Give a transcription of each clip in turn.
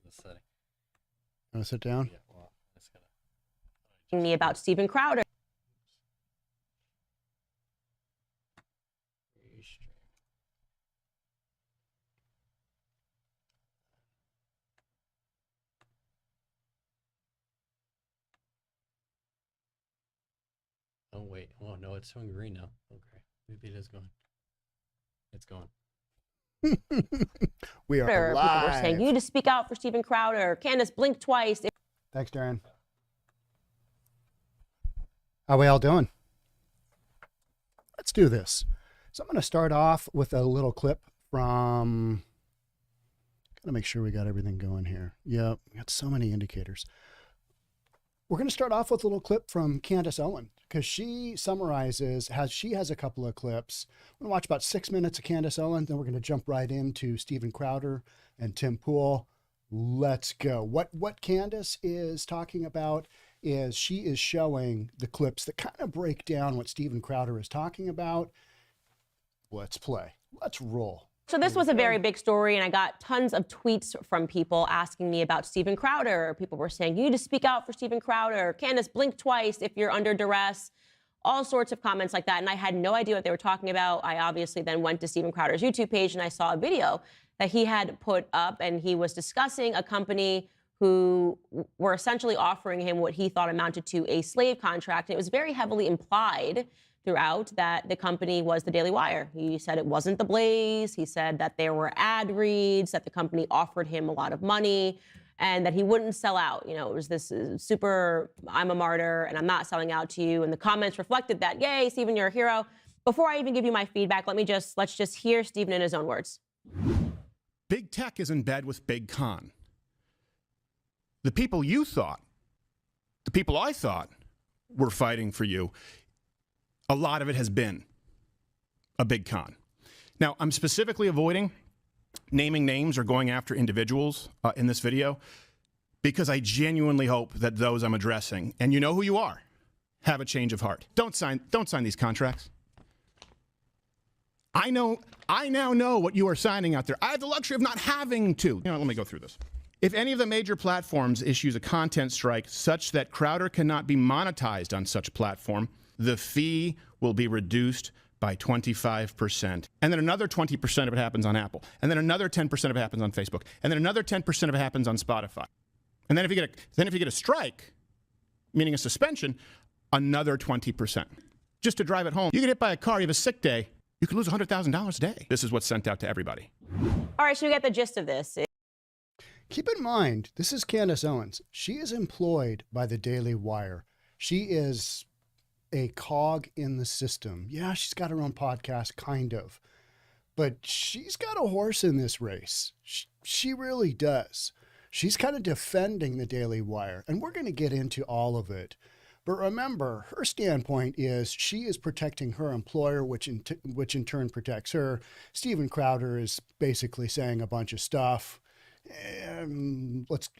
the setting. Want to sit down? Yeah, well, it's gonna. Me about Steven Crowder. Restream. Oh wait, oh no, it's showing green now. Okay, maybe it is going. It's going. We are People live. were saying, you need to speak out for Steven Crowder. Candace, blink twice. Thanks, Darren. How we all doing? Let's do this. So I'm going to start off with a little clip from, gotta make sure we got everything going here. Yep, we got so many indicators. We're going to start off with a little clip from Candace Owen because she summarizes, she has a couple of clips. I'm going to watch about 6 minutes of Candace Owen, then we're going to jump right into Steven Crowder and Tim Pool. Let's go. What Candace is talking about is she is showing the clips that kind of break down what Steven Crowder is talking about. Let's play. Let's roll. So this was a very big story, and I got tons of tweets from people asking me about Steven Crowder. People were saying, you need to speak out for Steven Crowder. Candace, blink twice if you're under duress. All sorts of comments like that, and I had no idea what they were talking about. I obviously then went to Steven Crowder's YouTube page, and I saw a video that he had put up, and he was discussing a company who were essentially offering him what he thought amounted to a slave contract. And it was very heavily implied throughout that the company was the Daily Wire. He said it wasn't the Blaze. He said that there were ad reads, that the company offered him a lot of money, and that he wouldn't sell out. You know, it was this super, I'm a martyr and I'm not selling out to you. And the comments reflected that, yay, Steven, you're a hero. Before I even give you my feedback, let's just hear Steven in his own words. Big tech is in bed with Big Con. The people you thought, the people I thought were fighting for you, a lot of it has been a big con. Now, I'm specifically avoiding naming names or going after individuals in this video because I genuinely hope that those I'm addressing, and you know who you are, have a change of heart. Don't sign these contracts. I now know what you are signing out there. I have the luxury of not having to. You know, let me go through this. If any of the major platforms issues a content strike such that Crowder cannot be monetized on such platform, the fee will be reduced by 25%. And then another 20% of it happens on Apple. And then another 10% of it happens on Facebook. And then another 10% of it happens on Spotify. And then if you get a strike, meaning a suspension, another 20%. Just to drive it home. You get hit by a car, you have a sick day, you could lose $100,000 a day. This is what's sent out to everybody. All right, so you get the gist of this. Keep in mind, this is Candace Owens. She is employed by the Daily Wire. She is a cog in the system. Yeah, she's got her own podcast, kind of. But she's got a horse in this race. She really does. She's kind of defending the Daily Wire, and we're going to get into all of it. But remember, her standpoint is she is protecting her employer, which in turn protects her. Steven Crowder is basically saying a bunch of stuff. Let's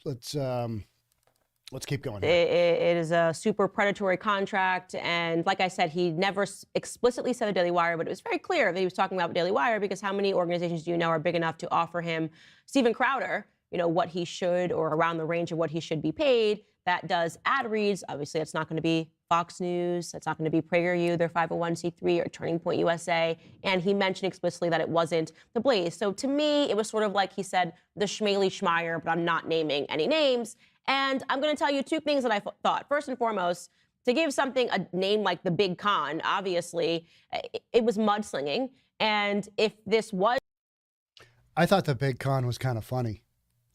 keep going. It is a super predatory contract, and like I said, he never explicitly said the Daily Wire, but it was very clear that he was talking about the Daily Wire because how many organizations do you know are big enough to offer him, Steven Crowder, you know, what he should or around the range of what he should be paid? That does ad reads. Obviously, it's not going to be Fox News. It's not going to be PragerU, their 501c3, or Turning Point USA. And he mentioned explicitly that it wasn't the Blaze. So to me, it was sort of like he said, the Schmaley Schmeier, but I'm not naming any names. And I'm going to tell you two things that I thought. First and foremost, to give something a name like the Big Con, obviously, it was mudslinging. And if this was... I thought the Big Con was kind of funny.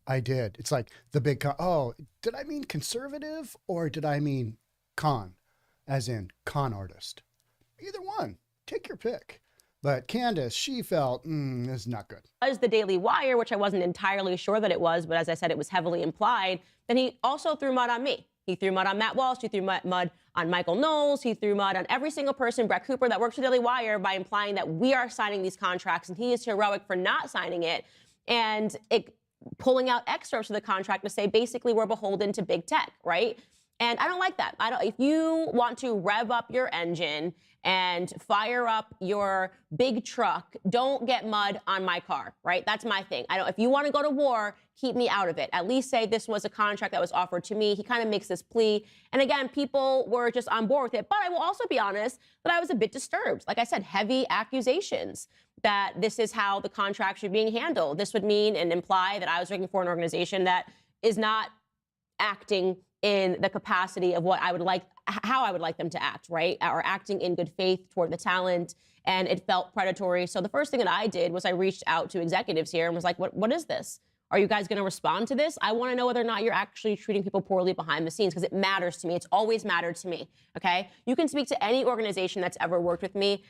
I did. It's like the Big Con. Oh, did I mean conservative or did I mean con, as in con artist? Either one. Take your pick. But Candace, she felt, this is not good. Was the Daily Wire, which I wasn't entirely sure that it was, but as I said, it was heavily implied. Then he also threw mud on me. He threw mud on Matt Walsh. He threw mud on Michael Knowles. He threw mud on every single person, Brett Cooper, that works for Daily Wire, by implying that we are signing these contracts and he is heroic for not signing it. And pulling out excerpts of the contract to say, basically, we're beholden to big tech, right? And I don't like that. If you want to rev up your engine and fire up your big truck, don't get mud on my car, right? That's my thing. If you want to go to war, keep me out of it. At least say this was a contract that was offered to me. He kind of makes this plea. And again, people were just on board with it. But I will also be honest that I was a bit disturbed. Like I said, heavy accusations that this is how the contracts are being handled. This would mean and imply that I was working for an organization that is not acting in the capacity of what I would like, how I would like them to act, right? Or acting in good faith toward the talent, and it felt predatory. So the first thing that I did was I reached out to executives here and was like, what is this? Are you guys gonna respond to this? I wanna know whether or not you're actually treating people poorly behind the scenes, because it matters to me. It's always mattered to me, okay? You can speak to any organization that's ever worked with me.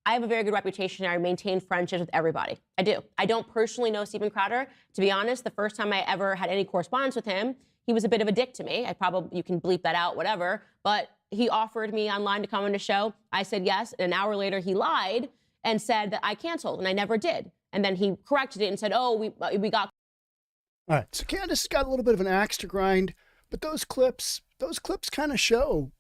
I have a very good reputation. I maintain friendships with everybody. I do. I don't personally know Steven Crowder. To be honest, the first time I ever had any correspondence with him, he was a bit of a dick to me. You can bleep that out, whatever. But he offered me online to come on the show. I said yes. And an hour later, he lied and said that I canceled, and I never did. And then he corrected it and said, oh, we got. All right. So Candace got a little bit of an axe to grind, but those clips kind of show,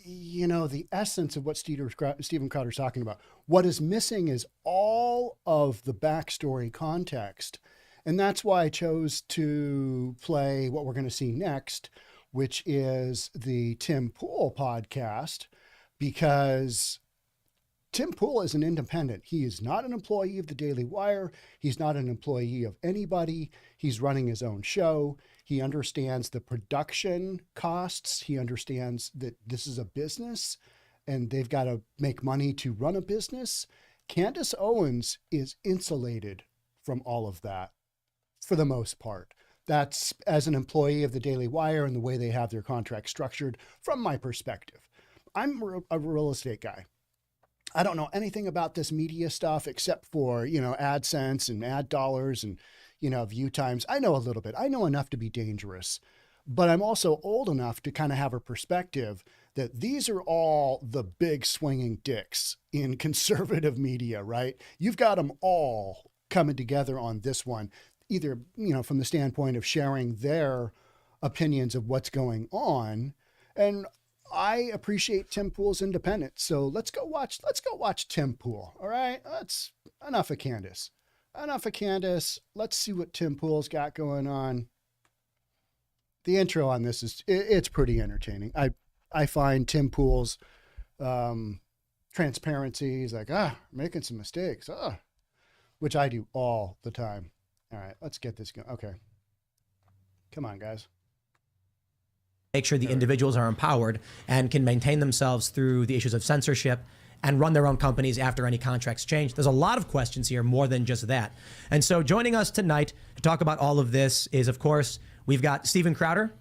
the essence of what Steven Crowder's talking about. What is missing is all of the backstory context. And that's why I chose to play what we're going to see next, which is the Tim Pool podcast, because Tim Pool is an independent. He is not an employee of the Daily Wire. He's not an employee of anybody. He's running his own show. He understands the production costs. He understands that this is a business and they've got to make money to run a business. Candace Owens is insulated from all of that for the most part. That's as an employee of the Daily Wire and the way they have their contract structured from my perspective. I'm a real estate guy. I don't know anything about this media stuff except for, AdSense and ad dollars and, view times. I know a little bit. I know enough to be dangerous, but I'm also old enough to kind of have a perspective that these are all the big swinging dicks in conservative media, right? You've got them all coming together on this one, either, from the standpoint of sharing their opinions of what's going on. And I appreciate Tim Pool's independence. So let's go watch Tim Pool. All right. That's enough of Candace. Let's see what Tim Pool's got going on. The intro on this it's pretty entertaining. I find Tim Pool's transparency. He's like, making some mistakes. Which I do all the time. All right, let's get this going. Okay. Come on, guys. Make sure the individuals are empowered and can maintain themselves through the issues of censorship and run their own companies after any contracts change. There's a lot of questions here, more than just that. And so joining us tonight to talk about all of this is, of course, we've got Steven Crowder.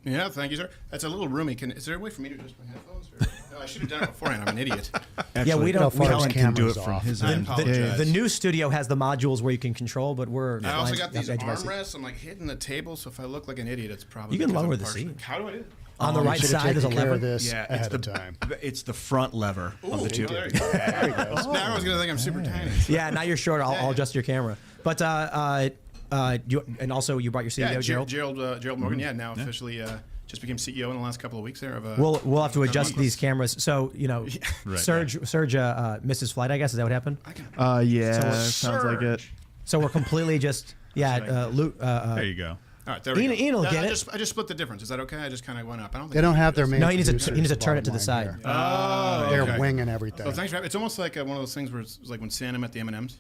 Yeah, thank you, sir. That's a little roomy. Is there a way for me to adjust my headphones? No, I should have done it beforehand. I'm an idiot. Actually, yeah, we don't. Colin can do it from his end. The new studio has the modules where you can control, but we're. I also got these armrests. I'm like hitting the table, so if I look like an idiot, it's probably. You can lower the seat. How do I do it? On the right side, there's a lever. This it's the time. It's the front lever of the two. There you go. There you go. Now everyone's gonna think I'm super tiny. Yeah, now you're short. I'll adjust your camera. But and also you brought your CEO, Gerald. Gerald Morgan. Yeah, now officially. Just became CEO in the last couple of weeks there. We'll have to adjust these cameras. So, Serge missed his flight, I guess. Is that what happened? Sounds like it. So we're completely just, Luke. There you go. All right, there we go. Ian will get it. I just split the difference. Is that okay? I just kind of went up. I don't think they don't have their main. No, he needs to turn it to the side. Here. They're winging everything. Oh, thanks for having. It's almost like one of those things where it's like when Santa met the M&Ms.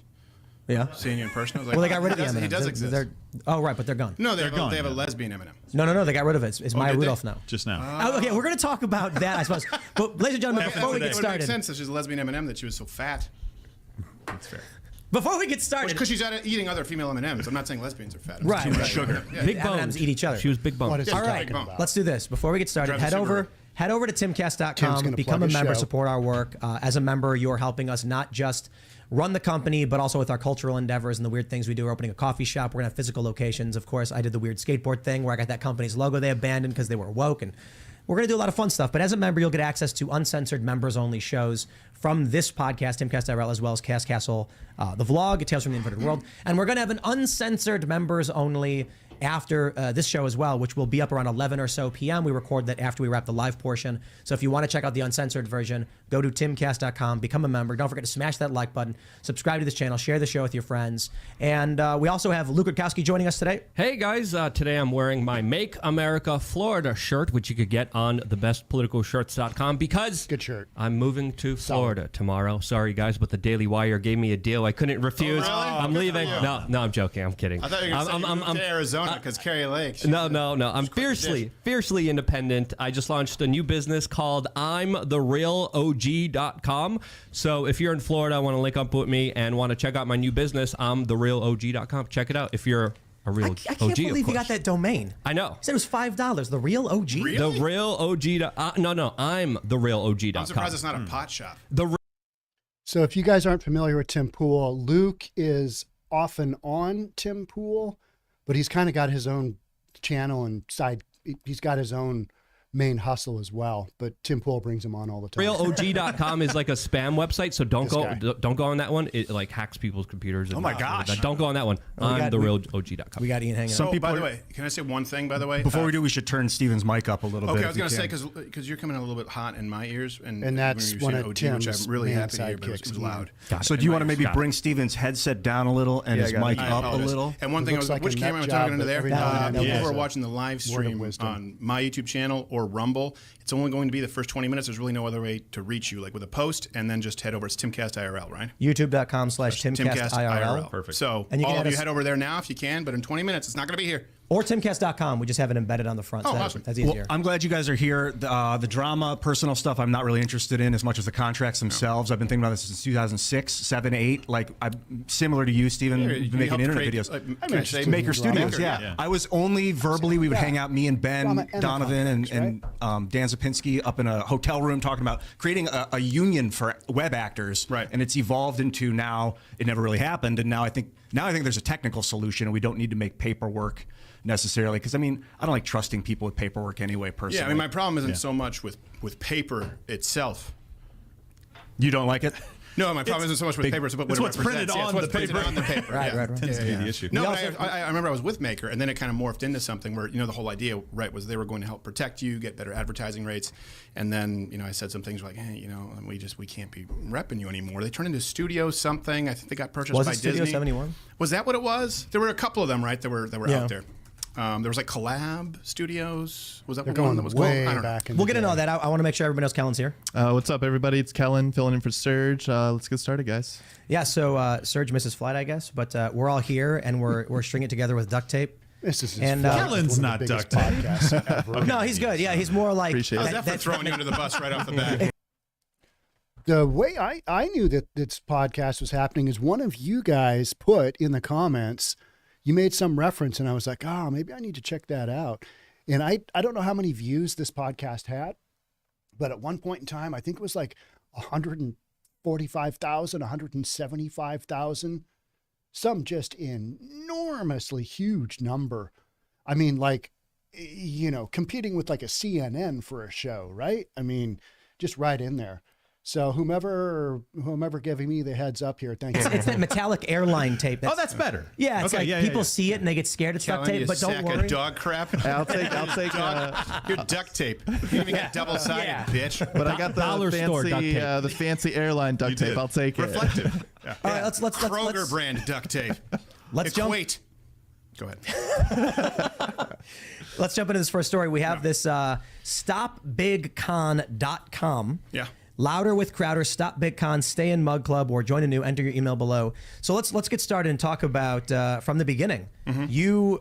Yeah. Seeing you in person. I was like, well, they got rid of the M&Ms. He does exist. Right, but they're gone. No, they're gone. They have a lesbian M&M. No, they got rid of it. It's Maya Rudolph now. Just now. Okay, we're going to talk about that, I suppose. But, ladies and gentlemen, before we get started. It makes sense that she's a lesbian M&M that she was so fat. That's fair. Before we get started. Because she's eating other female M&Ms. I'm not saying lesbians are fat. Right. Too much sugar. Yeah. Big bones eat each other. She was big bones. All right, let's do this. Before we get started, head over to timcast.com, become a member, support our work. As a member, you're helping us not just run the company, but also with our cultural endeavors and the weird things we do. We're opening a coffee shop. We're going to have physical locations. Of course, I did the weird skateboard thing where I got that company's logo they abandoned because they were woke. And we're going to do a lot of fun stuff. But as a member, you'll get access to uncensored members-only shows from this podcast, Timcast.RL, as well as Cast Castle, the vlog, Tales from the Inverted World. And we're going to have an uncensored members-only after this show as well, which will be up around 11 or so p.m. We record that after we wrap the live portion. So if you want to check out the uncensored version, go to timcast.com, become a member. Don't forget to smash that like button, subscribe to this channel, share the show with your friends. And we also have Luke Rutkowski joining us today. Hey guys, today I'm wearing my Make America Florida shirt, which you could get on thebestpoliticalshirts.com because Good shirt. I'm moving to Florida tomorrow. Sorry guys, but the Daily Wire gave me a deal I couldn't refuse. really? I'm Good leaving. for you. No, I'm joking. I'm kidding. I thought you were going to say you moved to Arizona because Carrie Lake. No. I'm fiercely independent. I just launched a new business called I'mTheRealOG.com. So if you're in Florida, want to link up with me and want to check out my new business, I'mTheRealOG.com. Check it out if you're a real OG. I can't believe you got that domain. I know. You said it was $5. The Real OG? Really? The Real OG. No. I'm TheRealOG.com. I'm surprised it's not a pot shop. So if you guys aren't familiar with Tim Pool, Luke is often on Tim Pool, but he's kind of got his own channel and side. He's got his own main hustle as well, but Tim Pool brings him on all the time. RealOG.com is like a spam website, so don't go on that one. It like hacks people's computers. Oh my gosh. Don't go on that one. I'm TheRealOG.com. We got Ian hanging So, out. by the way, can I say one thing, by the way? Before we do, we should turn Steven's mic up a little bit. Okay, I was if going to you say, can. because you're coming in a little bit hot in my ears. And that's when you were one saying of OG, Tim's which I'm really main happy to hear, but it was sidekicks. loud. So do you want to maybe Got it. bring Steven's headset down a little and his mic I up a apologize. little? And one thing, I looks was like which a camera nut am I talking job, into but there? every now and then People there's who are a watching the live word of stream wisdom. on my YouTube channel or Rumble, it's only going to be the first 20 minutes. There's really no other way to reach you, like with a post, and then just head over. It's Timcast IRL, right? YouTube.com/TimcastIRL. Perfect. So And you can all add of you us- head over there now if you can, but in 20 minutes, it's not going to be here. Or Timcast.com. We just have it embedded on the front. Oh, so awesome. that's Well, easier. I'm glad you guys are here. The drama, personal stuff, I'm not really interested in as much as the contracts themselves. I've been thinking about this since 2006, 7, 8. Like, I'm similar to you, Steven, Yeah, been you making helped internet create, videos. can I say, Maker Studios, Maker, yeah. I was only verbally, we would hang out, me and Ben, Drama and the Donovan, and contracts, Dan Zapinski up in a hotel room talking about creating a union for web actors. Right. And it's evolved into now, it never really happened. And now I think there's a technical solution and we don't need to make paperwork necessarily. Because, I mean, I don't like trusting people with paperwork anyway, personally. Yeah, I mean, my problem isn't so much with paper itself. You don't like it? No, my problem isn't so much with paper, but it's what what's it printed represents. Yeah, on it's what's the printed paper. on the paper. Right. Tends to be the issue. No, but I remember I was with Maker, and then it kind of morphed into something where, the whole idea, right, was they were going to help protect you, get better advertising rates, and then, I said some things like, hey, we can't be repping you anymore. They turned into Studio something. I think they got purchased Was by it Studio Disney. 71? Was that what it was? There were a couple of them, right, that were Yeah. out there. There was like Collab Studios. Was that They're one going that was way called? I don't know. back in We'll the get into day. all that. I want to make sure everybody knows Kellen's here. What's up, everybody? It's Kellen filling in for Serge. Let's get started, guys. Yeah, so Serge misses flight, I guess, but we're all here and we're stringing it together with duct tape. This is And, fun. Kellen's It's one not of the biggest duct podcasts ever. No, he's good. Yeah, he's more like Appreciate it. How's that for throwing you under the bus right off the bat? The way I knew that this podcast was happening is one of you guys put in the comments, you made some reference, and I was like, maybe I need to check that out. And I don't know how many views this podcast had, but at one point in time, I think it was like 145,000, 175,000, some just enormously huge number. I mean, like, competing with like a CNN for a show, right? I mean, just right in there. So whomever giving me the heads up here, thank you. it's that metallic airline tape. That's better. Yeah, it's like people see it and they get scared. It's duct Telling you tape, but don't sack worry. of dog crap. I'll take. Your duct tape. You didn't even get double-sided, Yeah. bitch. But I got Dollar the store duct fancy, tape. the fancy airline duct tape. I'll take it. Reflective. All right, let's Kroger brand duct tape. let's jump. Equate. Go ahead. Let's jump into this first story. We have this stopbigcon.com. Yeah. Louder with Crowder, Stop Big Con, Stay in Mug Club, or join a new. Enter your email below. So let's get started and talk about from the beginning. You,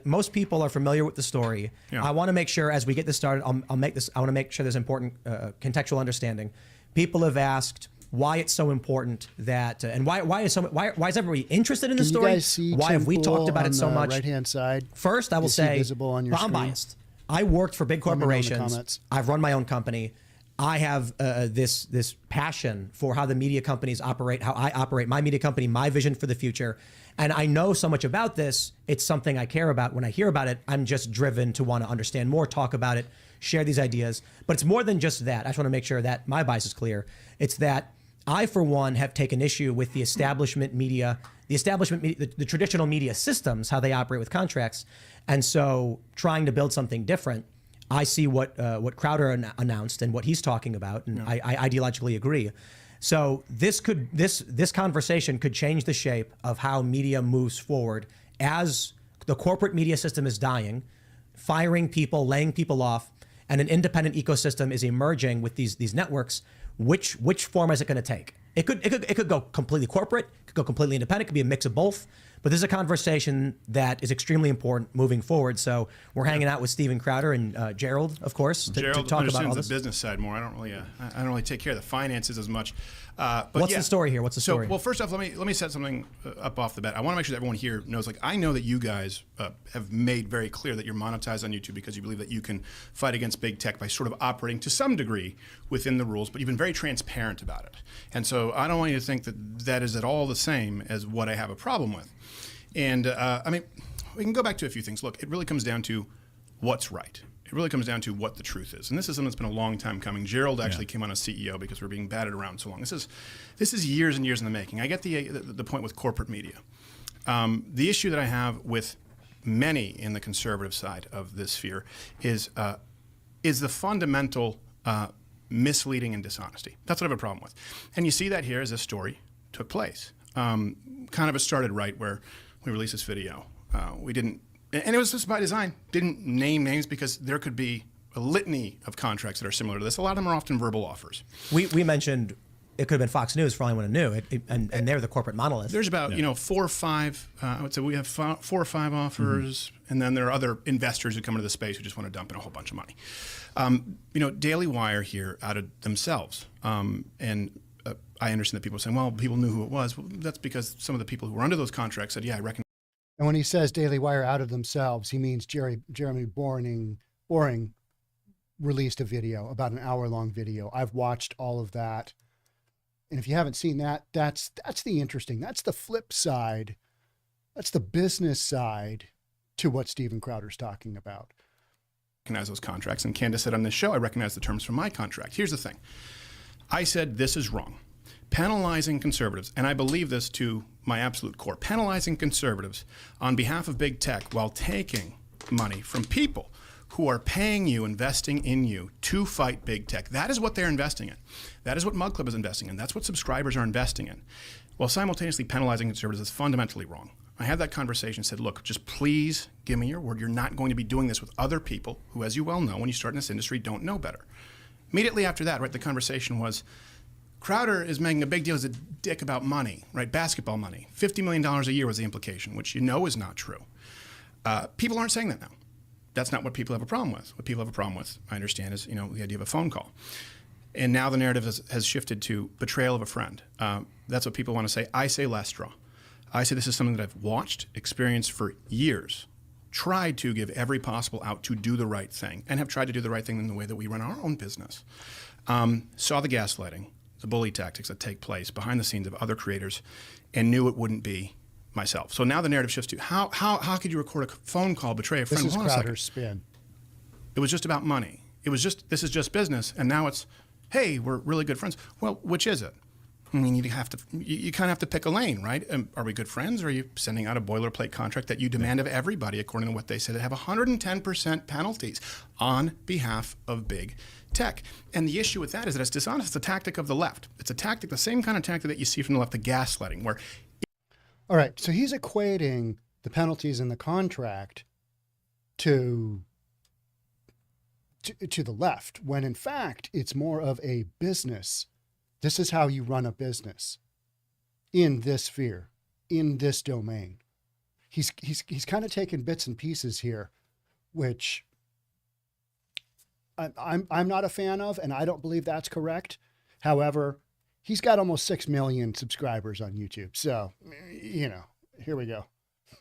most people are familiar with the story. Yeah. I want to make sure as we get this started, I'll make this. I want to make sure there's important contextual understanding. People have asked why it's so important that, and why is everybody interested in the Can story? you guys see Why have we Tim Pool talked about on it so the much? right-hand side? First, I will Is he say, visible on your I'm screen? biased. I worked for big Let me know in the corporations. comments. I've run my own company. I have this passion for how the media companies operate, how I operate my media company, my vision for the future. And I know so much about this. It's something I care about. When I hear about it, I'm just driven to want to understand more, talk about it, share these ideas. But it's more than just that. I just want to make sure that my bias is clear. It's that I, for one, have taken issue with the establishment media the establishment, the traditional media systems, how they operate with contracts. And so trying to build something different, I see what Crowder announced and what he's talking about, and I ideologically agree. So this conversation could change the shape of how media moves forward as the corporate media system is dying, firing people, laying people off, and an independent ecosystem is emerging with these networks. Which form is it going to take? It could go completely corporate, it could go completely independent, it could be a mix of both. But this is a conversation that is extremely important moving forward. So we're hanging out with Steven Crowder and Gerald, of course, to talk about all this. The business side more. I don't really take care of the finances as much. But what's the story here? What's the story? Well, first off, let me set something up off the bat. I want to make sure that everyone here knows. Like, I know that you guys have made very clear that you're monetized on YouTube because you believe that you can fight against big tech by sort of operating to some degree within the rules. But you've been very transparent about it. And so I don't want you to think that is at all the same as what I have a problem with. And I mean, we can go back to a few things. Look, it really comes down to what's right. It really comes down to what the truth is. And this is something that's been a long time coming. Gerald actually came on as CEO because we're being batted around so long. This is years and years in the making. I get the point with corporate media. The issue that I have with many in the conservative side of this sphere is the fundamental misleading and dishonesty. That's what I have a problem with. And you see that here as this story took place. Kind of it started right where we released this video. We didn't, and it was just by design, didn't name names because there could be a litany of contracts that are similar to this. A lot of them are often verbal offers. We mentioned it could have been Fox News for all anyone knew, and they're the corporate monolith. There's about 4 or 5. I would say we have 4 or 5 offers, and then there are other investors who come into the space who just want to dump in a whole bunch of money. Daily Wire here outed themselves, and I understand that people are saying, well, people knew who it was. Well, that's because some of the people who were under those contracts said, yeah, I recognize. And when he says Daily Wire outed themselves, he means Jeremy Boring released a video, about an hour-long video. I've watched all of that. And if you haven't seen that, that's the interesting, that's the flip side. That's the business side to what Steven Crowder's talking about. Recognize those contracts. And Candace said on this show, I recognize the terms from my contract. Here's the thing. I said, this is wrong. Penalizing conservatives, and I believe this to my absolute core, penalizing conservatives on behalf of big tech while taking money from people who are paying you, investing in you to fight big tech. That is what they're investing in. That is what Mug Club is investing in. That's what subscribers are investing in. While simultaneously penalizing conservatives is fundamentally wrong. I had that conversation, said, look, just please give me your word. You're not going to be doing this with other people who, as you well know, when you start in this industry, don't know better. Immediately after that, right, the conversation was, Crowder is making a big deal as a dick about money, right? Basketball money. $50 million a year was the implication, which you know is not true. People aren't saying that now. That's not what people have a problem with. What people have a problem with, I understand, is the idea of a phone call. And now the narrative has shifted to betrayal of a friend. That's what people want to say. I say last straw. I say this is something that I've watched, experienced for years, tried to give every possible out to do the right thing, and have tried to do the right thing in the way that we run our own business. Saw the gaslighting, the bully tactics that take place behind the scenes of other creators, and knew it wouldn't be myself. So now the narrative shifts to how could you record a phone call, betray a friend? This is Crowder's spin. It was just about money. It was just, this is just business, and now it's, hey, we're really good friends. Well, which is it? I mean, you kind of have to pick a lane, right? Are we good friends, or are you sending out a boilerplate contract that you demand of everybody, according to what they say, that have 110% penalties on behalf of big tech? And the issue with that is that it's dishonest. It's a tactic of the left. It's a tactic, the same kind of tactic that you see from the left, the gaslighting, where... All right, so he's equating the penalties in the contract to the left, when in fact it's more of a business. This is how you run a business in this sphere, in this domain. He's kind of taking bits and pieces here, which I'm not a fan of, and I don't believe that's correct. However, he's got almost 6 million subscribers on YouTube, so here we go.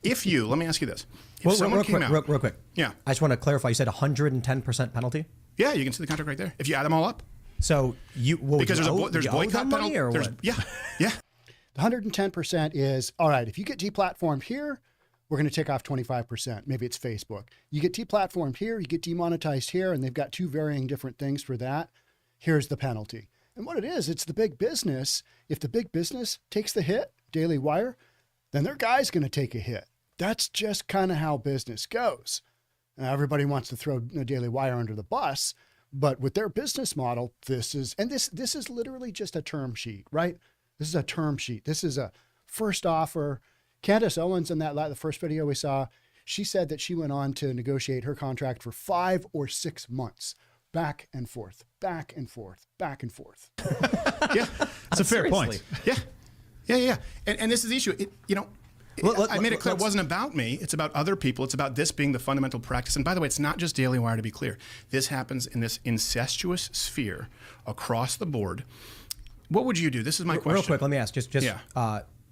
Let me ask you this: real quick. Yeah, I just want to clarify. You said 110% penalty. Yeah, you can see the contract right there. If you add them all up. So because there's boycott money, or what? Yeah. The 110% is, all right, if you get deplatformed here, we're going to take off 25%. Maybe it's Facebook. You get deplatformed here, you get demonetized here, and they've got 2 varying different things for that. Here's the penalty. And what it is, it's the big business. If the big business takes the hit, Daily Wire, then their guy's going to take a hit. That's just kind of how business goes. Now, everybody wants to throw Daily Wire under the bus, but with their business model, this is literally just a term sheet, right? This is a term sheet. This is a first offer. Candace Owens in the first video we saw, she said that she went on to negotiate her contract for 5 or 6 months, back and forth, back and forth, back and forth. Yeah, that's a fair point. Yeah. And this is the issue. I made it clear it wasn't about me. It's about other people. It's about this being the fundamental practice. And by the way, it's not just Daily Wire, to be clear. This happens in this incestuous sphere across the board. What would you do? This is my question. Real quick, let me ask.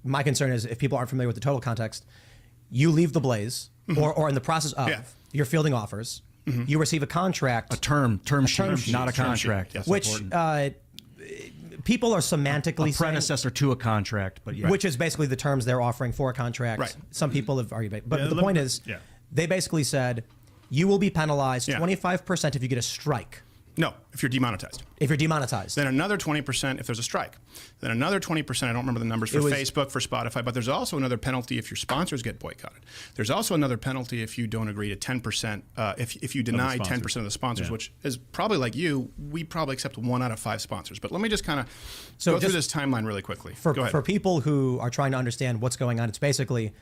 My concern is if people aren't familiar with the total context, you leave the Blaze, or in the process of, you're fielding offers. You receive a contract. A term sheet, not a contract. Yes, which people are semantically a predecessor to a contract, but which is basically the terms they're offering for a contract. Right. Some people have argued, but the point is, they basically said you will be penalized 25% if you get a strike. No, if you're demonetized. If you're demonetized. Then another 20% if there's a strike. Then another 20%, I don't remember the numbers, for Facebook, for Spotify, but there's also another penalty if your sponsors get boycotted. There's also another penalty if you don't agree to 10%, if you deny 10% of the sponsors, which is probably like you, we probably accept 1 out of 5 sponsors. But let me just kind of go through this timeline really quickly. Go ahead. For people who are trying to understand what's going on, it's basically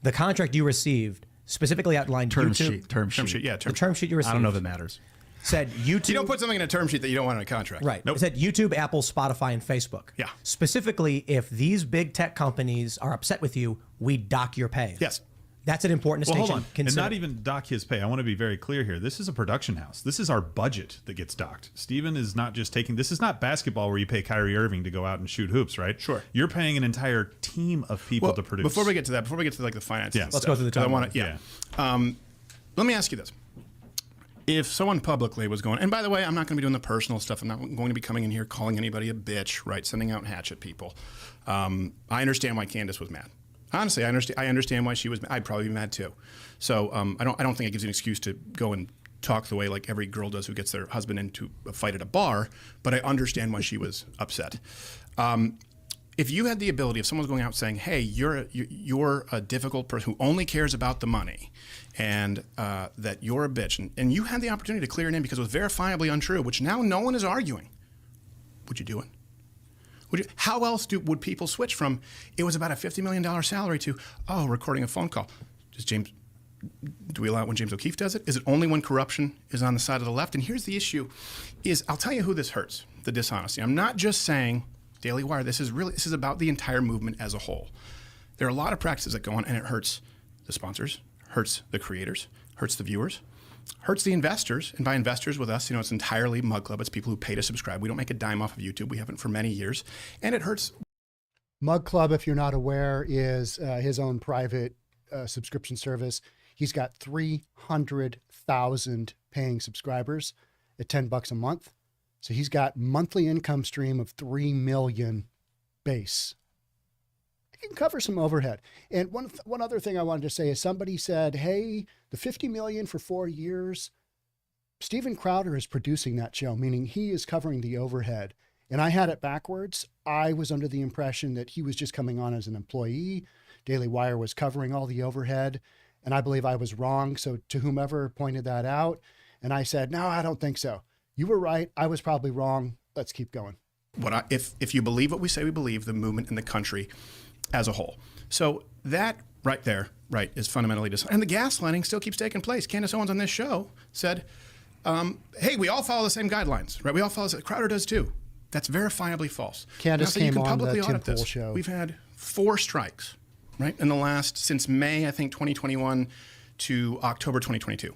the contract you received specifically outlined term YouTube. Term sheet. Yeah, the term sheet you received. I don't know if it matters. Said YouTube. You don't put something in a term sheet that you don't want in a contract. Right. Nope. It said YouTube, Apple, Spotify, and Facebook. Yeah. Specifically, if these big tech companies are upset with you, we dock your pay. Yes. That's an important distinction. Hold on. And not even dock his pay. I want to be very clear here. This is a production house. This is our budget that gets docked. Steven is not just taking, this is not basketball where you pay Kyrie Irving to go out and shoot hoops, right? Sure. You're paying an entire team of people to produce. Before we get to that, like the finances, let's stuff, go through the timeline. Let me ask you this. If someone publicly was going, and by the way, I'm not going to be doing the personal stuff. I'm not going to be coming in here calling anybody a bitch, right? Sending out hatchet people. I understand why Candace was mad. Honestly, I understand why she was mad. I'd probably be mad too. So I don't think it gives you an excuse to go and talk the way like every girl does who gets their husband into a fight at a bar, but I understand why she was upset. If you had the ability, if someone's going out saying, hey, you're a difficult person who only cares about the money, and that you're a bitch, and you had the opportunity to clear it in because it was verifiably untrue, which now no one is arguing, would you do it? How else would people switch from, it was about a $50 million salary to, recording a phone call? Do we allow it when James O'Keefe does it? Is it only when corruption is on the side of the left? And here's the issue, I'll tell you who this hurts, the dishonesty. I'm not just saying Daily Wire, this is about the entire movement as a whole. There are a lot of practices that go on, and it hurts the sponsors, hurts the creators, hurts the viewers, hurts the investors. And by investors with us, it's entirely Mug Club. It's people who pay to subscribe. We don't make a dime off of YouTube. We haven't for many years. And it hurts. Mug Club, if you're not aware, is his own private subscription service. He's got 300,000 paying subscribers at $10 a month. So he's got monthly income stream of 3 million base. It can cover some overhead. And one other thing I wanted to say is somebody said, hey, the 50 million for 4 years, Steven Crowder is producing that show, meaning he is covering the overhead. And I had it backwards. I was under the impression that he was just coming on as an employee. Daily Wire was covering all the overhead. And I believe I was wrong. So to whomever pointed that out, and I said, no, I don't think so. You were right. I was probably wrong. Let's keep going. If you believe what we say we believe, the movement in the country as a whole. So that right there, is fundamentally dishonest. And the gaslighting still keeps taking place. Candace Owens on this show said, hey, we all follow the same guidelines, right? We all follow, Crowder does too. That's verifiably false. Candace came on the Tim Pool show. We've had 4 strikes, right? In the last, since May, I think, 2021 to October 2022.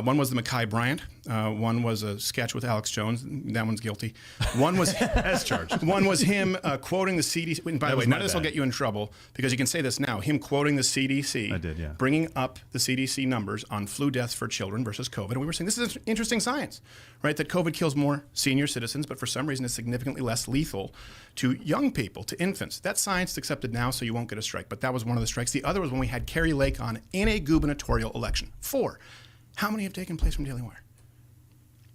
One was the Mekhi Bryant. One was a sketch with Alex Jones. That one's guilty. One was as charged. One was him quoting the CDC. And by the way, none of this will get you in trouble because you can say this now. Him quoting the CDC. I did, yeah. Bringing up the CDC numbers on flu deaths for children versus COVID. And we were saying this is interesting science, right? That COVID kills more senior citizens, but for some reason it's significantly less lethal to young people, to infants. That science is accepted now, so you won't get a strike. But that was one of the strikes. The other was when we had Carrie Lake on in a gubernatorial election. 4. How many have taken place from Daily Wire?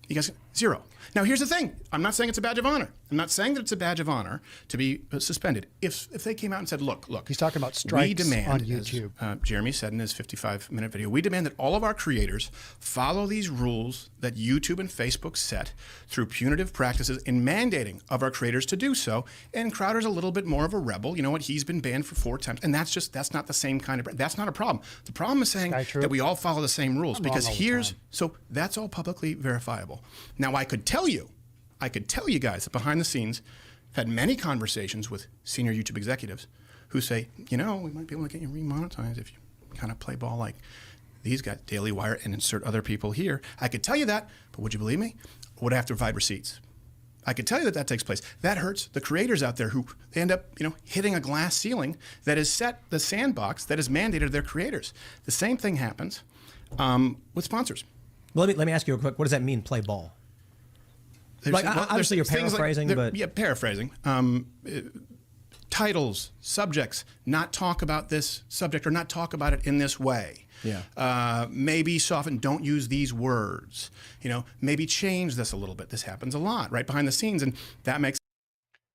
You guys, 0. Now here's the thing. I'm not saying it's a badge of honor. I'm not saying that it's a badge of honor to be suspended. If they came out and said, look, he's talking about strikes we demand, on YouTube. As, Jeremy said in his 55-minute video, we demand that all of our creators follow these rules that YouTube and Facebook set through punitive practices in mandating of our creators to do so. And Crowder's a little bit more of a rebel. You know what? He's been banned for 4 times. And that's not the same kind of, that's not a problem. The problem is saying that we all follow the same rules, because so that's all publicly verifiable. Now, I could tell you guys that behind the scenes, I've had many conversations with senior YouTube executives who say, you know, we might be able to get you remonetized if you kind of play ball like these guys, Daily Wire, and insert other people here. I could tell you that, but would you believe me? Would I have to provide receipts? I could tell you that takes place. That hurts the creators out there who they end up, hitting a glass ceiling that is set, the sandbox that is mandated to their creators. The same thing happens with sponsors. Well, let me ask you real quick. What does that mean, play ball? Obviously, you're paraphrasing, but yeah, paraphrasing. Titles, subjects, not talk about this subject or not talk about it in this way. Yeah. Maybe soften. Don't use these words. Maybe change this a little bit. This happens a lot right behind the scenes, and that makes.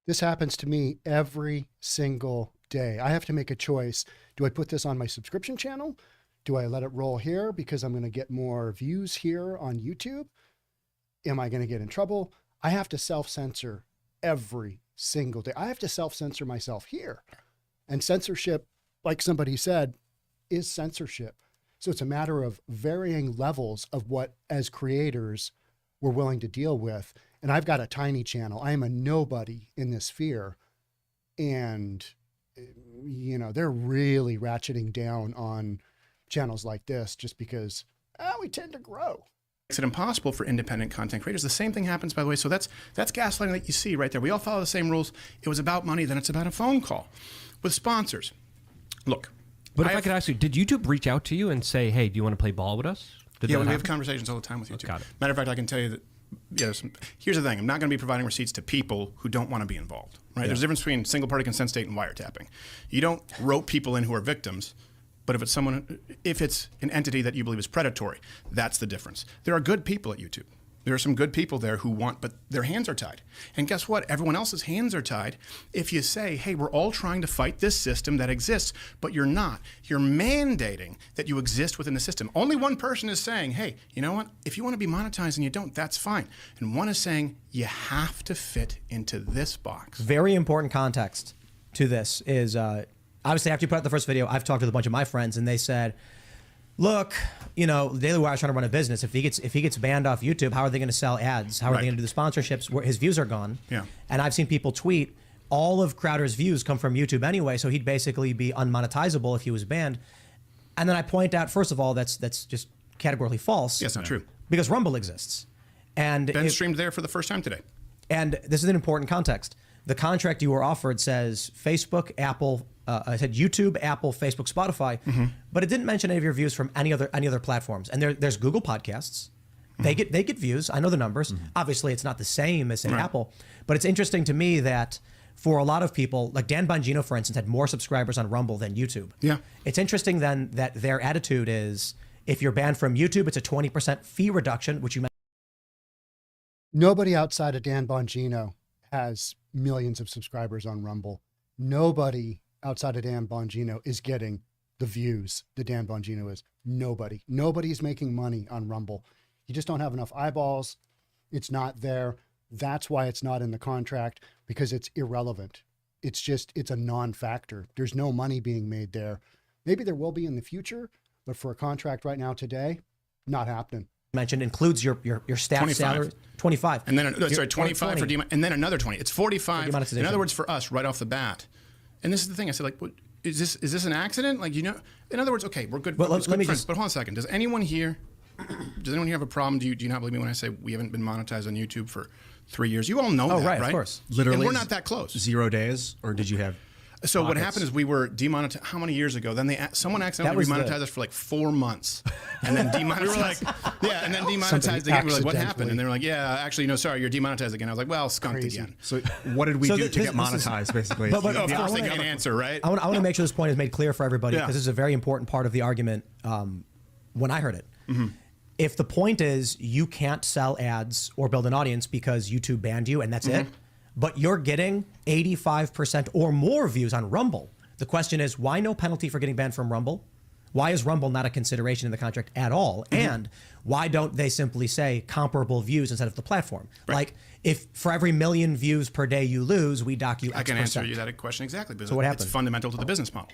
This happens to me every single day. I have to make a choice. Do I put this on my subscription channel? Do I let it roll here because I'm going to get more views here on YouTube? Am I going to get in trouble? I have to self-censor every single day. I have to self-censor myself here. And censorship, like somebody said, is censorship. So it's a matter of varying levels of what, as creators, we're willing to deal with. And I've got a tiny channel. I am a nobody in this sphere. And, they're really ratcheting down on channels like this just because we tend to grow. Makes it impossible for independent content creators. The same thing happens, by the way. So that's gaslighting that you see right there. We all follow the same rules. It was about money, then it's about a phone call. With sponsors, look. But if I could ask you, did YouTube reach out to you and say, hey, do you want to play ball with us? Yeah, we have conversations all the time with YouTube. Got it. Matter of fact, I can tell you that, here's the thing. I'm not going to be providing receipts to people who don't want to be involved, right? Yeah. There's a difference between single-party consent state and wiretapping. You don't rope people in who are victims. But if it's an entity that you believe is predatory, that's the difference. There are good people at YouTube. There are some good people there who but their hands are tied. And guess what? Everyone else's hands are tied. If you say, hey, we're all trying to fight this system that exists, but you're not. You're mandating that you exist within the system. Only one person is saying, hey, you know what? If you want to be monetized and you don't, that's fine. And one is saying, you have to fit into this box. Very important context to this is... obviously, after you put out the first video, I've talked with a bunch of my friends, and they said, look, Daily Wire is trying to run a business. If he gets banned off YouTube, how are they going to sell ads? How are they going to do the sponsorships? Where his views are gone. Yeah. And I've seen people tweet, all of Crowder's views come from YouTube anyway, so he'd basically be unmonetizable if he was banned. And then I point out, first of all, that's just categorically false. Yeah, it's not true. Because Rumble exists. And Ben streamed there for the first time today. And this is an important context. The contract you were offered says Facebook, Apple, I said YouTube, Apple, Facebook, Spotify, but it didn't mention any of your views from any other platforms. And there's Google Podcasts. They get views. I know the numbers. Obviously, it's not the same as say Apple, but it's interesting to me that for a lot of people, like Dan Bongino, for instance, had more subscribers on Rumble than YouTube. Yeah. It's interesting then that their attitude is if you're banned from YouTube, it's a 20% fee reduction, which you mentioned. Nobody outside of Dan Bongino has millions of subscribers on Rumble. Nobody outside of Dan Bongino is getting the views that Dan Bongino is. Nobody. Nobody's making money on Rumble. You just don't have enough eyeballs. It's not there. That's why it's not in the contract, because it's irrelevant. It's a non-factor. There's no money being made there. Maybe there will be in the future, but for a contract right now today, not happening. Mentioned includes your staff 25. Salary, 25. And then, 25 for and then another 20. It's 45. In other words, for us, right off the bat. And this is the thing. I said, like, is this an accident? Like, in other words, okay, we're good. Well, let me friends. But hold on a second. Does anyone here have a problem? Do you not believe me when I say we haven't been monetized on YouTube for 3 years? You all know that, right? Of course. Literally, and we're not that close. 0 days, or did you have? So what happened is we were demonetized. How many years ago? Then someone accidentally demonetized us for like 4 months, and then demonetized. And then demonetized again. We're like, what happened? And they were like, yeah, actually, no, sorry, you're demonetized again. I was like, well, skunked again. So what did we do to get monetized, basically? But of course, they can't answer, right? I want to make sure this point is made clear for everybody, because this is a very important part of the argument. When I heard it, if the point is you can't sell ads or build an audience because YouTube banned you, and that's it. but you're getting 85% or more views on Rumble. The question is, why no penalty for getting banned from Rumble? Why is Rumble not a consideration in the contract at all? And why don't they simply say comparable views instead of the platform? Like, if for every 1 million views per day you lose, we dock you X%. I can answer you that question exactly, because So what happened? it's fundamental to the business model.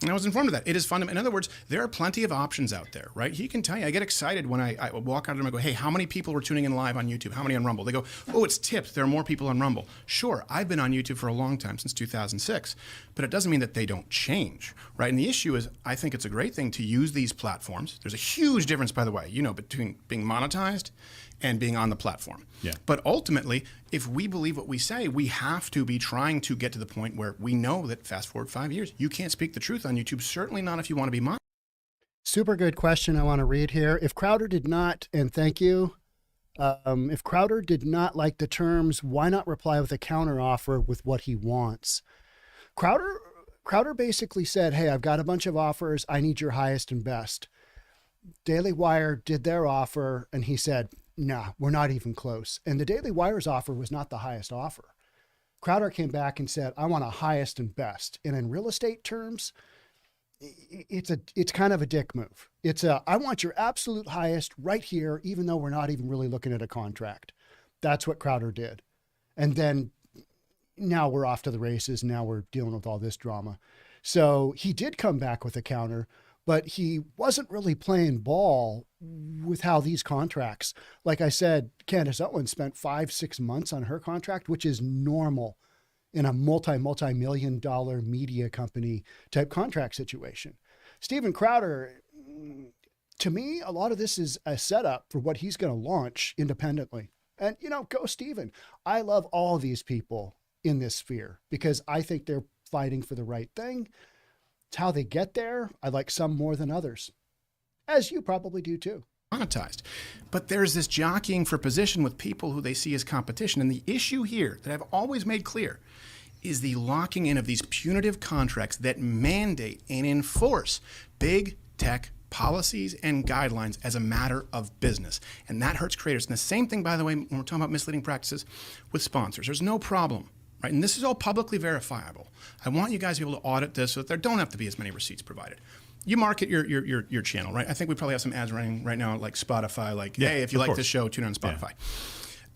And I was informed of that. It is fundamental. In other words, there are plenty of options out there, right? He can tell you. I get excited when I walk out of them and go, hey, how many people were tuning in live on YouTube? How many on Rumble? They go, oh, it's tipped. There are more people on Rumble. Sure, I've been on YouTube for a long time, since 2006, but it doesn't mean that they don't change, right? And the issue is, I think it's a great thing to use these platforms. There's a huge difference, by the way, between being monetized and being on the platform. Yeah. But ultimately, if we believe what we say, we have to be trying to get to the point where we know that fast forward 5 years, you can't speak the truth on YouTube, certainly not if you want to be monetized. Super good question I want to read here. If Crowder did not, and thank you, if Crowder did not like the terms, why not reply with a counter offer with what he wants? Crowder basically said, hey, I've got a bunch of offers. I need your highest and best. Daily Wire did their offer, and he said, nah, we're not even close. And the Daily Wire's offer was not the highest offer. Crowder came back and said, I want a highest and best. And in real estate terms, it's kind of a dick move. I want your absolute highest right here, even though we're not even really looking at a contract. That's what Crowder did. And then now we're off to the races. Now we're dealing with all this drama. So he did come back with a counter, but he wasn't really playing ball with how these contracts, like I said, Candace Owens spent 5-6 months on her contract, which is normal in a multi-million dollar media company type contract situation. Steven Crowder, to me, a lot of this is a setup for what he's going to launch independently. And, go Steven. I love all these people in this sphere because I think they're fighting for the right thing. It's how they get there. I like some more than others, as you probably do too. Monetized. But there's this jockeying for position with people who they see as competition. And the issue here that I've always made clear is the locking in of these punitive contracts that mandate and enforce big tech policies and guidelines as a matter of business. And that hurts creators. And the same thing, by the way, when we're talking about misleading practices with sponsors, there's no problem. Right? And this is all publicly verifiable. I want you guys to be able to audit this so that there don't have to be as many receipts provided. You market your channel, right? I think we probably have some ads running right now, like Spotify, hey, if you like this show, tune in on Spotify.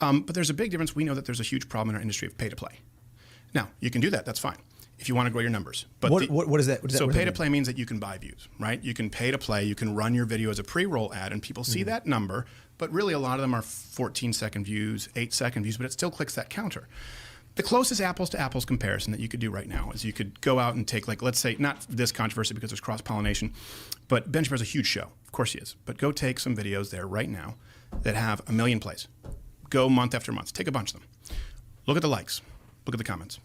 Yeah. But there's a big difference. We know that there's a huge problem in our industry of pay to play. Now, you can do that. That's fine if you want to grow your numbers. But what is that? So pay to play means that you can buy views, right? You can pay to play. You can run your video as a pre-roll ad, and people see that number. But really, a lot of them are 14-second views, 8-second views, but it still clicks that counter. The closest apples to apples comparison that you could do right now is you could go out and take, let's say, not this controversy because there's cross-pollination, but Ben Shapiro's a huge show. Of course he is. But go take some videos there right now that have 1 million plays. Go month after month. Take a bunch of them. Look at the likes. Look at the comments.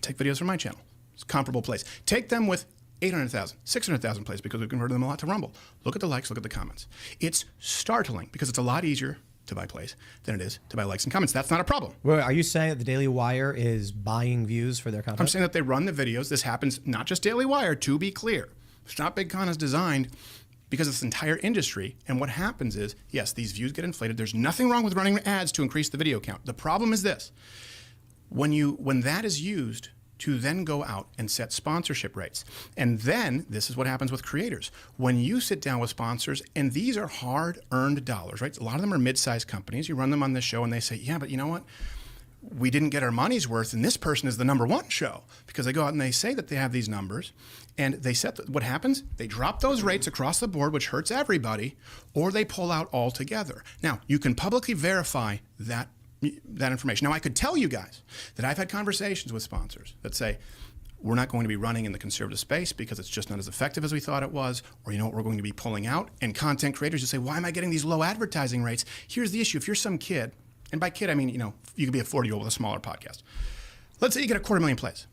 Take videos from my channel. It's comparable plays. Take them with 800,000, 600,000 plays because we've converted them a lot to Rumble. Look at the likes. Look at the comments. It's startling because it's a lot easier to buy plays than it is to buy likes and comments. That's not a problem. Well, are you saying that the Daily Wire is buying views for their content? I'm saying that they run the videos. This happens not just Daily Wire, to be clear. Stop Big Con is designed because it's the entire industry. And what happens is, yes, these views get inflated. There's nothing wrong with running ads to increase the video count. The problem is this. When that is used to then go out and set sponsorship rates. And then, this is what happens with creators. When you sit down with sponsors, and these are hard-earned dollars, right? A lot of them are mid-sized companies. You run them on this show, and they say, yeah, but you know what? We didn't get our money's worth, and this person is the #1 show. Because they go out and they say that they have these numbers, and they set what happens? They drop those rates across the board, which hurts everybody, or they pull out altogether. Now, you can publicly verify that information. Now, I could tell you guys that I've had conversations with sponsors that say, we're not going to be running in the conservative space because it's just not as effective as we thought it was, or we're going to be pulling out. And content creators just say, why am I getting these low advertising rates? Here's the issue. If you're some kid, and by kid, I mean, you could be a 40-year-old with a smaller podcast. Let's say you get 250,000 plays.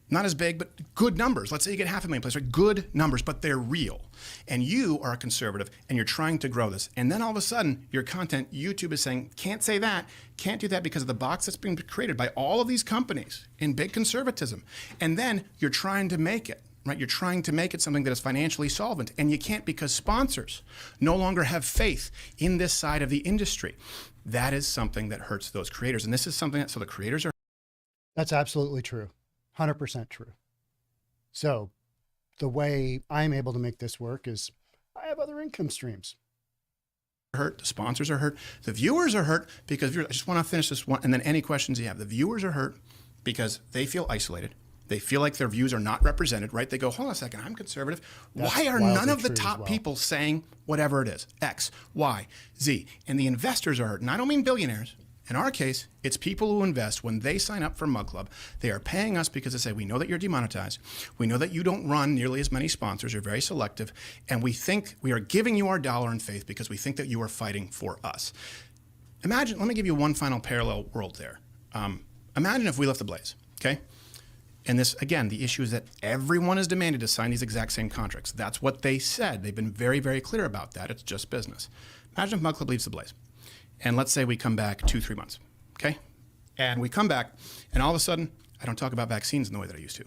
Not as big, but good numbers. Let's say you get 500,000 plays, right? Good numbers, but they're real. And you are a conservative, and you're trying to grow this. And then all of a sudden, your content, YouTube is saying, can't say that, can't do that because of the box that's being created by all of these companies in big conservatism. And then you're trying to make it, right? You're trying to make it something that is financially solvent, and you can't because sponsors no longer have faith in this side of the industry. That is something that hurts those creators. And this is something that, so the creators are That's absolutely true. 100% true. So the way I'm able to make this work is I have other income streams. Hurt, the sponsors are hurt, the viewers are hurt because I just want to finish this one, and then any questions you have. The viewers are hurt because they feel isolated. They feel like their views are not represented, right? They go, hold on a second, I'm conservative. Why are none of the top people saying whatever it is? X, Y, Z. And the investors are hurt. And I don't mean billionaires. In our case, it's people who invest when they sign up for Mug Club. They are paying us because they say, we know that you're demonetized. We know that you don't run nearly as many sponsors. You're very selective. And we think we are giving you our dollar in faith because we think that you are fighting for us. Imagine, let me give you one final parallel world there. Imagine if we left the blaze, okay? And this, again, the issue is that everyone is demanded to sign these exact same contracts. That's what they said. They've been very, very clear about that. It's just business. Imagine if Mug Club leaves the blaze. And let's say we come back 2-3 months, okay? And we come back, and all of a sudden, I don't talk about vaccines in the way that I used to.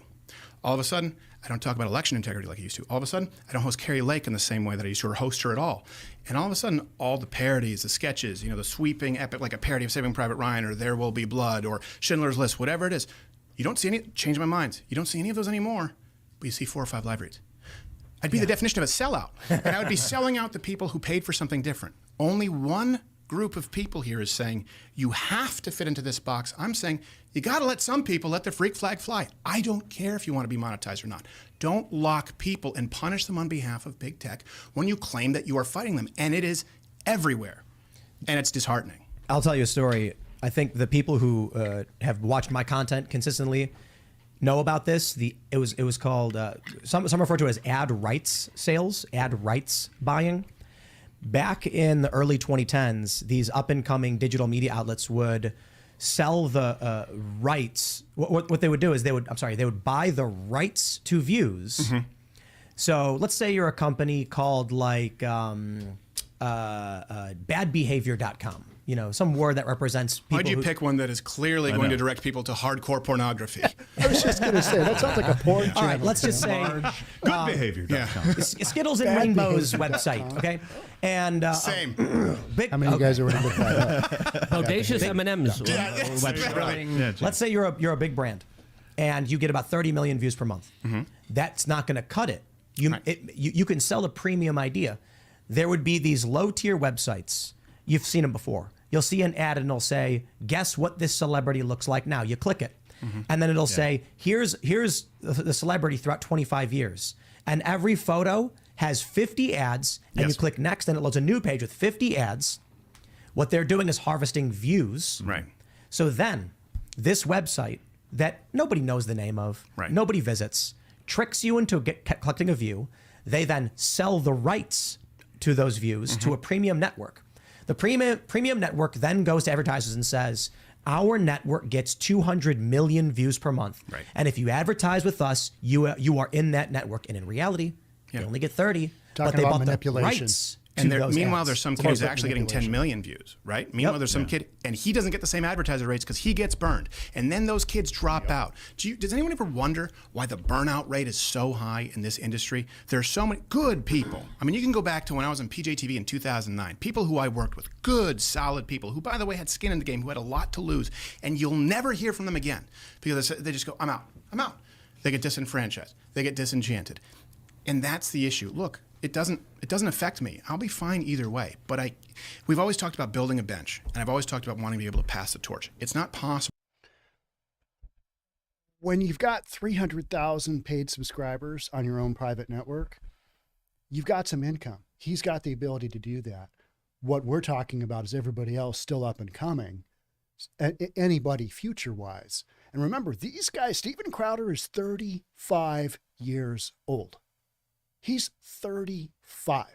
All of a sudden, I don't talk about election integrity like I used to. All of a sudden, I don't host Carrie Lake in the same way that I used to, or host her at all. And all of a sudden, all the parodies, the sketches, the sweeping epic, like a parody of Saving Private Ryan, or There Will Be Blood, or Schindler's List, whatever it is, you don't see any, change my mind, you don't see any of those anymore, but you see 4 or 5 live reads. I'd be the definition of a sellout. And I would be selling out the people who paid for something different. Only one group of people here is saying, you have to fit into this box. I'm saying, you got to let some people let the freak flag fly. I don't care if you want to be monetized or not. Don't lock people and punish them on behalf of big tech when you claim that you are fighting them. And it is everywhere. And it's disheartening. I'll tell you a story. I think the people who have watched my content consistently know about this. It was called, some refer to it as ad rights sales, ad rights buying. Back in the early 2010s, these up-and-coming digital media outlets would sell the rights. What they would do is they would buy the rights to views. Mm-hmm. So let's say you're a company called like badbehavior.com. Some word that represents people. Why'd you pick one that is clearly going to direct people to hardcore pornography? I was just going to say, that sounds like a porn channel. All right, let's just say goodbehavior.com. Skittles and Rainbows website, okay? And same. How many of you guys already looked that up? Bodacious M&M's website. Let's say you're a big brand, and you get about 30 million views per month. Mm-hmm. That's not going to cut it. You can sell a premium idea. There would be these low-tier websites. You've seen them before. You'll see an ad and it'll say, guess what this celebrity looks like now. You click it. Mm-hmm. And then it'll say, here's the celebrity throughout 25 years. And every photo has 50 ads. And you click next and it loads a new page with 50 ads. What they're doing is harvesting views. Right. So then this website that nobody knows the name of, nobody visits, tricks you into collecting a view. They then sell the rights to those views to a premium network. The premium network then goes to advertisers and says, our network gets 200 million views per month. Right. And if you advertise with us, you are in that network. And in reality, you only get 30. Talking but they about bought manipulation. The rights and meanwhile, there's some kid who's actually getting 10 million views, right? Meanwhile, there's some kid, and he doesn't get the same advertiser rates because he gets burned. And then those kids drop out. Does anyone ever wonder why the burnout rate is so high in this industry? There's so many good people. I mean, you can go back to when I was on PJTV in 2009. People who I worked with, good, solid people who, by the way, had skin in the game, who had a lot to lose. And you'll never hear from them again because they just go, I'm out. They get disenfranchised. They get disenchanted. And that's the issue. Look, it doesn't affect me. I'll be fine either way. But we've always talked about building a bench, and I've always talked about wanting to be able to pass the torch. It's not possible. When you've got 300,000 paid subscribers on your own private network, you've got some income. He's got the ability to do that. What we're talking about is everybody else still up and coming, anybody future-wise. And remember, these guys, Steven Crowder is 35 years old. He's 35.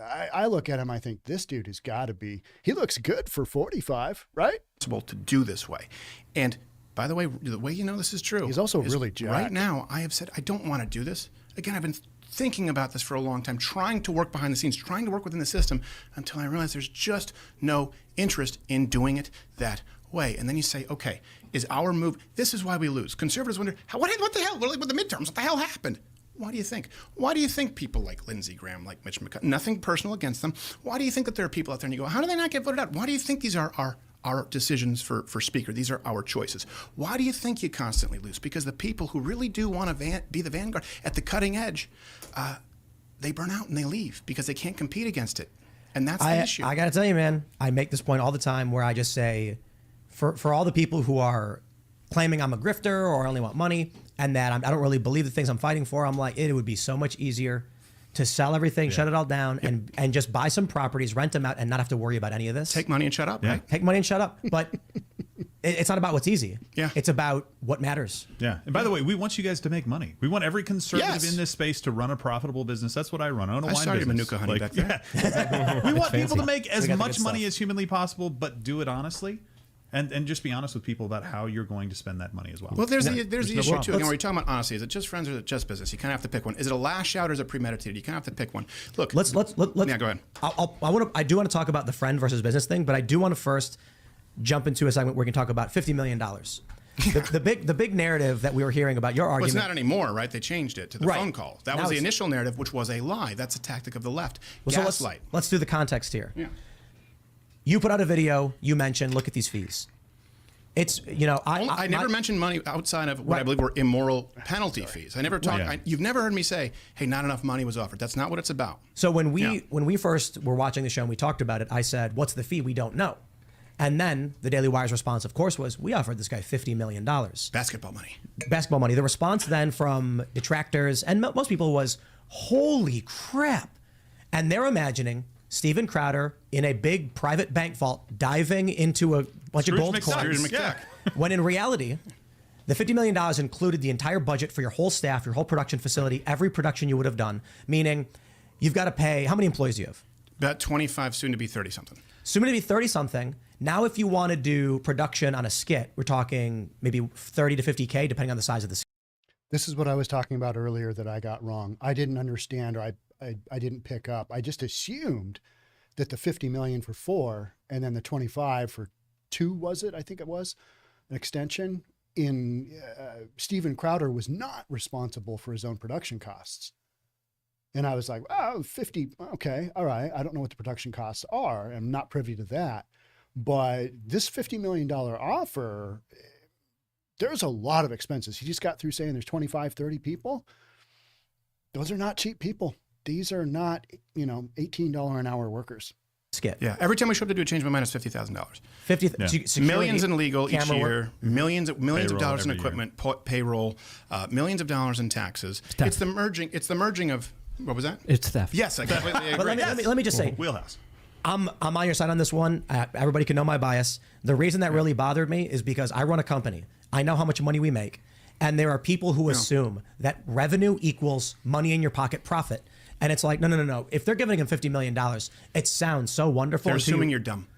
I look at him, I think this dude has got to be, he looks good for 45, right? To do this way. And by the way this is true. He's also really jacked. Right now, I have said, I don't want to do this. Again, I've been thinking about this for a long time, trying to work behind the scenes, trying to work within the system until I realized there's just no interest in doing it that way. And then you say, okay, is our move, this is why we lose. Conservatives wonder, what the hell, with the midterms, what the hell happened? Why do you think? Why do you think people like Lindsey Graham, like Mitch McConnell, nothing personal against them, why do you think that there are people out there and you go, how do they not get voted out? Why do you think these are our decisions for speaker. These are our choices. Why do you think you constantly lose? Because the people who really do want to be the vanguard at the cutting edge, they burn out and they leave because they can't compete against it. And that's the issue. I got to tell you, man, I make this point all the time where I just say, for all the people who are claiming I'm a grifter or I only want money and that I don't really believe the things I'm fighting for, I'm like, it would be so much easier to sell everything, shut it all down, and just buy some properties, rent them out, and not have to worry about any of this. Take money and shut up, right? Take money and shut up. But it's not about what's easy. Yeah. It's about what matters. Yeah. And by the way, we want you guys to make money. We want every conservative in this space to run a profitable business. That's what I run. I own a wine started business. Manuka honey back there. Yeah. We want people to make as got the much good money stuff. as humanly possible, but do it honestly. And just be honest with people about how you're going to spend that money as well. Well, there's the no issue problem. too. Again, when we're talking about honesty, is it just friends or is it just business? You kind of have to pick one. Is it a lash out or is it premeditated? You kind of have to pick one. Look, Let's yeah, go ahead. I do want to talk about the friend versus business thing, but I do want to first jump into a segment where we can talk about $50 million. The big narrative that we were hearing about your Well, argument. it's not anymore, right? They changed it to the Right. phone call. That Now was the it's- initial narrative, which was a lie. That's a tactic of the left. Well, so Gaslight. let's do the context here. Yeah. You put out a video. You mentioned, look at these fees. It's, I never mentioned money outside of what I believe were immoral penalty fees. I never talked. Yeah. You've never heard me say, "Hey, not enough money was offered." That's not what it's about. So when we first were watching the show and we talked about it, I said, "What's the fee? We don't know." And then the Daily Wire's response, of course, was, "We offered this guy $50 million." Basketball money. Basketball money. The response then from detractors and most people was, "Holy crap!" And they're imagining Steven Crowder in a big private bank vault diving into a bunch of gold McDuck. coins. Scrooge McDuck. When in reality, the $50 million included the entire budget for your whole staff, your whole production facility, every production you would have done, meaning you've got to pay, how many employees do you have? About 25, soon to be 30 something. Soon to be 30 something. Now, if you want to do production on a skit, we're talking maybe 30 to 50K, depending on the size of the skit. This is what I was talking about earlier that I got wrong. I didn't understand, or I didn't pick up. I just assumed that the 50 million for 4 and then the 25 for 2, was it? I think it was an extension. Steven Crowder was not responsible for his own production costs. And I was like, oh, 50. Okay. All right. I don't know what the production costs are. I'm not privy to that. But this $50 million offer, there's a lot of expenses. He just got through saying there's 25, 30 people. Those are not cheap people. These are not, $18 an hour workers. Skit. Yeah. Every time we show up to do a change, my minus $50,000. 50 Yeah. security, Millions in legal each camera year, work. millions of Payroll dollars in every year. equipment, payroll, millions of dollars in taxes. It's the merging of, what was that? It's theft. Yes, I completely agree. But let me just say, Wheelhouse. I'm on your side on this one. Everybody can know my bias. The reason that really bothered me is because I run a company. I know how much money we make. And there are people who assume that revenue equals money in your pocket profit. And it's like, no. If they're giving him $50 million, it sounds so wonderful. They're until assuming you're dumb.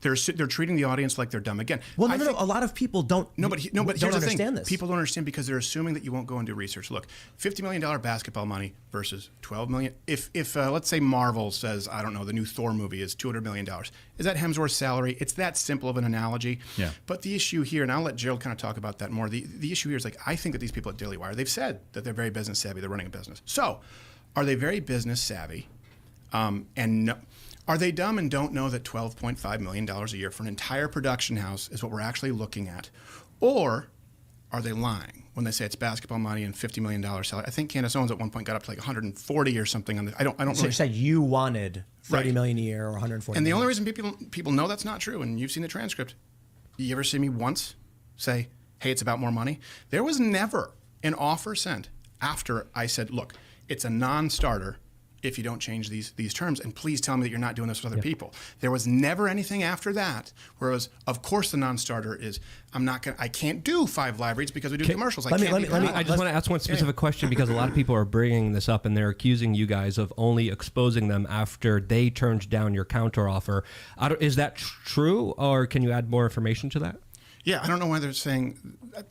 They're treating the audience like they're dumb. Again, Well, I no. think- A lot of people don't. But here's don't the thing. understand this. People don't understand because they're assuming that you won't go and do research. Look, $50 million basketball money versus $12 million. If let's say Marvel says, I don't know, the new Thor movie is $200 million. Is that Hemsworth's salary? It's that simple of an analogy. Yeah. But the issue here, and I'll let Gerald kind of talk about that more. The issue here is like, I think that these people at Daily Wire, they've said that they're very business savvy. They're running a business. So are they very business savvy? Are they dumb and don't know that $12.5 million a year for an entire production house is what we're actually looking at? Or are they lying when they say it's basketball money and $50 million salary? I think Candace Owens at one point got up to like 140 or something. I don't So really. you said you wanted $30 million a year or 140 And the million. only reason people know that's not true, and you've seen the transcript, you ever see me once say, hey, it's about more money? There was never an offer sent after I said, look, it's a non-starter if you don't change these terms, and please tell me that you're not doing this with other people. There was never anything after that where it was, of course the non-starter is, I can't do 5 live reads because we do commercials. let me- I just want to ask one specific question because a lot of people are bringing this up and they're accusing you guys of only exposing them after they turned down your counteroffer. Is that true, or can you add more information to that? Yeah, I don't know why they're saying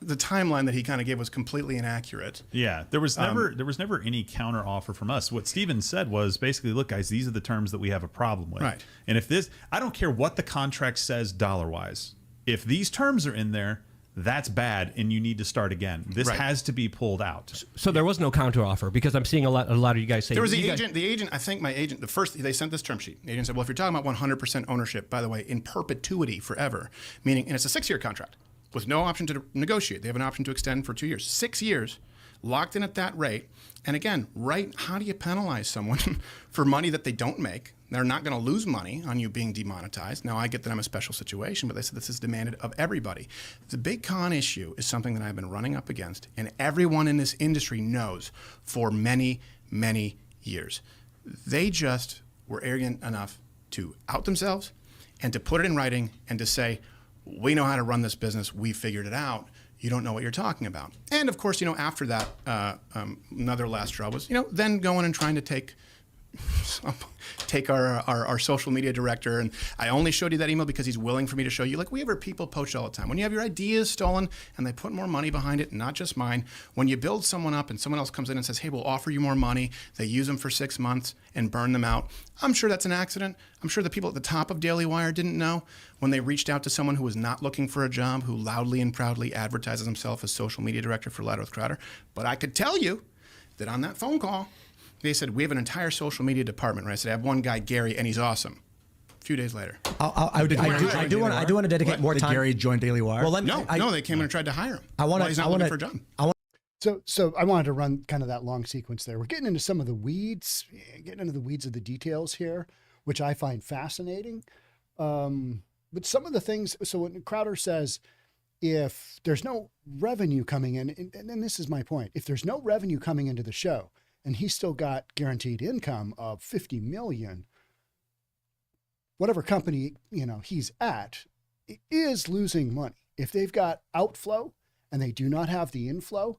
the timeline that he kind of gave was completely inaccurate. Yeah, there was never any counter offer from us. What Steven said was basically, look, guys, these are the terms that we have a problem with. Right. And if I don't care what the contract says dollar-wise, if these terms are in there, that's bad, and you need to start again. This Right. has to be pulled out. So there was no counteroffer, because I'm seeing a lot of you guys say There was you the guys- agent. The agent. I think my agent. The first they sent this term sheet. The agent said, "Well, if you're talking about 100% ownership, by the way, in perpetuity, forever, meaning, and it's a 6-year contract with no option to negotiate. They have an option to extend for 2 years. 6 years, locked in at that rate. And again, right? How do you penalize someone for money that they don't make? They're not going to lose money on you being demonetized. Now, I get that I'm a special situation, but they said this is demanded of everybody. The big con issue is something that I've been running up against, and everyone in this industry knows for many, many years. They just were arrogant enough to out themselves and to put it in writing and to say, we know how to run this business. We figured it out. You don't know what you're talking about. And of course, after that, another last straw was, then going and trying to take our social media director, and I only showed you that email because he's willing for me to show you. Like, we have our people poached all the time. When you have your ideas stolen and they put more money behind it, not just mine, when you build someone up and someone else comes in and says, hey, we'll offer you more money, they use them for 6 months and burn them out. I'm sure that's an accident. I'm sure the people at the top of Daily Wire didn't know when they reached out to someone who was not looking for a job, who loudly and proudly advertises himself as social media director for Loud Earth Crowder. But I could tell you that on that phone call, they said, we have an entire social media department, right? I said, I have one guy, Gary, and he's awesome. A few days later. I do want to dedicate more Did time. Gary join Daily Wire? Well, No, they came in and tried to hire him. He's not looking for a job. So I wanted to run kind of that long sequence there. We're getting into some of the weeds, of the details here, which I find fascinating. But some of the things, so when Crowder says, if there's no revenue coming in, and this is my point, if there's no revenue coming into the show, and he's still got guaranteed income of $50 million, whatever company, he's at, is losing money. If they've got outflow and they do not have the inflow,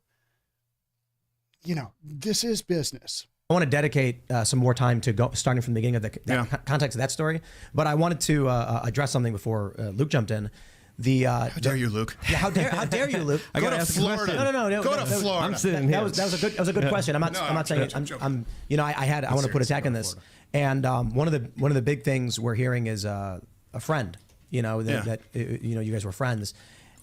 this is business. I want to dedicate some more time to starting from the beginning of the context of that story. But I wanted to address something before Luke jumped in. How dare you, Luke? Yeah, how dare you, Luke? I got to ask Florida. No. Go to Florida. I'm sitting here. That was a good question. I'm not saying it. I'm I want to put a tack in this. And one of the big things we're hearing is a friend. That you guys were friends,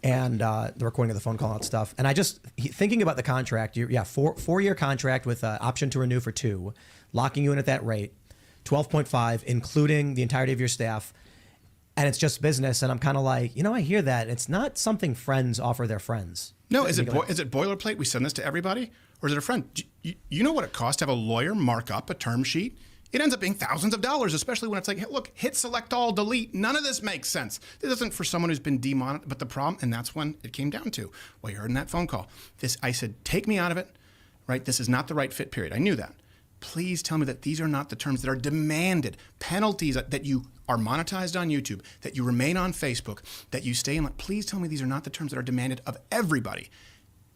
and the recording of the phone call and stuff. And thinking about the contract. 4-year contract with option to renew for 2, locking you in at that rate, 12.5, including the entirety of your staff. And it's just business, and I'm kind of like, I hear that. It's not something friends offer their friends. No, is it boilerplate? We send this to everybody? Or is it a friend? You know what it costs to have a lawyer mark up a term sheet? It ends up being thousands of dollars, especially when it's like, hey, look, hit select all, delete. None of this makes sense. This isn't for someone who's been demonetized. But the problem, and that's when it came down to, well, you heard in that phone call. I said, take me out of it, right? This is not the right fit period. I knew that. Please tell me that these are not the terms that are demanded. Penalties that you are monetized on YouTube, that you remain on Facebook, that you stay in. Please tell me these are not the terms that are demanded of everybody.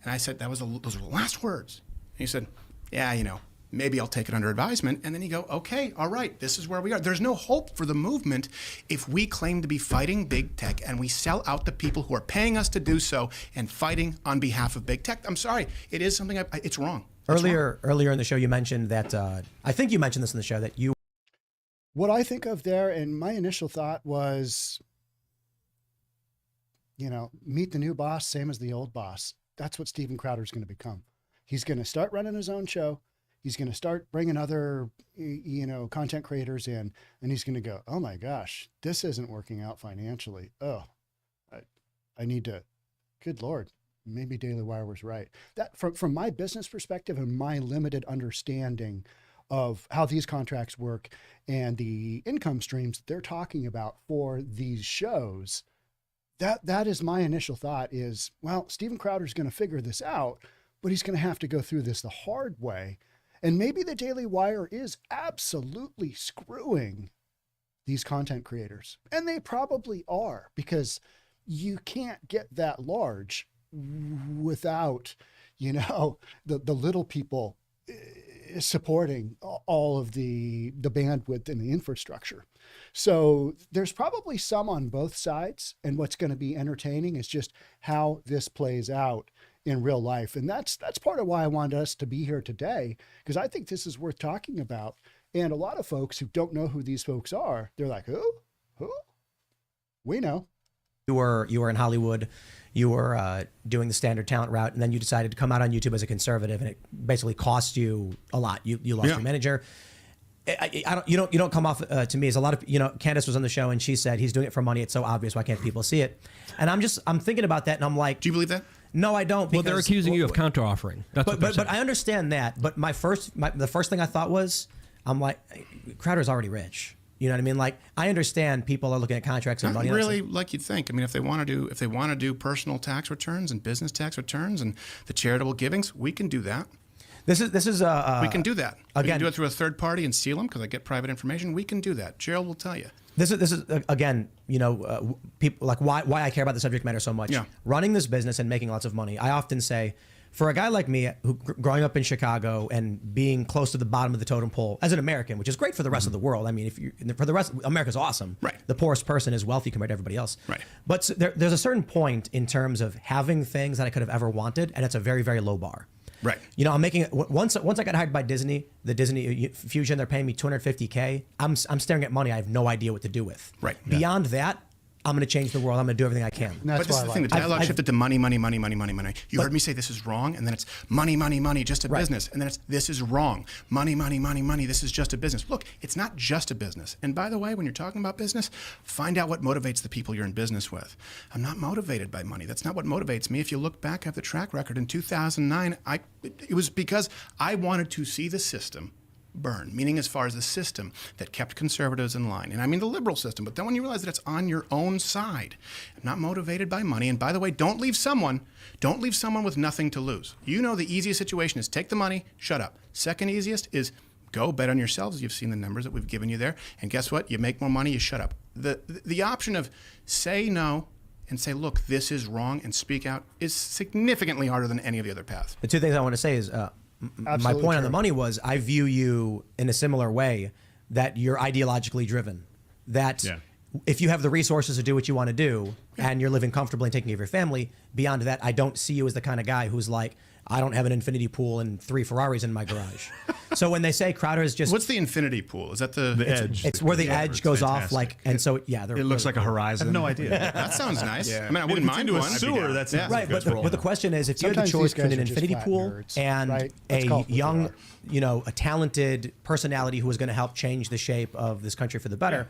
And I said, those were the last words. And he said, yeah, maybe I'll take it under advisement. And then you go, okay, all right, this is where we are. There's no hope for the movement if we claim to be fighting big tech and we sell out the people who are paying us to do so and fighting on behalf of big tech. I'm sorry, it is something, it's wrong. Earlier in the show, you mentioned that, I think you mentioned this in the show, that you... What I think of there, and my initial thought was, meet the new boss, same as the old boss. That's what Steven Crowder is going to become. He's going to start running his own show. He's going to start bringing other, content creators in, and he's going to go, oh my gosh, this isn't working out financially. Oh, I need to, good Lord. Maybe Daily Wire was right. That from my business perspective and my limited understanding of how these contracts work and the income streams that they're talking about for these shows, that is my initial thought is, well, Steven Crowder's going to figure this out, but he's going to have to go through this the hard way. And maybe the Daily Wire is absolutely screwing these content creators. And they probably are, because you can't get that large without, the little people supporting all of the bandwidth and the infrastructure. So there's probably some on both sides. And what's going to be entertaining is just how this plays out in real life. And that's part of why I wanted us to be here today, because I think this is worth talking about. And a lot of folks who don't know who these folks are, they're like, who? We know. You were in Hollywood, you were doing the standard talent route, and then you decided to come out on YouTube as a conservative, and it basically cost you a lot. You lost your manager. You don't come off to me as a lot of, Candace was on the show and she said he's doing it for money. It's so obvious. Why can't people see it? And I'm thinking about that and I'm like, do you believe that? No, I don't. Well, they're accusing you of counter offering. But I understand that. But the first thing I thought was, I'm like, Crowder's already rich. You know what I mean? Like, I understand people are looking at contracts and Not money. really like you'd think. I mean, if they want to do personal tax returns and business tax returns and the charitable givings, we can do that. This is we can do that. We Again, can do it through a third party and seal them because I get private information. We can do that. Gerald will tell you. This is again, people like why I care about the subject matter so much. Yeah. Running this business and making lots of money. I often say, for a guy like me, who growing up in Chicago and being close to the bottom of the totem pole as an American, which is great for the rest of the world. I mean, for the rest, America's awesome. Right. The poorest person is wealthy compared to everybody else. Right. But there's a certain point in terms of having things that I could have ever wanted, and it's a very, very low bar. Right. I'm making it once I got hired by Disney, the Disney Fusion, they're paying me $250K. I'm staring at money I have no idea what to do with. Right. Beyond that, I'm going to change the world. I'm going to do everything I can. That's but this is the thing. The dialogue shifted to money, money, money, money, money, money. You heard me say this is wrong, and then it's money, money, money, just a business. And then it's this is wrong. Money, money, money, money, this is just a business. Look, it's not just a business. And by the way, when you're talking about business, find out what motivates the people you're in business with. I'm not motivated by money. That's not what motivates me. If you look back at the track record in 2009, it was because I wanted to see the system burn, meaning as far as the system that kept conservatives in line. And I mean the liberal system, but then when you realize that it's on your own side, I'm not motivated by money. And by the way, don't leave someone with nothing to lose. The easiest situation is take the money, shut up. Second easiest is go bet on yourselves. You've seen the numbers that we've given you there. And guess what? You make more money, you shut up. The option of say no and say, look, this is wrong and speak out is significantly harder than any of the other paths. The two things I want to say is, my point on the money was I view you in a similar way, that you're ideologically driven, that if you have the resources to do what you want to do and you're living comfortably and taking care of your family, beyond that, I don't see you as the kind of guy who's like, I don't have an infinity pool and 3 Ferraris in my garage. So when they say Crowder is just... What's the infinity pool? Is that the edge? It's where the edge goes off, like, and so, yeah. It looks like a horizon. I have no idea. That sounds nice. Yeah. I mean, I wouldn't mind into a one. sewer. That's Right, but the question is, if you had the Sometimes choice these guys between an are just infinity flat pool nerds, and right? Let's call it what a they young, are. a talented personality who is going to help change the shape of this country for the better,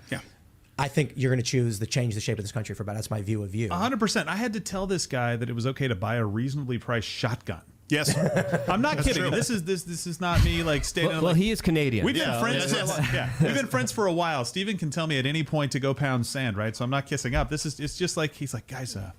I think you're going to choose to change the shape of this country for better. That's my view of you. 100%. I had to tell this guy that it was okay to buy a reasonably priced shotgun. Yes, I'm not kidding. This is not me like stating. Well, he is Canadian. We've been friends. We've been friends for a while. Steven can tell me at any point to go pound sand, right? So I'm not kissing up. It's just like he's like, guys, I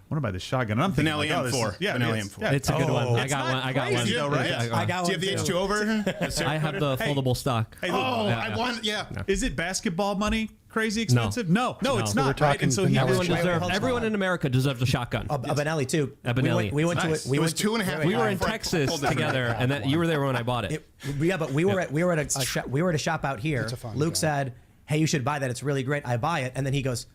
want to buy this shotgun. And I'm thinking, Benelli M4. Benelli M4. Yeah, It's a good one. I got one. I got one. Though, right? I got Do you have the H2 over? I have the foldable stock. Hey, look, I want. Yeah. Is it basketball money? Crazy expensive? No, it's We're not. Right? talking And so he Benelli. Everyone in America deserves a shotgun. A Benelli too. A Benelli. We went Nice. to it. It was 2.5. We were in Texas together, and then you were there when I bought it. But we were at a shop out here. It's a fun Luke gun. said, "Hey, you should buy that. It's really great." I buy it, and then he goes,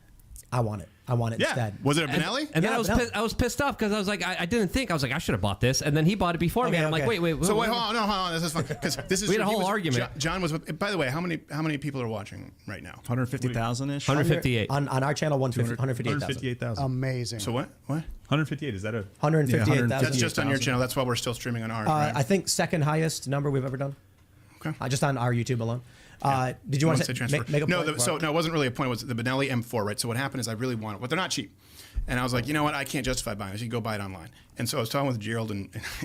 "I want it. I want it instead." Was it a Benelli? And then Yeah, I was pissed off because I was like, I didn't think. I was like, I should have bought this. And then he bought it before me. Okay, And I'm like, okay. wait. So wait, hold on. This is fun because this is. We had a he whole was- argument. John was. By the way, how many people are watching right now? 150,000-ish? 158. On our channel, 158,000. 158,000. Amazing. So what? 158. Is that a? 158,000. That's just on your channel. That's why we're still streaming on ours. Right? I think second highest number we've ever done. Okay. Just on our YouTube alone. Did you want to transfer? make a no, point? no, it wasn't really a point. It was the Benelli M4, right? So what happened is I really wanted, but they're not cheap. And I was like, you know what? I can't justify buying this. You can go buy it online. And so I was talking with Gerald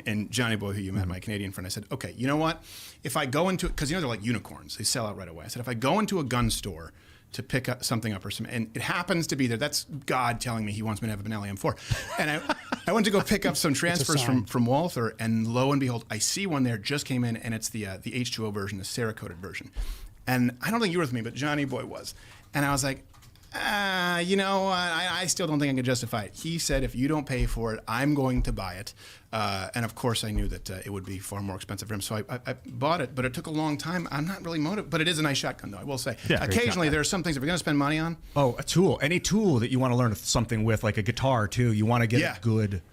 and Johnny Boy, who you met, my Canadian friend. I said, okay, you know what? If I go into, because they're like unicorns, they sell out right away. I said, if I go into a gun store to pick up something up or something, and it happens to be there, that's God telling me he wants me to have a Benelli M4. And I went to go pick up some transfers from Walther, and lo and behold, I see one there, just came in, and it's the H2O version, the Cerakoted version. And I don't think you were with me, but Johnny Boy was. And I was like, I still don't think I can justify it. He said, if you don't pay for it, I'm going to buy it. And of course, I knew that it would be far more expensive for him. So I bought it, but it took a long time. I'm not really motivated, but it is a nice shotgun, though, I will say. Yeah, occasionally, there are some things, if you're going to spend money on. Oh, a tool. Any tool that you want to learn something with, like a guitar, too. You want to get a good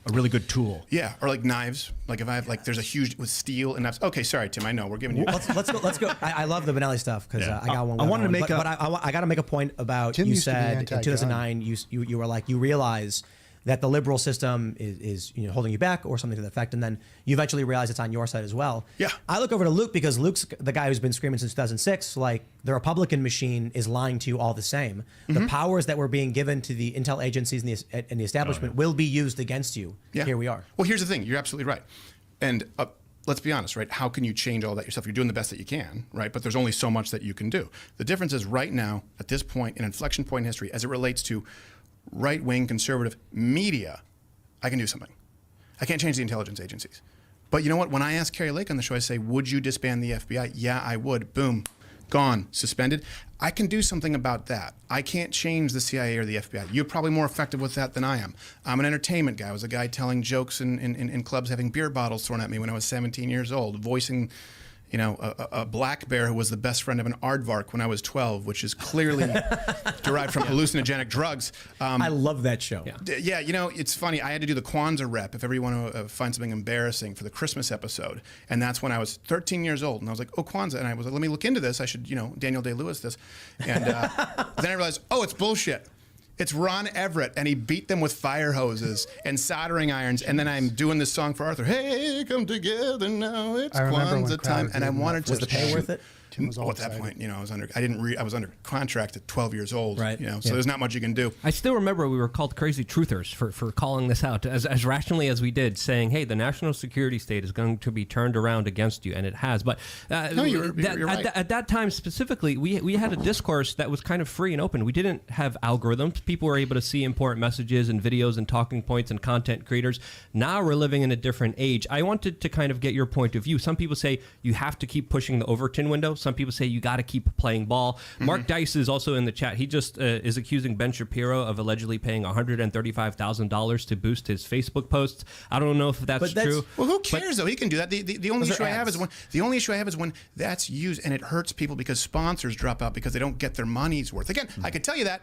a really good tool. Yeah, or like knives. Like if I have like there's a huge with steel and knives. Okay, sorry, Tim. I know we're giving you. Let's go. I love the Benelli stuff because I got one. I wanted to make but I got to make a point about Tim you used to be said in anti-gun. 2009 you were like you realize that the liberal system is holding you back or something to that effect, and then you eventually realize it's on your side as well. Yeah. I look over to Luke because Luke's the guy who's been screaming since 2006. Like the Republican machine is lying to you all the same. The powers that were being given to the intel agencies and the establishment will be used against you. Yeah. Here we are. Well, here's the thing. You're absolutely right. And let's be honest, right? How can you change all that yourself? You're doing the best that you can, right? But there's only so much that you can do. The difference is right now, at this point, an inflection point in history, as it relates to right-wing conservative media, I can do something. I can't change the intelligence agencies. But you know what? When I ask Carrie Lake on the show, I say, would you disband the FBI? Yeah, I would. Boom. Gone. Suspended. I can do something about that. I can't change the CIA or the FBI. You're probably more effective with that than I am. I'm an entertainment guy. I was a guy telling jokes in clubs, having beer bottles thrown at me when I was 17 years old, voicing a black bear who was the best friend of an aardvark when I was 12, which is clearly derived from hallucinogenic drugs. I love that show. Yeah, it's funny. I had to do the Kwanzaa rep if ever you want to find something embarrassing for the Christmas episode. And that's when I was 13 years old. And I was like, oh, Kwanzaa. And I was like, let me look into this. I should, Daniel Day-Lewis this. And then I realized, oh, it's bullshit. It's Ron Everett, and he beat them with fire hoses and soldering irons. And then I'm doing this song for Arthur. Hey, come together now. It's Kwanzaa time. And I wanted to. Was the pay worth it? Tim was all at that excited. point, I was under contract at 12 years old. Right. So there's not much you can do. I still remember we were called crazy truthers for calling this out as rationally as we did, saying, hey, the national security state is going to be turned around against you, and it has. But No, you're right. At that time specifically, we had a discourse that was kind of free and open. We didn't have algorithms. People were able to see important messages and videos and talking points and content creators. Now we're living in a different age. I wanted to kind of get your point of view. Some people say you have to keep pushing the Overton window. Some people say you got to keep playing ball. Mark Dice is also in the chat. He just is accusing Ben Shapiro of allegedly paying $135,000 to boost his Facebook posts. I don't know if that's true. Well, who cares though? He can do that. The only issue I have is when that's used and it hurts people because sponsors drop out because they don't get their money's worth. Again, I could tell you that.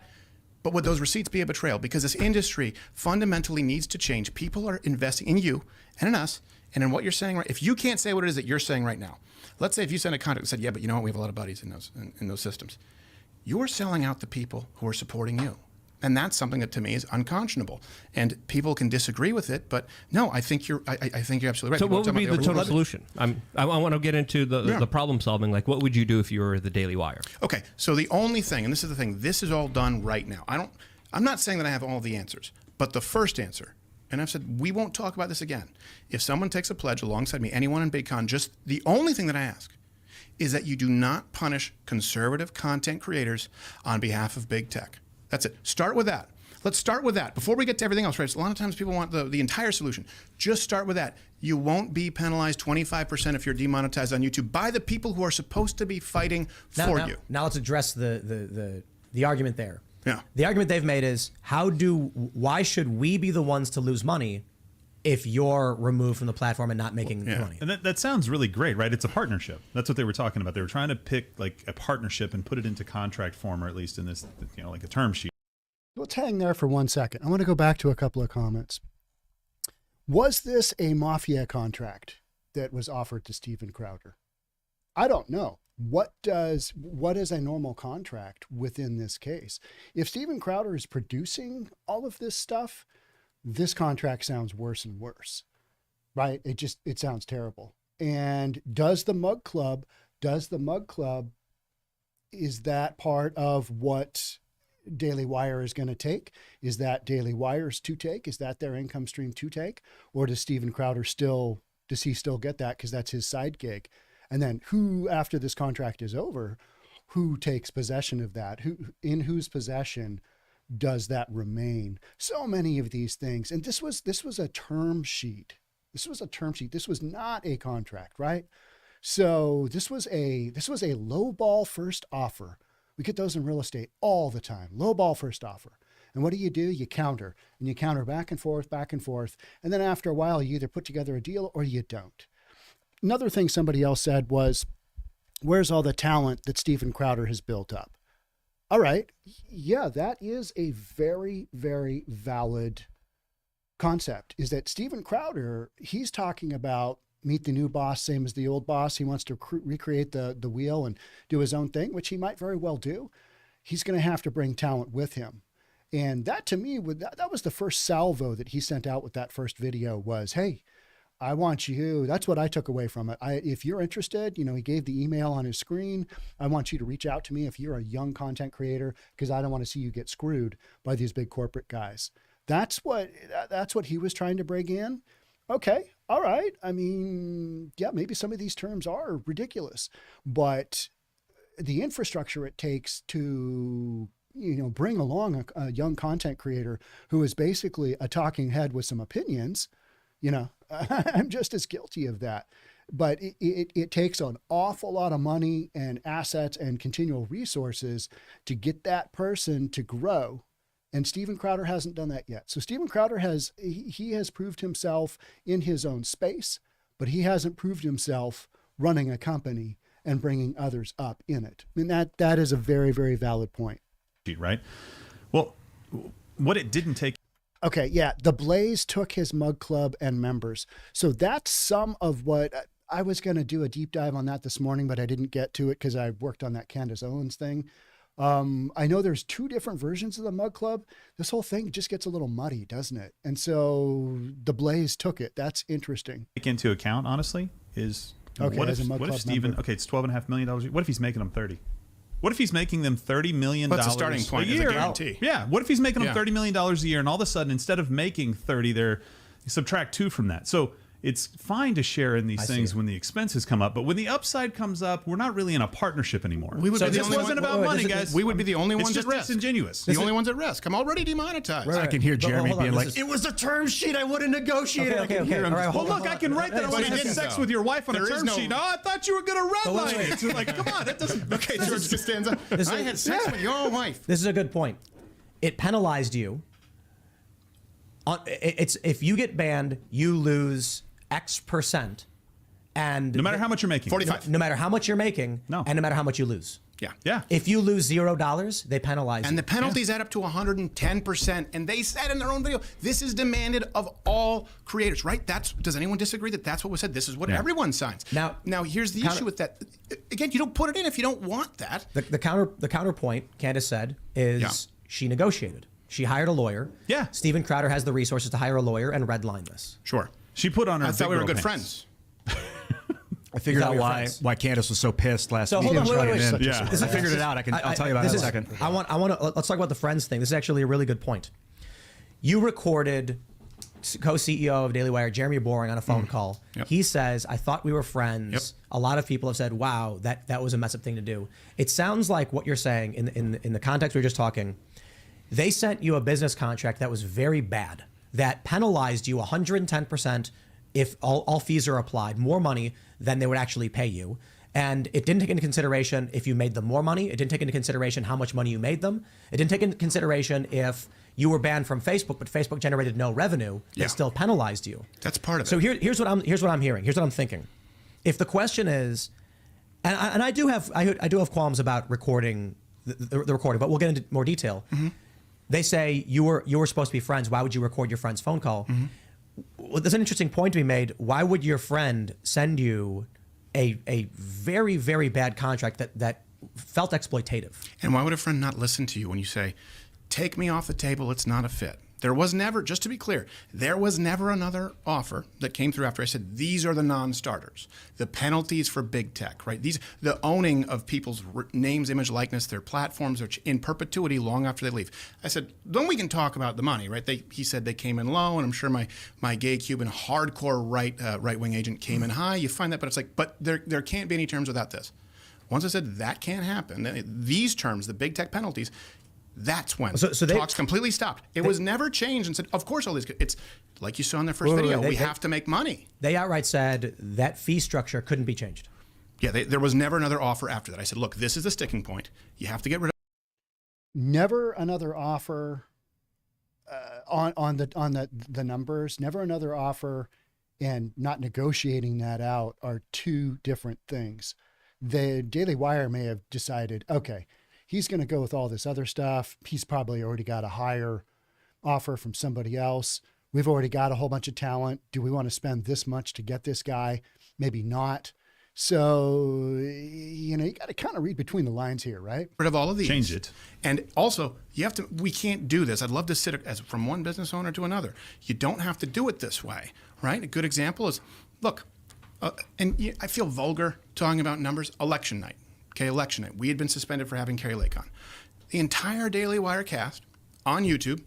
But would those receipts be a betrayal? Because this industry fundamentally needs to change. People are investing in you and in us and in what you're saying. Right? If you can't say what it is that you're saying right now, let's say if you sent a contract and said, yeah, but you know what? We have a lot of buddies in those systems. You're selling out the people who are supporting you. And that's something that to me is unconscionable. And people can disagree with it, but no, I think you're absolutely right. So People what would be the total solution? I want to get into the problem solving. Like, what would you do if you were the Daily Wire? Okay, so the only thing, and this is the thing, this is all done right now. I'm not saying that I have all the answers, but the first answer, and I've said we won't talk about this again. If someone takes a pledge alongside me, anyone in BigCon, just the only thing that I ask is that you do not punish conservative content creators on behalf of big tech. That's it. Start with that. Let's start with that. Before we get to everything else, right? So a lot of times people want the entire solution. Just start with that. You won't be penalized 25% if you're demonetized on YouTube by the people who are supposed to be fighting for you. Now let's address the argument there. Yeah. The argument they've made is why should we be the ones to lose money if you're removed from the platform and not making money? And that sounds really great, right? It's a partnership. That's what they were talking about. They were trying to pick like a partnership and put it into contract form, or at least in this, like a term sheet. Let's hang there for 1 second. I want to go back to a couple of comments. Was this a mafia contract that was offered to Steven Crowder? I don't know. What is a normal contract within this case? If Steven Crowder is producing all of this stuff, this contract sounds worse and worse, right? It sounds terrible. And does the Mug Club, is that part of what Daily Wire is going to take? Is that Daily Wire's to take? Is that their income stream to take? Or does Steven Crowder does he still get that because that's his side gig? And then who, after this contract is over, who takes possession of that? In whose possession does that remain? So many of these things. And this was a term sheet. This was a term sheet. This was not a contract, right? So this was a low ball first offer. We get those in real estate all the time. Low ball first offer. And what do? You counter, and you counter back and forth. And then after a while, you either put together a deal or you don't. Another thing somebody else said was, where's all the talent that Steven Crowder has built up? All right. Yeah, that is a very, very valid concept is that Steven Crowder, he's talking about meet the new boss, same as the old boss. He wants to recreate the wheel and do his own thing, which he might very well do. He's going to have to bring talent with him. And that to me, that was the first salvo that he sent out with that first video was, hey, I want you. That's what I took away from it. If you're interested, he gave the email on his screen. I want you to reach out to me if you're a young content creator, because I don't want to see you get screwed by these big corporate guys. That's what he was trying to bring in. Okay. All right. I mean, yeah, maybe some of these terms are ridiculous, but the infrastructure it takes to, bring along a young content creator who is basically a talking head with some opinions, I'm just as guilty of that. But it takes an awful lot of money and assets and continual resources to get that person to grow. And Steven Crowder hasn't done that yet. So Steven Crowder has proved himself in his own space, but he hasn't proved himself running a company and bringing others up in it. I mean, that is a very, very valid point. Right? Well, what it didn't take. Okay, yeah, the Blaze took his mug club and members. So that's some of what I was going to do a deep dive on that this morning, but I didn't get to it because I worked on that Candace Owens thing. I know there's 2 different versions of the mug club. This whole thing just gets a little muddy, doesn't it? And so the Blaze took it. That's interesting. Take into account, honestly, is okay, what if Steven, member. okay, it's $12.5 million. What if he's making them 30? What if he's making them $30 million What's the starting point a year? Is a guarantee. Yeah. What if he's making them $30 million a year, and all of a sudden, instead of making 30, you subtract 2 from that. So it's fine to share in these things when the expenses come up, but when the upside comes up, we're not really in a partnership anymore. We would be the this only wasn't one, about money, guys. We would be the only ones it's at risk. just disingenuous. The only ones at risk. I'm already demonetized. Right. I can hear Jeremy hold on, being this like, is- "It was a term sheet. I would have negotiated." Okay, I can okay, hear him. all right, just- hold Well, on, look, I can write that I But want he to have didn't, sex though. with your wife on a There is term no- sheet. Oh, I thought you were going to redline wait. it. It's like, come on, that doesn't. Okay, George just stands up. I had sex with your wife. This is a good point. It penalized you. It's if you get banned, you lose X percent. And No matter how much you're making. 45. no matter how much you're making, No. and no matter how much you lose. Yeah. Yeah. If you lose $0, they penalize you. And the penalties add up to 110%. And they said in their own video, this is demanded of all creators, right? Does anyone disagree that that's what was said? This is what everyone signs. Now, here's the issue with that. Again, you don't put it in if you don't want that. The counterpoint, Candace said, is she negotiated. She hired a lawyer. Yeah. Steven Crowder has the resources to hire a lawyer and redline this. Sure. She put on her I thought big we were girl good pants. friends. I figured thought out we were why friends. Candace was so pissed last So week. hold on, wait. Yeah. I figured it out. I'll tell you about it in a second. I want to let's talk about the friends thing. This is actually a really good point. You recorded co-CEO of Daily Wire, Jeremy Boring, on a phone call. Yep. He says, "I thought we were friends." Yep. A lot of people have said, "Wow, that was a messed up thing to do." It sounds like what you're saying in the context we were just talking. They sent you a business contract that was very bad, that penalized you 110% if all fees are applied, more money than they would actually pay you. And it didn't take into consideration if you made them more money. It didn't take into consideration how much money you made them. It didn't take into consideration if you were banned from Facebook, but Facebook generated no revenue. Yeah. It still penalized you. That's part of it. So here's what I'm hearing. Here's what I'm thinking. If the question is, and I do have qualms about recording the recording, but we'll get into more detail. Mm-hmm. They say you were supposed to be friends. Why would you record your friend's phone call? Mm-hmm. Well, there's an interesting point to be made. Why would your friend send you a very, very bad contract that felt exploitative? And why would a friend not listen to you when you say, take me off the table, it's not a fit? There was never, just to be clear, there was never another offer that came through after I said, these are the non-starters. The penalties for big tech, right? The owning of people's names, image, likeness, their platforms are in perpetuity long after they leave. I said, then we can talk about the money, right? He said they came in low, and I'm sure my gay Cuban hardcore right-wing agent came in high. You find that, but it's like, but there can't be any terms without this. Once I said that can't happen, these terms, the big tech penalties, that's when talks completely stopped. It was never changed and said, of course, all these, it's like you saw in their first video, we have to make money. They outright said that fee structure couldn't be changed. Yeah, there was never another offer after that. I said, look, this is the sticking point. You have to get rid of. Never another offer on the numbers. Never another offer, and not negotiating that out are 2 different things. The Daily Wire may have decided, okay, he's going to go with all this other stuff. He's probably already got a higher offer from somebody else. We've already got a whole bunch of talent. Do we want to spend this much to get this guy? Maybe not. So, you got to kind of read between the lines here, right? Rid of all of these. Change it. And also, we can't do this. I'd love to sit as from one business owner to another. You don't have to do it this way, right? A good example is, look, I feel vulgar talking about numbers. Election night. Okay, election night. We had been suspended for having Carrie Lake on. The entire Daily Wire cast on YouTube,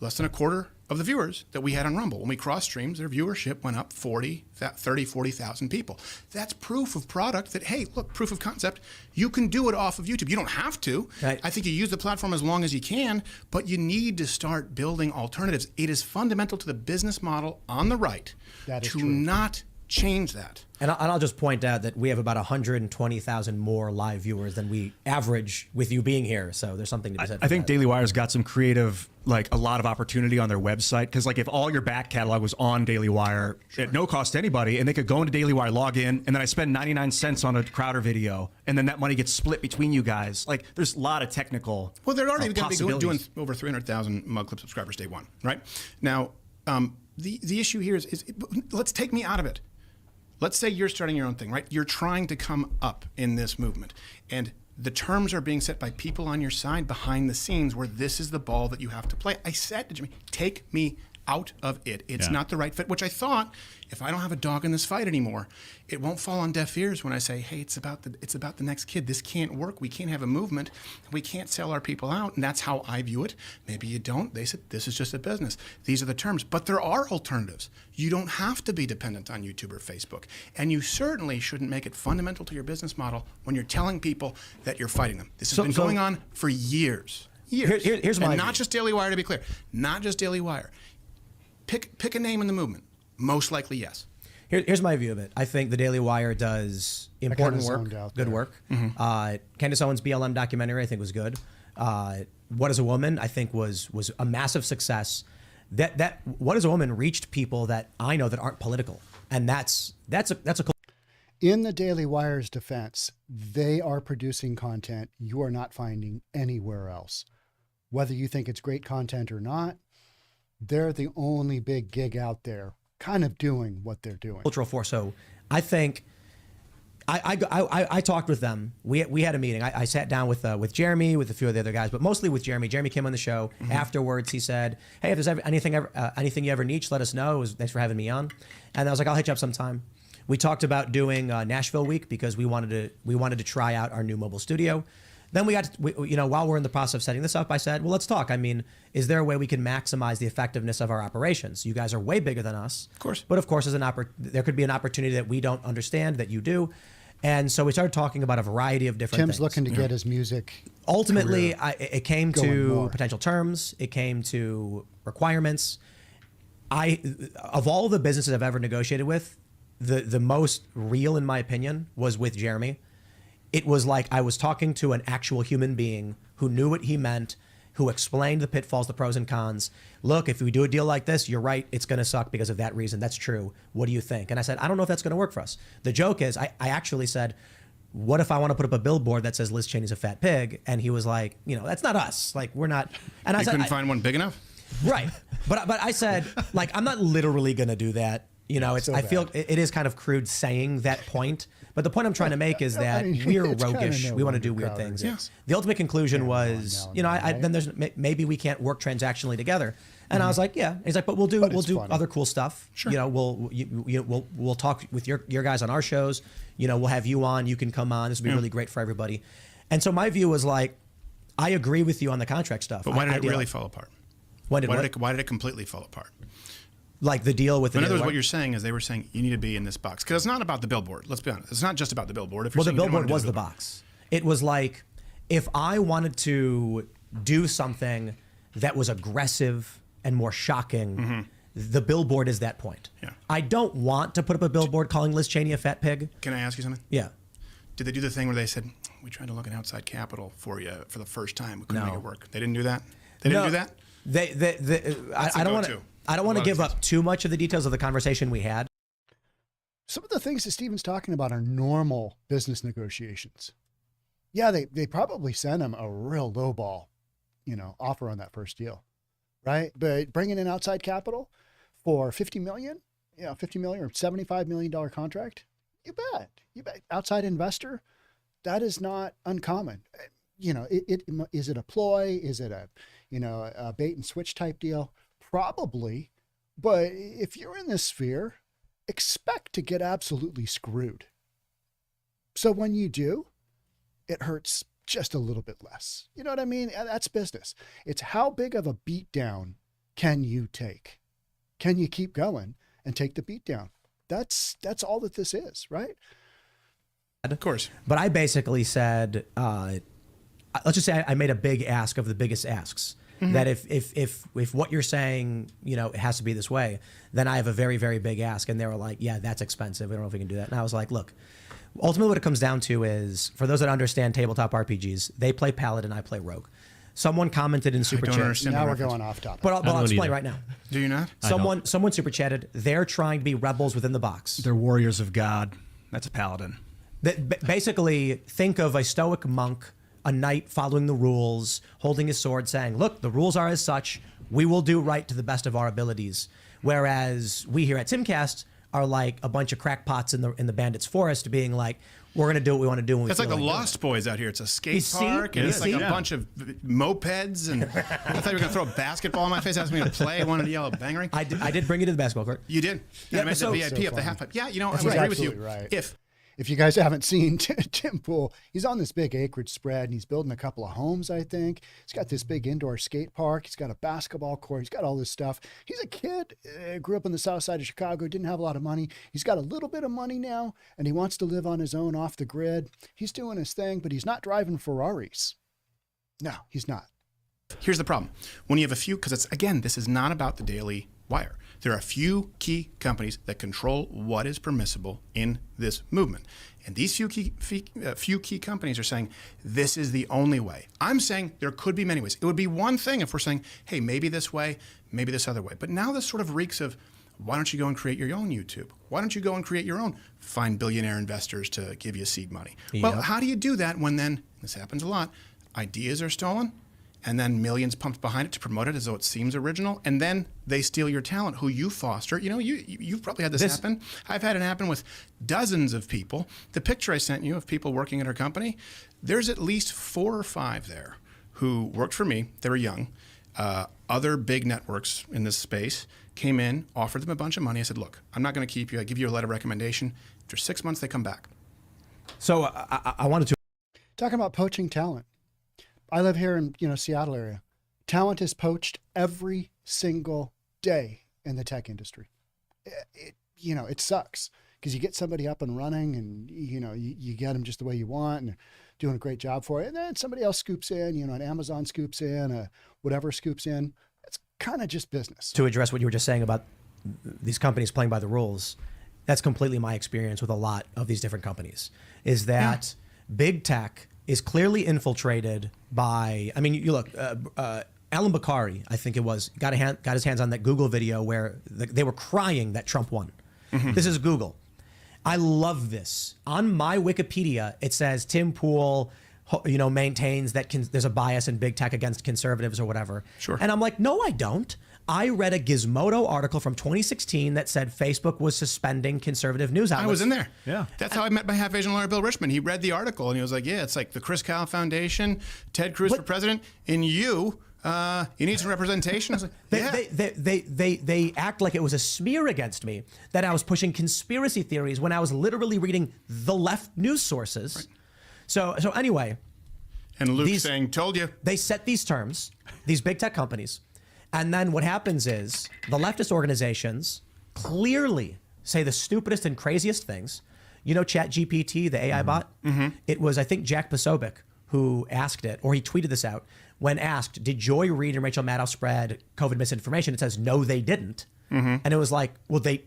less than a quarter of the viewers that we had on Rumble. When we cross streams, their viewership went up 40,000 people. That's proof of product that, hey, look, proof of concept. You can do it off of YouTube. You don't have to. Right. I think you use the platform as long as you can, but you need to start building alternatives. It is fundamental to the business model on the right to not change that. And I'll just point out that we have about 120,000 more live viewers than we average with you being here. So there's something to be said for I think that. Daily Wire's got some creative, a lot of opportunity on their website. Because if all your back catalog was on Daily Wire at no cost to anybody, and they could go into Daily Wire, log in, and then I spend 99 cents on a Crowder video, and then that money gets split between you guys. There's a lot of technical Well, they're already going to be doing possibilities. over 300,000 Mug Clip subscribers day one, right? Now, the issue here is let's take me out of it. Let's say you're starting your own thing, right? You're trying to come up in this movement. And the terms are being set by people on your side behind the scenes where this is the ball that you have to play. I said to Jimmy, take me out of it. It's not the right fit, which I thought, if I don't have a dog in this fight anymore, it won't fall on deaf ears when I say, hey, it's about the next kid. This can't work. We can't have a movement. We can't sell our people out. And that's how I view it. Maybe you don't. They said, this is just a business. These are the terms. But there are alternatives. You don't have to be dependent on YouTube or Facebook. And you certainly shouldn't make it fundamental to your business model when you're telling people that you're fighting them. This has been going on for years. Here's my and view. not just Daily Wire, to be clear. Not just Daily Wire. Pick a name in the movement. Most likely, yes. Here's my view of it. I think the Daily Wire does important work, good work. Candace Owens' BLM documentary, I think, was good. What Is a Woman, I think, was a massive success. That What Is a Woman reached people that I know that aren't political, and that's a cool. In the Daily Wire's defense, they are producing content you are not finding anywhere else. Whether you think it's great content or not, they're the only big gig out there kind of doing what they're doing. Cultural force. So I think I talked with them. We had a meeting. I sat down with Jeremy, with a few of the other guys, but mostly with Jeremy. Jeremy came on the show. Afterwards, he said, hey, if there's anything you ever need, let us know. Thanks for having me on. And I was like, I'll hit you up sometime. We talked about doing Nashville week because we wanted to try out our new mobile studio. Then while we're in the process of setting this up, I said, well, let's talk. I mean, is there a way we can maximize the effectiveness of our operations? You guys are way bigger than us. Of course. But of course, there could be an opportunity that we don't understand that you do. And so we started talking about a variety of different things. Tim's looking to get his music. Ultimately, it came to more. potential terms. It came to requirements. Of all the businesses I've ever negotiated with, the most real, in my opinion, was with Jeremy. It was like I was talking to an actual human being who knew what he meant, who explained the pitfalls, the pros and cons. Look, if we do a deal like this, you're right, it's going to suck because of that reason. That's true. What do you think? And I said, I don't know if that's going to work for us. The joke is, I actually said, what if I want to put up a billboard that says Liz Cheney's a fat pig? And he was like, that's not us. Like, we're not. And I said, couldn't find one big enough? Right. But I said, I'm not literally going to do that. I feel it is kind of crude saying that point. But the point I'm trying to make is that we're roguish. We want to do weird things. Yes. The ultimate conclusion was, then there's maybe we can't work transactionally together. And I was like, yeah. And he's like, but we'll do other cool stuff. Sure. We'll talk with your guys on our shows. We'll have you on. You can come on. This will be really great for everybody. And so my view was like, I agree with you on the contract stuff. But why did it really fall apart? Why did it completely fall apart? Like the deal with the. In other words, what you're saying is they were saying you need to be in this box because it's not about the billboard. Let's be honest. It's not just about the billboard. Well, the billboard was the box. It was like if I wanted to do something that was aggressive and more shocking, the billboard is that point. Yeah. I don't want to put up a billboard calling Liz Cheney a fat pig. Can I ask you something? Yeah. Did they do the thing where they said, we tried to look at outside capital for you for the first time. We couldn't make it work. They didn't do that? They didn't do that? I don't want to give up too much of the details of the conversation we had. Some of the things that Steven's talking about are normal business negotiations. Yeah, they probably sent him a real lowball, offer on that first deal, right? But bringing in outside capital, for 50 million, you know, 50 million or $75 million contract, you bet. You bet. Outside investor, that is not uncommon. You know, is it a ploy? Is it a, you know, a bait and switch type deal? Probably. But if you're in this sphere, expect to get absolutely screwed. So when you do, it hurts just a little bit less. You know what I mean? That's business. It's how big of a beatdown can you take? Can you keep going and take the beatdown? That's all that this is, right? Of course. But I basically said, let's just say I made a big ask of the biggest asks. Mm-hmm. That if what you're saying, you know, it has to be this way, then I have a very, very big ask. And they were like, yeah, that's expensive. We don't know if we can do that. And I was like, look, ultimately what it comes down to is, for those that understand tabletop RPGs, they play Paladin, I play Rogue. Someone commented in Super Chat. Now we're going off topic. But I'll explain right now. Do you not? Someone Super Chatted, they're trying to be rebels within the box. They're warriors of God. That's a Paladin. Basically, think of a stoic monk, a knight following the rules, holding his sword, saying, look, the rules are as such. We will do right to the best of our abilities. Whereas we here at Timcast are like a bunch of crackpots in the bandits' forest, being like, we're going to do what we want to do. It's like the Lost Boys out here. It's a skate park, and it's like a bunch of mopeds. And I thought you were going to throw a basketball in my face, ask me to play. I wanted to yell a bangering. I did bring you to the basketball court. You did. Yeah, I meant the VIP up the half pipe. Yeah, you know, I would agree with you. Right. If you guys haven't seen Tim Pool, he's on this big acreage spread, and he's building a couple of homes, I think. He's got this big indoor skate park. He's got a basketball court. He's got all this stuff. He's a kid, grew up in the south side of Chicago, didn't have a lot of money. He's got a little bit of money now, and he wants to live on his own, off the grid. He's doing his thing, but he's not driving Ferraris. No, he's not. Here's the problem. When you have a few, because it's, again, this is not about the Daily Wire. There are a few key companies that control what is permissible in this movement. And these few key companies are saying, this is the only way. I'm saying there could be many ways. It would be one thing if we're saying, hey, maybe this way, maybe this other way. But now this sort of reeks of, why don't you go and create your own YouTube? Why don't you go and create your own, find billionaire investors to give you seed money? Yep. Well, how do you do that when then, this happens a lot, ideas are stolen, and then millions pumped behind it to promote it as though it seems original, and then they steal your talent, who you foster. You know, you've probably had this happen. I've had it happen with dozens of people. The picture I sent you of people working at our company, there's at least 4 or 5 there who worked for me. They were young. Other big networks in this space came in, offered them a bunch of money. I said, look, I'm not going to keep you. I give you a letter of recommendation. After 6 months, they come back. So I wanted to talk about poaching talent. I live here in, you know, Seattle area. Talent is poached every single day in the tech industry. It sucks because you get somebody up and running, and you get them just the way you want, and they're doing a great job for it. And then somebody else scoops in, an Amazon scoops in, whatever scoops in. It's kind of just business. To address what you were just saying about these companies playing by the rules, that's completely my experience with a lot of these different companies. Is that big tech is clearly infiltrated by, I mean, you look, Alan Bakari, I think it was, got his hands on that Google video where they were crying that Trump won. Mm-hmm. This is Google. I love this. On my Wikipedia, it says Tim Pool, maintains that there's a bias in big tech against conservatives or whatever. Sure. And I'm like, no, I don't. I read a Gizmodo article from 2016 that said Facebook was suspending conservative news outlets. I was in there. Yeah. That's how I met my half-Asian lawyer, Bill Richmond. He read the article, and he was like, yeah, it's like the Chris Kyle Foundation, Ted Cruz for president, and you need some representation. I was like, They act like it was a smear against me, that I was pushing conspiracy theories when I was literally reading the left news sources. Right. So anyway. And Luke saying, told you. They set these terms, these big tech companies. And then what happens is the leftist organizations clearly say the stupidest and craziest things. ChatGPT, the AI bot? Mm-hmm. It was, I think, Jack Posobiec who asked it, or he tweeted this out. When asked, did Joy Reid and Rachel Maddow spread COVID misinformation? It says, no, they didn't. Mm-hmm. And it was like, well, they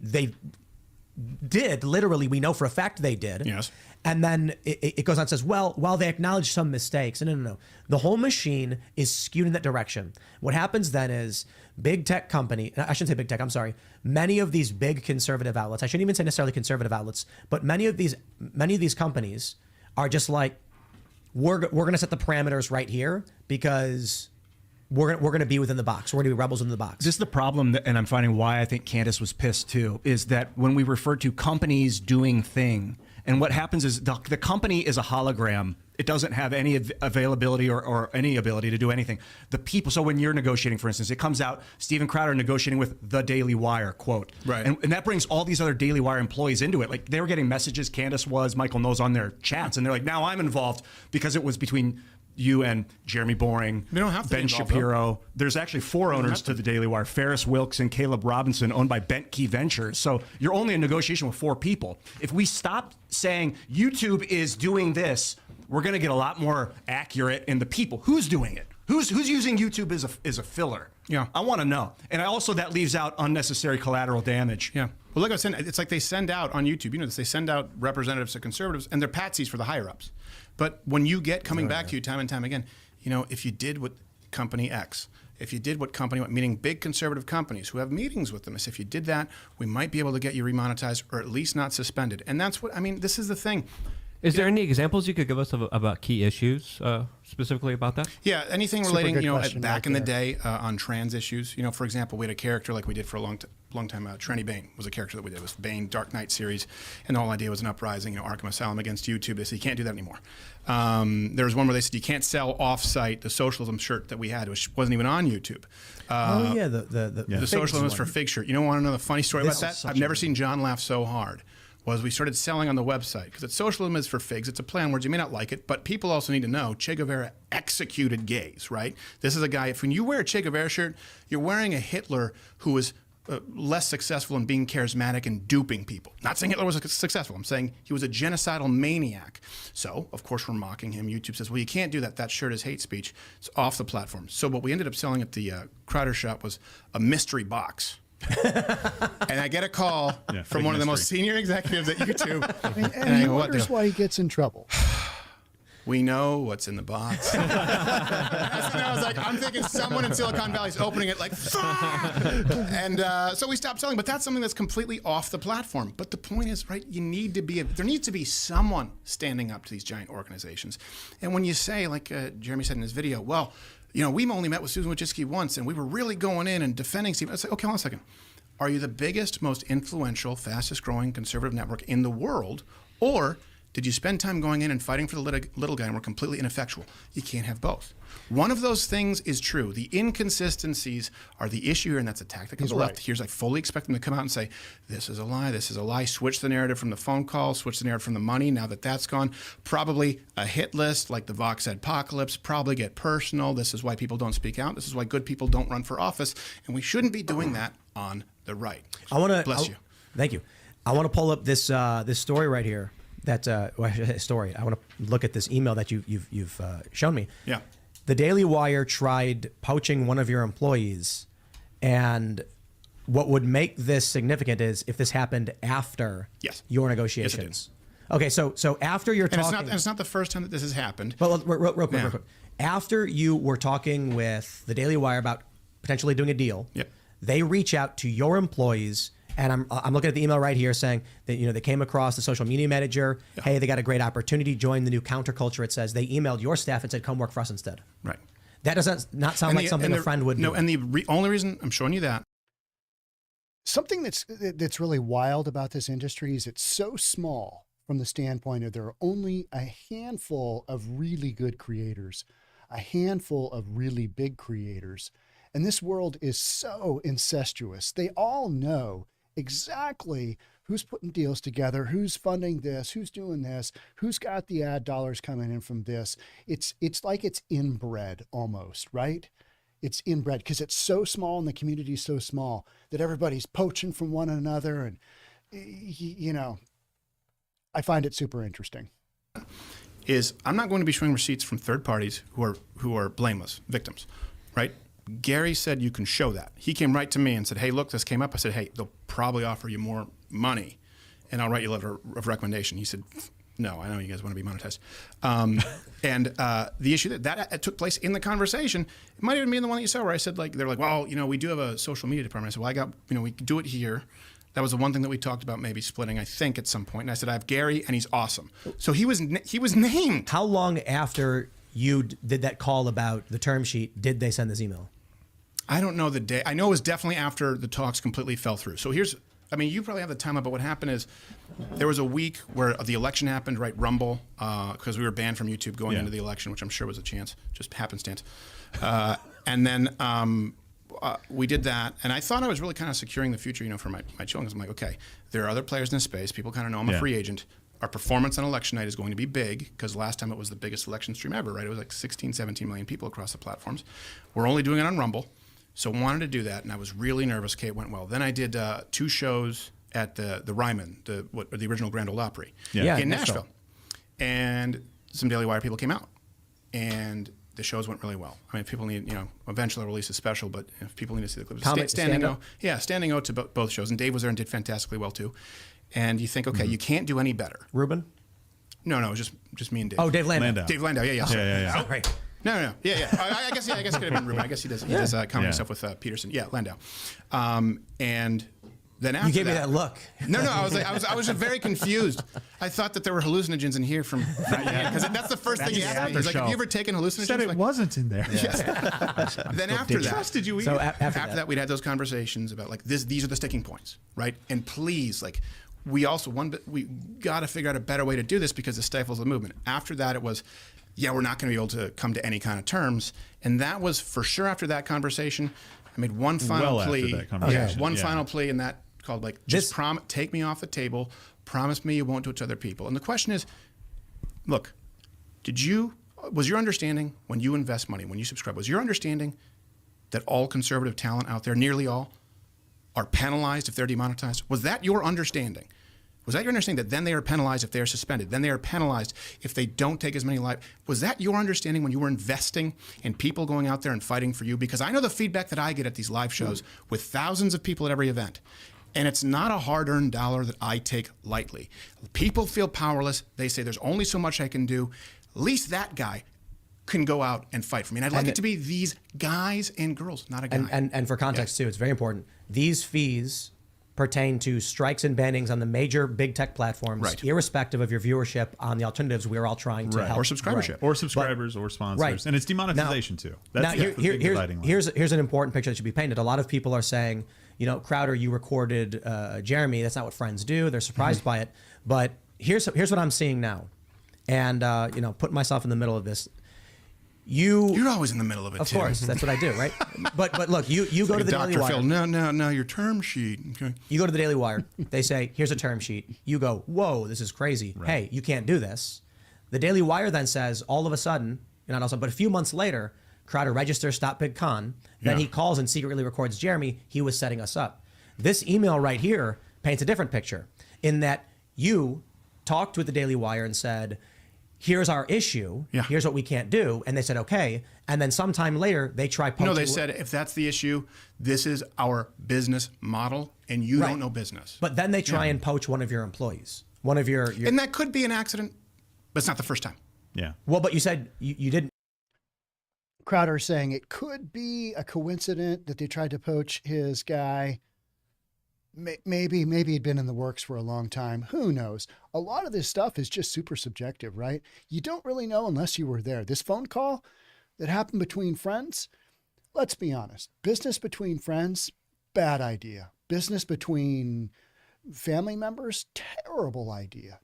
did. Literally, we know for a fact they did. Yes. And then it goes on and says, well, while they acknowledge some mistakes, no. The whole machine is skewed in that direction. What happens then is big tech company, I shouldn't say big tech, I'm sorry. Many of these big conservative outlets, I shouldn't even say necessarily conservative outlets, but many of these companies are just like, we're going to set the parameters right here because we're going to be within the box. We're going to be rebels in the box. This is the problem, and I'm finding why I think Candace was pissed too, is that when we refer to companies doing thing, and what happens is the company is a hologram. It doesn't have any availability or any ability to do anything. The people, so when you're negotiating, for instance, it comes out, Steven Crowder negotiating with the Daily Wire, quote. Right. And that brings all these other Daily Wire employees into it. Like, they were getting messages, Candace was, Michael knows, on their chats, and they're like, now I'm involved because it was between you and Jeremy Boring, They don't have to be Ben involved, Shapiro. There's actually 4 owners to the Daily Wire: Ferris Wilkes and Caleb Robinson, owned by Bent Key Ventures. So you're only in negotiation with 4 people. If we stop saying YouTube is doing this, we're going to get a lot more accurate in the people. Who's doing it? Who's using YouTube as a filler? Yeah. I want to know. And also that leaves out unnecessary collateral damage. Yeah. Well, like I was saying, it's like they send out on YouTube, you know this, they send out representatives to conservatives, and they're patsies for the higher-ups. But when you get coming back to you time and time again, you know, if you did what company X, if you did what company, meaning big conservative companies who have meetings with them, if you did that, we might be able to get you remonetized or at least not suspended. And that's what, I mean, this is the thing. Is there any examples you could give us about key issues specifically about that? Yeah, anything Super relating, good you know, question back right in the there. day on trans issues. You know, for example, we had a character like we did for a long time. Trenny Bain was a character that we did. It was Bain Dark Knight series, and the whole idea was an uprising, you know, Arkham Asylum against YouTube. They said you can't do that anymore. There was one where they said you can't sell off-site the socialism shirt that we had, which wasn't even on YouTube. The socialism was for fig shirt. You don't want to know the funny story about that? I've never seen John laugh so hard. Was we started selling on the website because socialism is for figs. It's a play on words. You may not like it, but people also need to know Che Guevara executed gays, right? This is a guy, if when you wear a Che Guevara shirt, you're wearing a Hitler who was less successful in being charismatic and duping people. Not saying Hitler was successful. I'm saying he was a genocidal maniac. So, of course, we're mocking him. YouTube says, well, you can't do that. That shirt is hate speech. It's off the platform. So what we ended up selling at the Crowder shop was a mystery box. And I get a call from one of the most senior executives at YouTube. And he wonders why he gets in trouble. We know what's in the box. I was like, I'm thinking someone in Silicon Valley is opening it like, and so we stopped selling. But that's something that's completely off the platform. But the point is, right, you need to be, there needs to be someone standing up to these giant organizations. And when you say, like Jeremy said in his video, well, you know, we only met with Susan Wojcicki once, and we were really going in and defending Steve. I was like, okay, hold on a second. Are you the biggest, most influential, fastest growing conservative network in the world, or did you spend time going in and fighting for the little guy and were completely ineffectual? You can't have both. One of those things is true. The inconsistencies are the issue here, and that's a tactic of the left. Here's, I fully expect them to come out and say, this is a lie, this is a lie, switch the narrative from the phone call, switch the narrative from the money. Now that that's gone, probably a hit list like the Vox Adpocalypse, probably get personal. This is why people don't speak out. This is why good people don't run for office, and we shouldn't be doing that on the right. Bless you. Thank you. I want to pull up this this story right here. Story. I want to look at this email that you've shown me. Yeah. The Daily Wire tried poaching one of your employees, and what would make this significant is if this happened after your negotiations. Yes, it okay, so after you're talking, and it's not the first time that this has happened. But real quick. After you were talking with the Daily Wire about potentially doing a deal, they reach out to your employees. And I'm looking at the email right here saying that, you know, they came across the social media manager. Hey, they got a great opportunity. Join the new counterculture. It says they emailed your staff and said, come work for us instead. Right. That doesn't not sound like something a friend would do. No, and the only reason I'm showing you that. Something that's really wild about this industry is it's so small from the standpoint of there are only a handful of really good creators, a handful of really big creators. And this world is so incestuous. They all know exactly who's putting deals together, who's funding this, who's doing this, who's got the ad dollars coming in from this. It's like it's inbred almost, right? It's inbred because it's so small and the community is so small that everybody's poaching from one another. And, you know, I find it super interesting. I'm not going to be showing receipts from third parties who are blameless victims, right? Gary said you can show that. He came right to me and said, hey, look, this came up. I said, hey, they'll probably offer you more money, and I'll write you a letter of recommendation. He said, no, I know you guys want to be monetized. And the issue that took place in the conversation, it might even be in the one that you saw where I said, like, they're like, well, you know, we do have a social media department. I said, well, we do it here. That was the one thing that we talked about maybe splitting, I think, at some point. And I said, I have Gary, and he's awesome. So he was named. How long after you did that call about the term sheet, did they send this email? I don't know the day. I know it was definitely after the talks completely fell through. So you probably have the timeline, but what happened is there was a week where the election happened, right? Rumble, because we were banned from YouTube going into the election, which I'm sure was a chance, just happenstance. And then we did that, and I thought I was really kind of securing the future, for my children. Because I'm like, okay, there are other players in this space. People kind of know I'm a free agent. Our performance on election night is going to be big because last time it was the biggest election stream ever, right? It was like 16, 17 million people across the platforms. We're only doing it on Rumble. So wanted to do that, and I was really nervous. Okay, it went well. Then I did 2 shows at the Ryman, the original Grand Ole Opry in Nashville. And some Daily Wire people came out, and the shows went really well. I mean, if people need, eventually I'll release a special, but if people need to see the clips, standing out to both shows, and Dave was there and did fantastically well too. And you think, okay, you can't do any better. Ruben? No, it was just me and Dave. Oh, Dave Landau. Dave Landau, yeah. Sorry. No. Yeah. I guess it could have been Ruben. I guess he does comedy stuff with Peterson. Yeah, Landau. And then after you gave me that look. No. I was very confused. I thought that there were hallucinogens in here from because that's the first thing he asked me. He's like, "Have you ever taken hallucinogens?" Said it wasn't in there. Yes. Then after that, trusted you. So after that, we'd had those conversations about like this. These are the sticking points, right? And please, like. We got to figure out a better way to do this because it stifles the movement. After that, it was, we're not going to be able to come to any kind of terms. And that was for sure after that conversation. I made one final plea. After that conversation. Final plea, and that called like, take me off the table. Promise me you won't do it to other people. And the question is, look, was your understanding when you invest money, when you subscribe, was your understanding that all conservative talent out there, nearly all, are penalized if they're demonetized? Was that your understanding? Was that your understanding that then they are penalized if they are suspended? Then they are penalized if they don't take as many lives? Was that your understanding when you were investing in people going out there and fighting for you? Because I know the feedback that I get at these live shows with thousands of people at every event. And it's not a hard-earned dollar that I take lightly. People feel powerless. They say there's only so much I can do. At least that guy can go out and fight for me. And I'd like it to be these guys and girls, not a guy. And for context too, it's very important. These fees pertain to strikes and bannings on the major big tech platforms, irrespective of your viewership on the alternatives we're all trying to help. Or subscribership. Or subscribers or sponsors. And it's demonetization too. That's here's an important picture that should be painted. A lot of people are saying, Crowder, you recorded Jeremy. That's not what friends do. They're surprised by it. But here's what I'm seeing now. And, putting myself in the middle of this. You're always in the middle of it, Of course, that's what I do, right? But look, you go to the Daily Wire. Phil, no, your term sheet. Okay. You go to the Daily Wire. They say, here's a term sheet. You go, whoa, this is crazy. Right. Hey, you can't do this. The Daily Wire then says, all of a sudden, but a few months later, Crowder registers Stop Big Con. Then he calls and secretly records Jeremy. He was setting us up. This email right here paints a different picture in that you talked with the Daily Wire and said, here's our issue. Yeah. Here's what we can't do. And they said, okay. And then sometime later, they try poaching. No, they said, if that's the issue, this is our business model, and you don't know business. But then they try and poach one of your employees. One of your... And that could be an accident, but it's not the first time. Yeah. Well, but you said you didn't... Crowder saying it could be a coincidence that they tried to poach his guy. Maybe he'd been in the works for a long time. Who knows? A lot of this stuff is just super subjective, right? You don't really know unless you were there. This phone call that happened between friends, let's be honest. Business between friends, bad idea. Business between family members, terrible idea.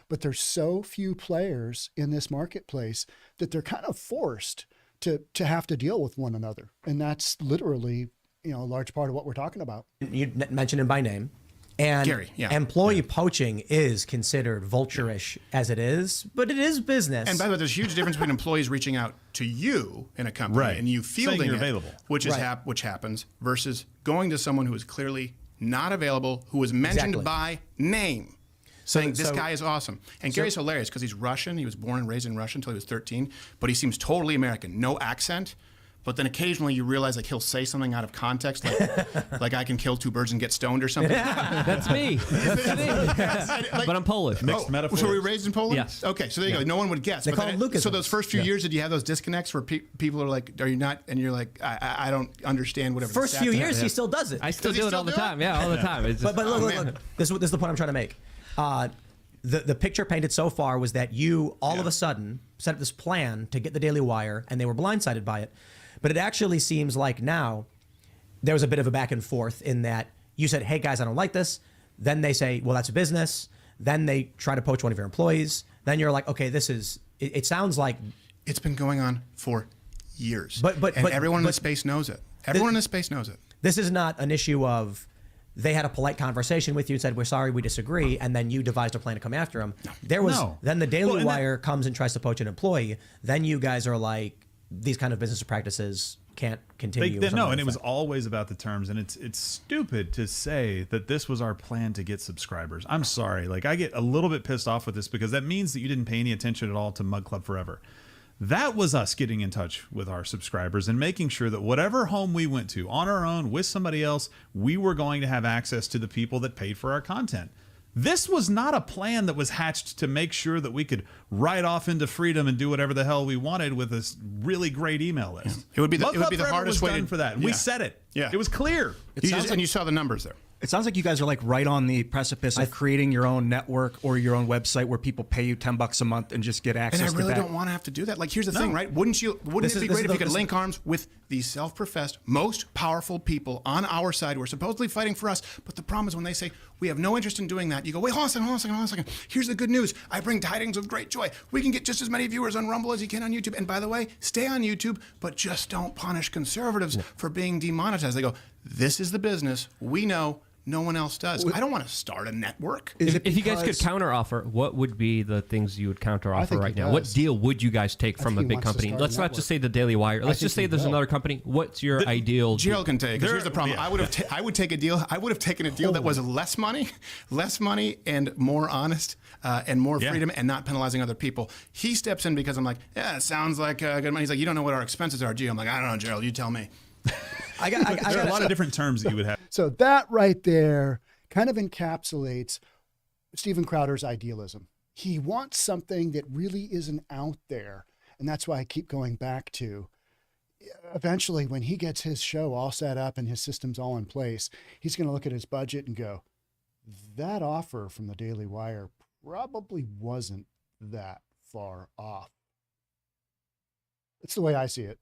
But there's so few players in this marketplace that they're kind of forced to have to deal with one another. And that's literally... a large part of what we're talking about. You mentioned him by name. And Gary, employee poaching is considered vulture-ish as it is, but it is business. And by the way, there's a huge difference between employees reaching out to you in a company and you fielding it, which happens, versus going to someone who is clearly not available, who was mentioned by name, saying this guy is awesome. And Gary's hilarious because he's Russian. He was born and raised in Russia until he was 13, but he seems totally American, no accent. But then occasionally you realize like he'll say something out of context, like I can kill 2 birds and get stoned or something. That's me. But I'm Polish. Mixed metaphor. So were you raised in Poland? Yes. Okay, so there you go. No one would guess. They call him Lucas. So those first few years, did you have those disconnects where people are like, "Are you not?" And you're like, "I don't understand whatever." First few years, he still does it. I still do it all the time. Yeah, all the time. But look. This is the point I'm trying to make. the picture painted so far was that you all of a sudden set up this plan to get the Daily Wire, and they were blindsided by it. But it actually seems like now there was a bit of a back and forth in that you said, hey guys, I don't like this. Then they say, well, that's a business. Then they try to poach one of your employees. Then you're like, okay, this is, it sounds like. It's been going on for years. But everyone in the space knows it. Everyone in the space knows it. This is not an issue of they had a polite conversation with you and said, we're sorry, we disagree, and then you devised a plan to come after him. There was, then the Daily Wire comes and tries to poach an employee. Then you guys are like, these kind of business practices can't continue. And it was always about the terms, and it's stupid to say that this was our plan to get subscribers. I'm sorry. Like, I get a little bit pissed off with this because that means that you didn't pay any attention at all to Mug Club Forever. That was us getting in touch with our subscribers and making sure that whatever home we went to on our own with somebody else, we were going to have access to the people that paid for our content. This was not a plan that was hatched to make sure that we could ride off into freedom and do whatever the hell we wanted with this really great email list. Yeah. It would be the hardest way for that. We said it. Yeah. It was clear. And you saw the numbers there. It sounds like you guys are like right on the precipice of creating your own network or your own website where people pay you $10 a month and just get access to that. And I really don't want to have to do that. Like, here's the thing, right? Wouldn't it be great if you could link arms with the self-professed, most powerful people on our side who are supposedly fighting for us? But the problem is when they say, we have no interest in doing that, you go, wait, hold on a second. Here's the good news. I bring tidings of great joy. We can get just as many viewers on Rumble as you can on YouTube. And by the way, stay on YouTube, but just don't punish conservatives for being demonetized. They go, this is the business. We know. No one else does. I don't want to start a network. If you guys could counteroffer, what would be the things you would counteroffer right now? What deal would you guys take from a big company? Let's not just say the Daily Wire. Let's just say there's another company. What's your ideal? Gerald can take. Here's the problem. I would take a deal. I would have taken a deal that was less money, and more honest, and more freedom, and not penalizing other people. He steps in because I'm like, yeah, it sounds like good money. He's like, you don't know what our expenses are, Gio. I'm like, I don't know, Gerald. You tell me. I got a lot of different terms that you would have. So that right there kind of encapsulates Steven Crowder's idealism. He wants something that really isn't out there. And that's why I keep going back to eventually when he gets his show all set up and his systems all in place, he's going to look at his budget and go, that offer from the Daily Wire probably wasn't that far off. That's the way I see it.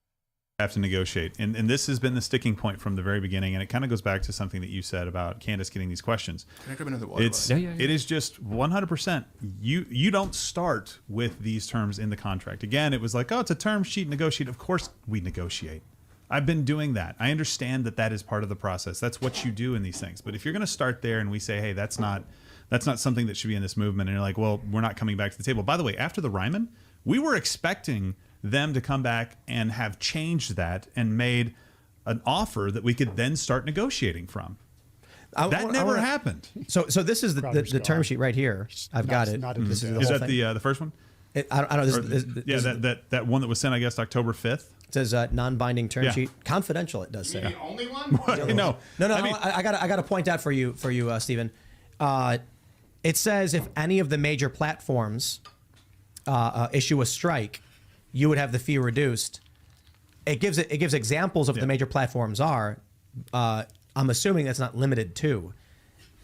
Have to negotiate, and this has been the sticking point from the very beginning, and it kind of goes back to something that you said about Candace getting these questions. Can I grab another water? It is just 100%. You don't start with these terms in the contract. Again, it was like, oh, it's a term sheet, negotiate. Of course we negotiate. I've been doing that. I understand that is part of the process. That's what you do in these things. But if you're going to start there and we say, hey, that's not something that should be in this movement, and you're like, well, we're not coming back to the table. By the way, after the Ryman, we were expecting them to come back and have changed that and made an offer that we could then start negotiating from. That never happened. So this is the term sheet right here. I've got it. Is that the first one? I don't know. That one that was sent, I guess, October 5th. It says non-binding term sheet, confidential. It does say. The only one? No. I got to point out for you, Stephen. It says if any of the major platforms issue a strike, you would have the fee reduced. It gives examples of the major platforms are. I'm assuming that's not limited to.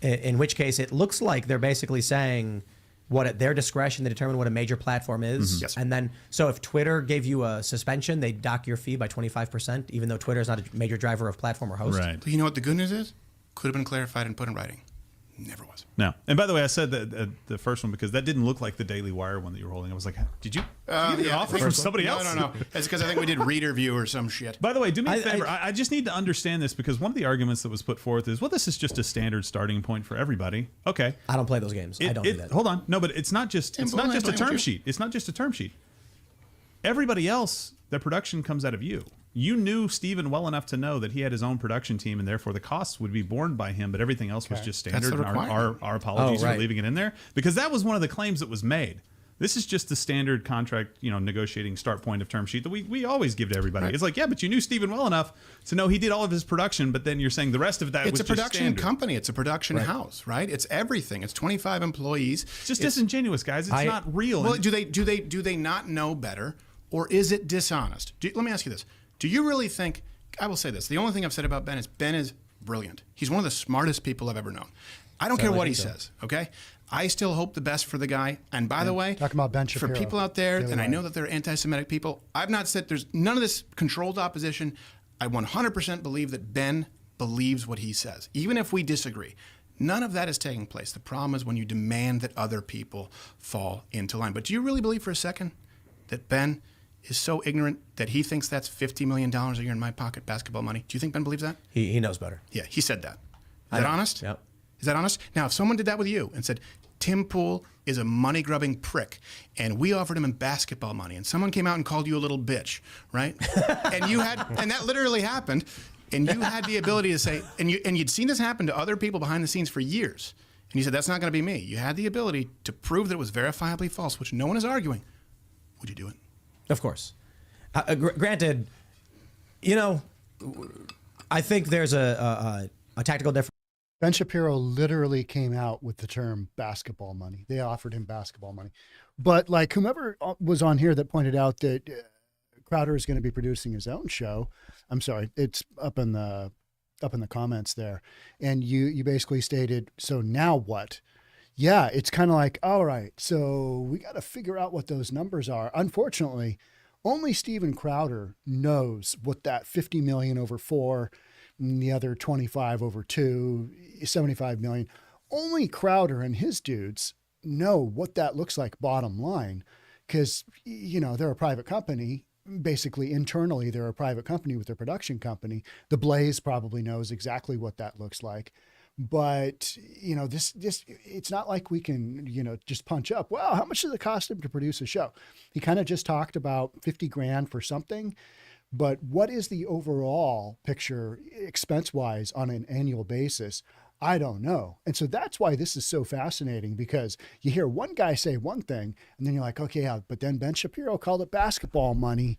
In which case, it looks like they're basically saying what at their discretion they determine what a major platform is. Yes. And then, so if Twitter gave you a suspension, they dock your fee by 25%, even though Twitter is not a major driver of platform or host. Right. But you know what the good news is? Could have been clarified and put in writing. Never was. No. And by the way, I said that the first one because that didn't look like the Daily Wire one that you were holding. I was like, did you get an offer from somebody else? No. That's because I think we did reader view or some shit. By the way, do me a favor. I just need to understand this because one of the arguments that was put forth is, well, this is just a standard starting point for everybody. Okay. I don't play those games. I don't do that. Hold on. No, but it's not just a term sheet. It's not just a term sheet. Everybody else, their production comes out of you. You knew Steven well enough to know that he had his own production team and therefore the costs would be borne by him, but everything else was just standard. And our apologies for leaving it in there because that was one of the claims that was made. This is just the standard contract, negotiating start point of term sheet that we always give to everybody. Right. It's like, yeah, but you knew Steven well enough to know he did all of his production, but then you're saying the rest of that was just standard. It's a production company. It's a production house, right? It's everything. It's 25 employees. It's just disingenuous, guys. It's not real. Well, do they not know better, or is it dishonest? Let me ask you this. Do you really think, I will say this, the only thing I've said about Ben is brilliant. He's one of the smartest people I've ever known. I don't care what he says, okay? I still hope the best for the guy. And by the way, talking about Ben for Shapiro, people out there, and I know that they're anti-Semitic people, I've not said there's none of this controlled opposition. I 100% believe that Ben believes what he says, even if we disagree. None of that is taking place. The problem is when you demand that other people fall into line. But do you really believe for a second that Ben is so ignorant that he thinks that's $50 million a year in my pocket basketball money? Do you think Ben believes that? He knows better. Yeah, he said that. Is that honest? Yep. Is that honest? Now, if someone did that with you and said, Tim Pool is a money-grubbing prick, and we offered him basketball money, and someone came out and called you a little bitch, right? and that literally happened, and you had the ability to say, and you'd seen this happen to other people behind the scenes for years, and you said, that's not going to be me. You had the ability to prove that it was verifiably false, which no one is arguing. Would you do it? Of course. Granted, I think there's a tactical difference. Ben Shapiro literally came out with the term basketball money. They offered him basketball money. But like whomever was on here that pointed out that Crowder is going to be producing his own show. I'm sorry, it's up in the comments there. And you basically stated, so now what? Yeah, it's kind of like, all right, so we got to figure out what those numbers are. Unfortunately, only Steven Crowder knows what that 50 million over 4 and the other 25 over 2, 75 million. Only Crowder and his dudes know what that looks like bottom line, because, they're a private company. Basically, internally, they're a private company with their production company. The Blaze probably knows exactly what that looks like. But, this it's not like we can, just punch up, well, how much does it cost him to produce a show? He kind of just talked about 50 grand for something. But what is the overall picture expense-wise on an annual basis? I don't know. And so that's why this is so fascinating, because you hear one guy say one thing, and then you're like, okay, yeah, but then Ben Shapiro called it basketball money,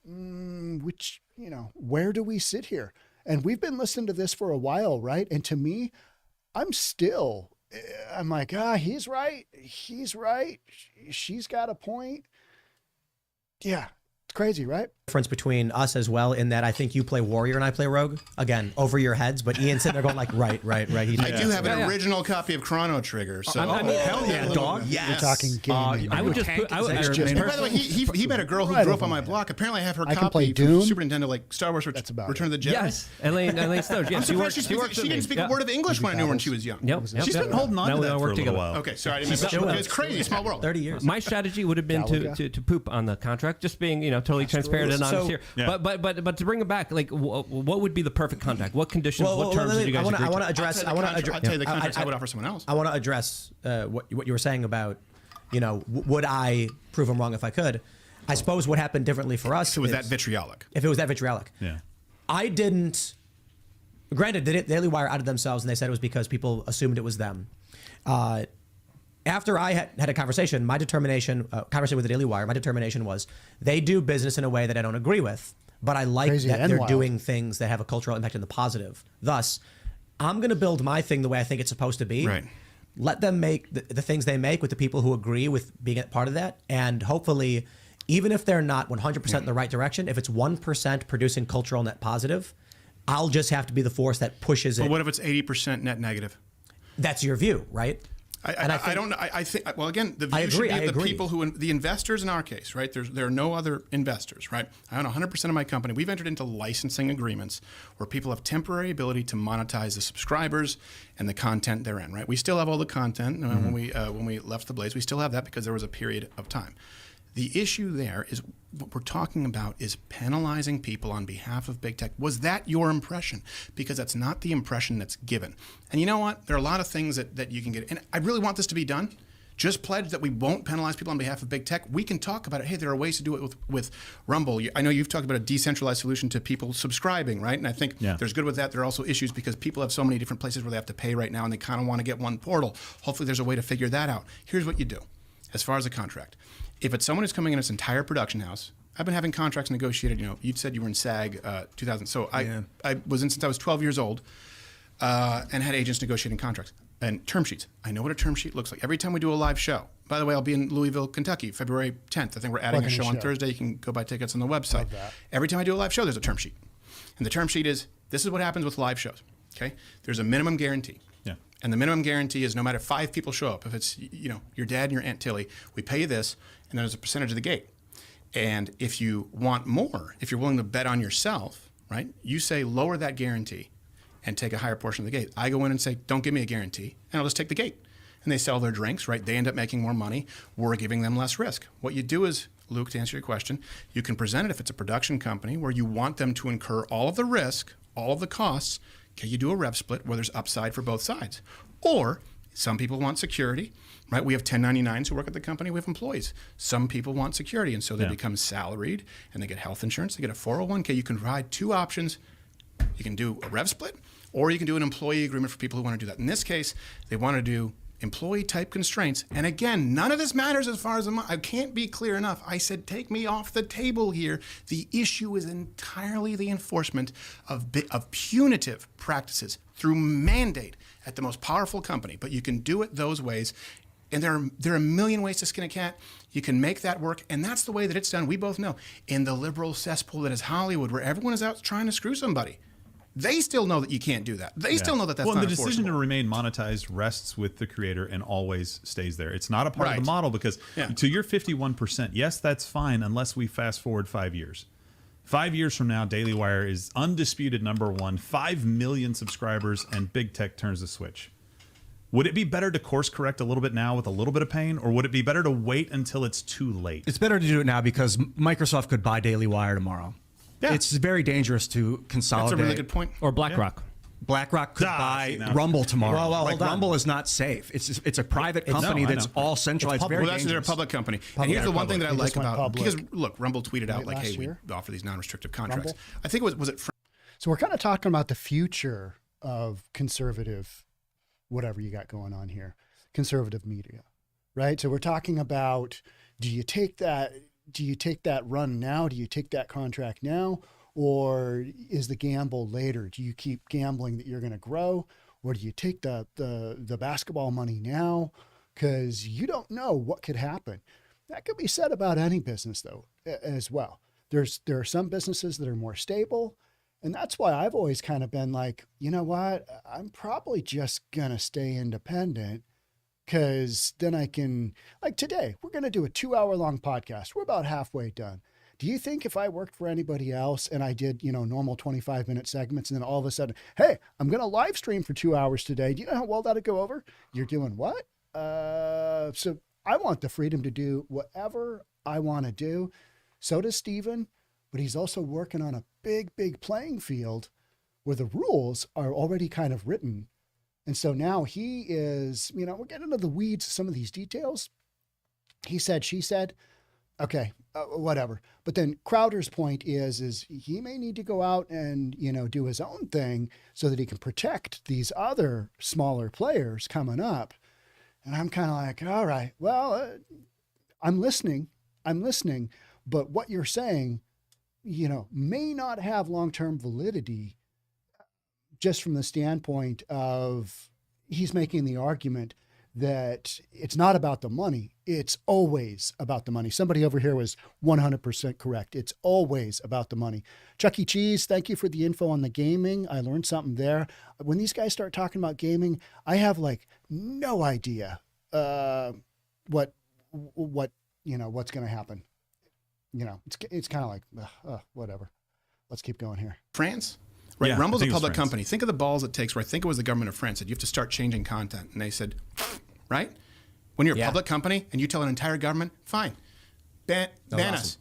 which, where do we sit here? And we've been listening to this for a while, right? And to me, I'm like, he's right. He's right. She's got a point. Yeah. Crazy, right? Difference between us as well, in that I think you play warrior and I play rogue. Again, over your heads, but Ian's sitting there going like, right. I do have an original copy of Chrono Trigger. So hell yeah, dog. Yes. We're talking gaming. I would just put, by the way, he met a girl who grew up on my block. Apparently, I have her copy Doom. from Super Nintendo, like Star Wars Return of the Jedi. Yes, Elaine Stokes. Yes, I'm surprised she didn't speak a word of English when I knew her when she was young. She's been holding on to that for a little while. Okay, sorry. It's crazy. Small world. 30 years. My strategy would have been to poop on the contract, just being totally transparent and honest here. But to bring it back, like, what would be the perfect contract? What conditions? What terms would you guys agree to? I want to address. I'll tell you the contracts I would offer someone else. I want to address what you were saying about, would I prove him wrong if I could? I suppose what happened differently for us. If it was that vitriolic. If it was that vitriolic. Yeah. I didn't. Granted, the Daily Wire outed themselves, and they said it was because people assumed it was them. After I had a conversation, with the Daily Wire, my determination was they do business in a way that I don't agree with, but I like that they're doing things that have a cultural impact in the positive. Thus, I'm going to build my thing the way I think it's supposed to be. Right. Let them make the things they make with the people who agree with being a part of that. And hopefully, even if they're not 100% in the right direction, if it's 1% producing cultural net positive, I'll just have to be the force that pushes it. But what if it's 80% net negative? That's your view, right? I don't know. I think, well, again, the view should be the people the investors in our case, right? There are no other investors, right? I own 100% of my company. We've entered into licensing agreements where people have temporary ability to monetize the subscribers and the content therein, right? We still have all the content when we left the Blaze. We still have that because there was a period of time. The issue there is what we're talking about is penalizing people on behalf of big tech. Was that your impression? Because that's not the impression that's given. And you know what? There are a lot of things that you can get. And I really want this to be done. Just pledge that we won't penalize people on behalf of big tech. We can talk about it. Hey, there are ways to do it with Rumble. I know you've talked about a decentralized solution to people subscribing, right? And I think there's good with that. There are also issues because people have so many different places where they have to pay right now and they kind of want to get one portal. Hopefully there's a way to figure that out. Here's what you do as far as a contract. If it's someone who's coming in as an entire production house, I've been having contracts negotiated. You said you were in SAG 2000. So I was in since I was 12 years old and had agents negotiating contracts and term sheets. I know what a term sheet looks like. Every time we do a live show, by the way, I'll be in Louisville, Kentucky, February 10th. I think we're adding a show on Thursday. You can go buy tickets on the website. Every time I do a live show, there's a term sheet. And the term sheet is, this is what happens with live shows. Okay? There's a minimum guarantee. Yeah. And the minimum guarantee is no matter 5 people show up, if it's, you know, your dad and your Aunt Tilly, we pay you this, and then there's a percentage of the gate. And if you want more, if you're willing to bet on yourself, right, you say lower that guarantee and take a higher portion of the gate. I go in and say, don't give me a guarantee, and I'll just take the gate. And they sell their drinks, right? They end up making more money. We're giving them less risk. What you do is, Luke, to answer your question, you can present it if it's a production company where you want them to incur all of the risk, all of the costs. Okay, you do a rev split where there's upside for both sides. Or some people want security, right? We have 1099s who work at the company. We have employees. Some people want security, and so they become salaried, and they get health insurance. They get a 401k. You can provide 2 options. You can do a rev split, or you can do an employee agreement for people who want to do that. In this case, they want to do employee type constraints. And again, none of this matters as far as I can't be clear enough. I said, take me off the table here. The issue is entirely the enforcement of punitive practices through mandate at the most powerful company. But you can do it those ways. And there are a million ways to skin a cat. You can make that work. And that's the way that it's done. We both know in the liberal cesspool that is Hollywood, where everyone is out trying to screw somebody. They still know that you can't do that. They still know that that's not enforceable. The decision to remain monetized rests with the creator and always stays there. It's not a part of the model because to your 51%, yes, that's fine unless we fast forward 5 years. 5 years from now, Daily Wire is undisputed #1, 5 million subscribers, and big tech turns the switch. Would it be better to course correct a little bit now with a little bit of pain, or would it be better to wait until it's too late? It's better to do it now because Microsoft could buy Daily Wire tomorrow. Yeah. It's very dangerous to consolidate. That's a really good point. Or BlackRock. BlackRock could buy Rumble tomorrow. Well, Rumble is not safe. It's a private company that's all centralized. Well, that's they're a public company. And here's the one thing that I like about because look, Rumble tweeted out like, "Hey, we offer these non-restrictive contracts." Rumble? I think it was it. So we're kind of talking about the future of conservative, whatever you got going on here, conservative media, right? So we're talking about: do you take that run now? Do you take that contract now? Or is the gamble later? Do you keep gambling that you're going to grow? Or do you take the basketball money now? Because you don't know what could happen. That could be said about any business, though, as well. There are some businesses that are more stable. And that's why I've always kind of been like, you know what? I'm probably just going to stay independent. Because then I can, like today, we're going to do a 2-hour-long podcast. We're about halfway done. Do you think if I worked for anybody else and I did, normal 25-minute segments and then all of a sudden, hey, I'm going to live stream for 2 hours today. Do you know how well that'd go over? You're doing what? So I want the freedom to do whatever I want to do. So does Steven, but he's also working on a big, big playing field where the rules are already kind of written. And so now he is, we're getting into the weeds of some of these details. He said, she said, okay, whatever. But then Crowder's point is he may need to go out and, do his own thing so that he can protect these other smaller players coming up. And I'm kind of like, all right, well, I'm listening. But what you're saying, may not have long-term validity just from the standpoint of he's making the argument that it's not about the money. It's always about the money. Somebody over here was 100% correct. It's always about the money. Chuck E. Cheese, thank you for the info on the gaming. I learned something there. When these guys start talking about gaming, I have no idea what's going to happen. It's kind of like, whatever. Let's keep going here. France? Right, yeah, Rumble's a public company. Think of the balls it takes. Right, think it was the government of France said you have to start changing content, and they said, right, when you're a public company and you tell an entire government, fine, ban us.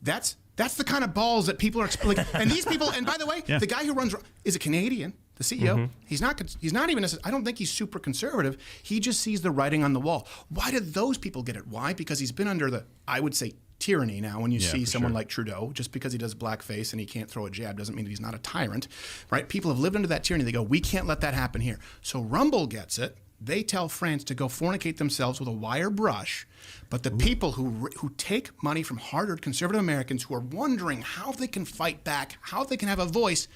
That's the kind of balls that people are like. And these people, and by the way, the guy who runs is a Canadian, the CEO. Mm-hmm. He's not even. I don't think he's super conservative. He just sees the writing on the wall. Why did those people get it? Why? Because he's been under I would say, tyranny now. When you see someone like Trudeau, just because he does blackface and he can't throw a jab doesn't mean that he's not a tyrant, right? People have lived under that tyranny. They go, we can't let that happen here. So Rumble gets it. They tell France to go fornicate themselves with a wire brush. But the people who take money from hard-earned conservative Americans who are wondering how they can fight back, how they can have a voice,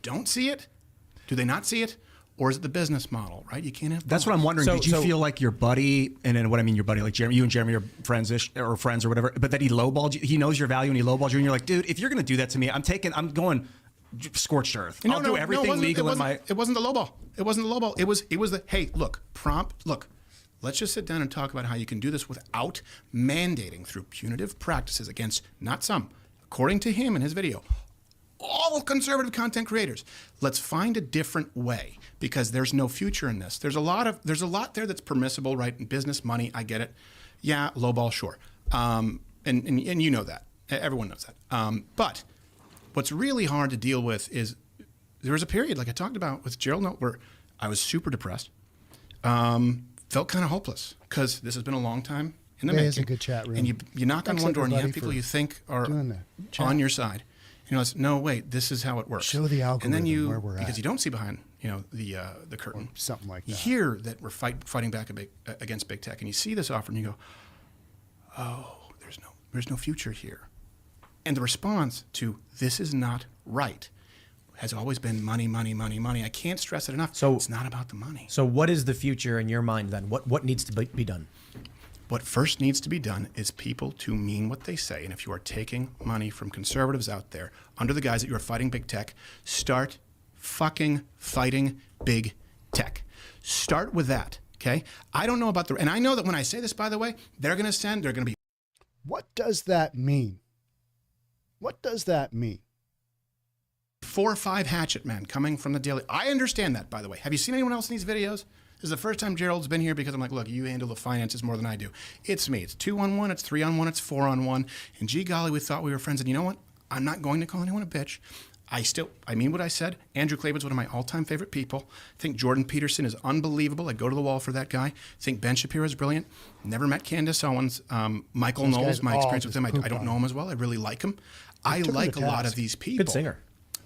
don't see it. Do they not see it? Or is it the business model, right? You can't have both. That's what I'm wondering. Did you feel like your buddy, and then what I mean your buddy, like Jeremy, you and Jeremy are friends or whatever, but that he lowballed you, he knows your value and he lowballed you, and you're like, dude, if you're going to do that to me, I'm going scorched earth. No, I'll do everything legal in my. It wasn't the lowball. It wasn't the lowball. It was the hey, look, prompt. Look, let's just sit down and talk about how you can do this without mandating through punitive practices against not some, according to him in his video, all conservative content creators. Let's find a different way because there's no future in this. There's a lot there that's permissible, right? In business, money, I get it. Yeah, lowball, sure. And you know that. Everyone knows that. But what's really hard to deal with is there was a period, like I talked about with Gerald Note, where I was super depressed, felt kind of hopeless because this has been a long time in the making. It's a good chat room. And you knock on one door and you have people you think are on your side. You know, it's, no, wait, this is how it works. Show the algorithm and then where we're at. Because you don't see behind, the curtain. Or something like that. You hear that we're fighting back against big tech, and you see this offer, and you go, oh, there's no future here. And the response to this is not right has always been money, money, money, money. I can't stress it enough. So it's not about the money. So what is the future in your mind then? What needs to be done? What first needs to be done is people to mean what they say. And if you are taking money from conservatives out there under the guise that you are fighting big tech, start fucking fighting big tech. Start with that, okay? I don't know about and I know that when I say this, by the way, they're going to be. What does that mean? What does that mean? 4 or 5 hatchet men coming from the Daily. I understand that, by the way. Have you seen anyone else in these videos? This is the first time Gerald's been here because I'm like, look, you handle the finances more than I do. It's me. It's 2-on-1, it's 3-on-1, it's 4-on-1. And gee golly, we thought we were friends. And you know what? I'm not going to call anyone a bitch. I mean what I said. Andrew Klavan's one of my all-time favorite people. I think Jordan Peterson is unbelievable. I'd go to the wall for that guy. I think Ben Shapiro is brilliant. Never met Candace Owens. Michael Knowles, my experience with him, I don't know him as well. I really like him. I like a lot of these people. Good singer.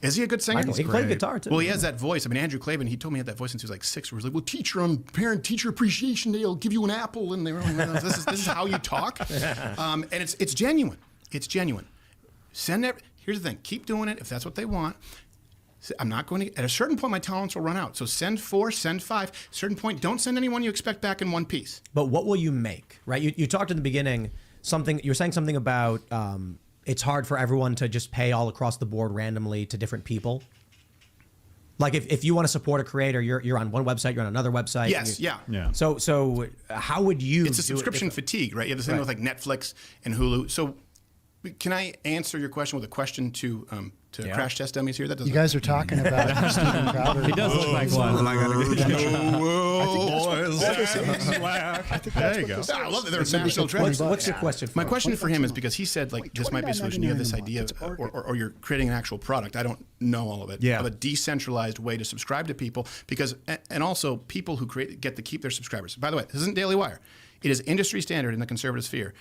Is he a good singer? He can play guitar too. Well, he has that voice. I mean, Andrew Klavan, he told me he had that voice since he was like 6. Where he's like, well, teacher, on parent-teacher appreciation day, I'll give you an apple. And they're like, this is how you talk. And it's genuine. It's genuine. Here's the thing. Keep doing it if that's what they want. I'm not going to, at a certain point, my tolerance will run out. So send 4, send 5. At a certain point, don't send anyone you expect back in one piece. But what will you make, right? You talked in the beginning, you were saying something about it's hard for everyone to just pay all across the board randomly to different people. Like if you want to support a creator, you're on one website, you're on another website. Yes, yeah. So how would you? It's a subscription fatigue, right? You have the same with like Netflix and Hulu. So can I answer your question with a question to Crash Test Dummies here? That doesn't. You guys are talking about Steven Crowder. He does look like one. I think that's what this I love that they're national treasures. What's your question? My question for him is because he said like this might be a solution. You have this idea, or you're creating an actual product. I don't know all of it. Yeah. Of a decentralized way to subscribe to people because, and also people who get to keep their subscribers. By the way, this isn't Daily Wire. It is industry standard in the conservative sphere.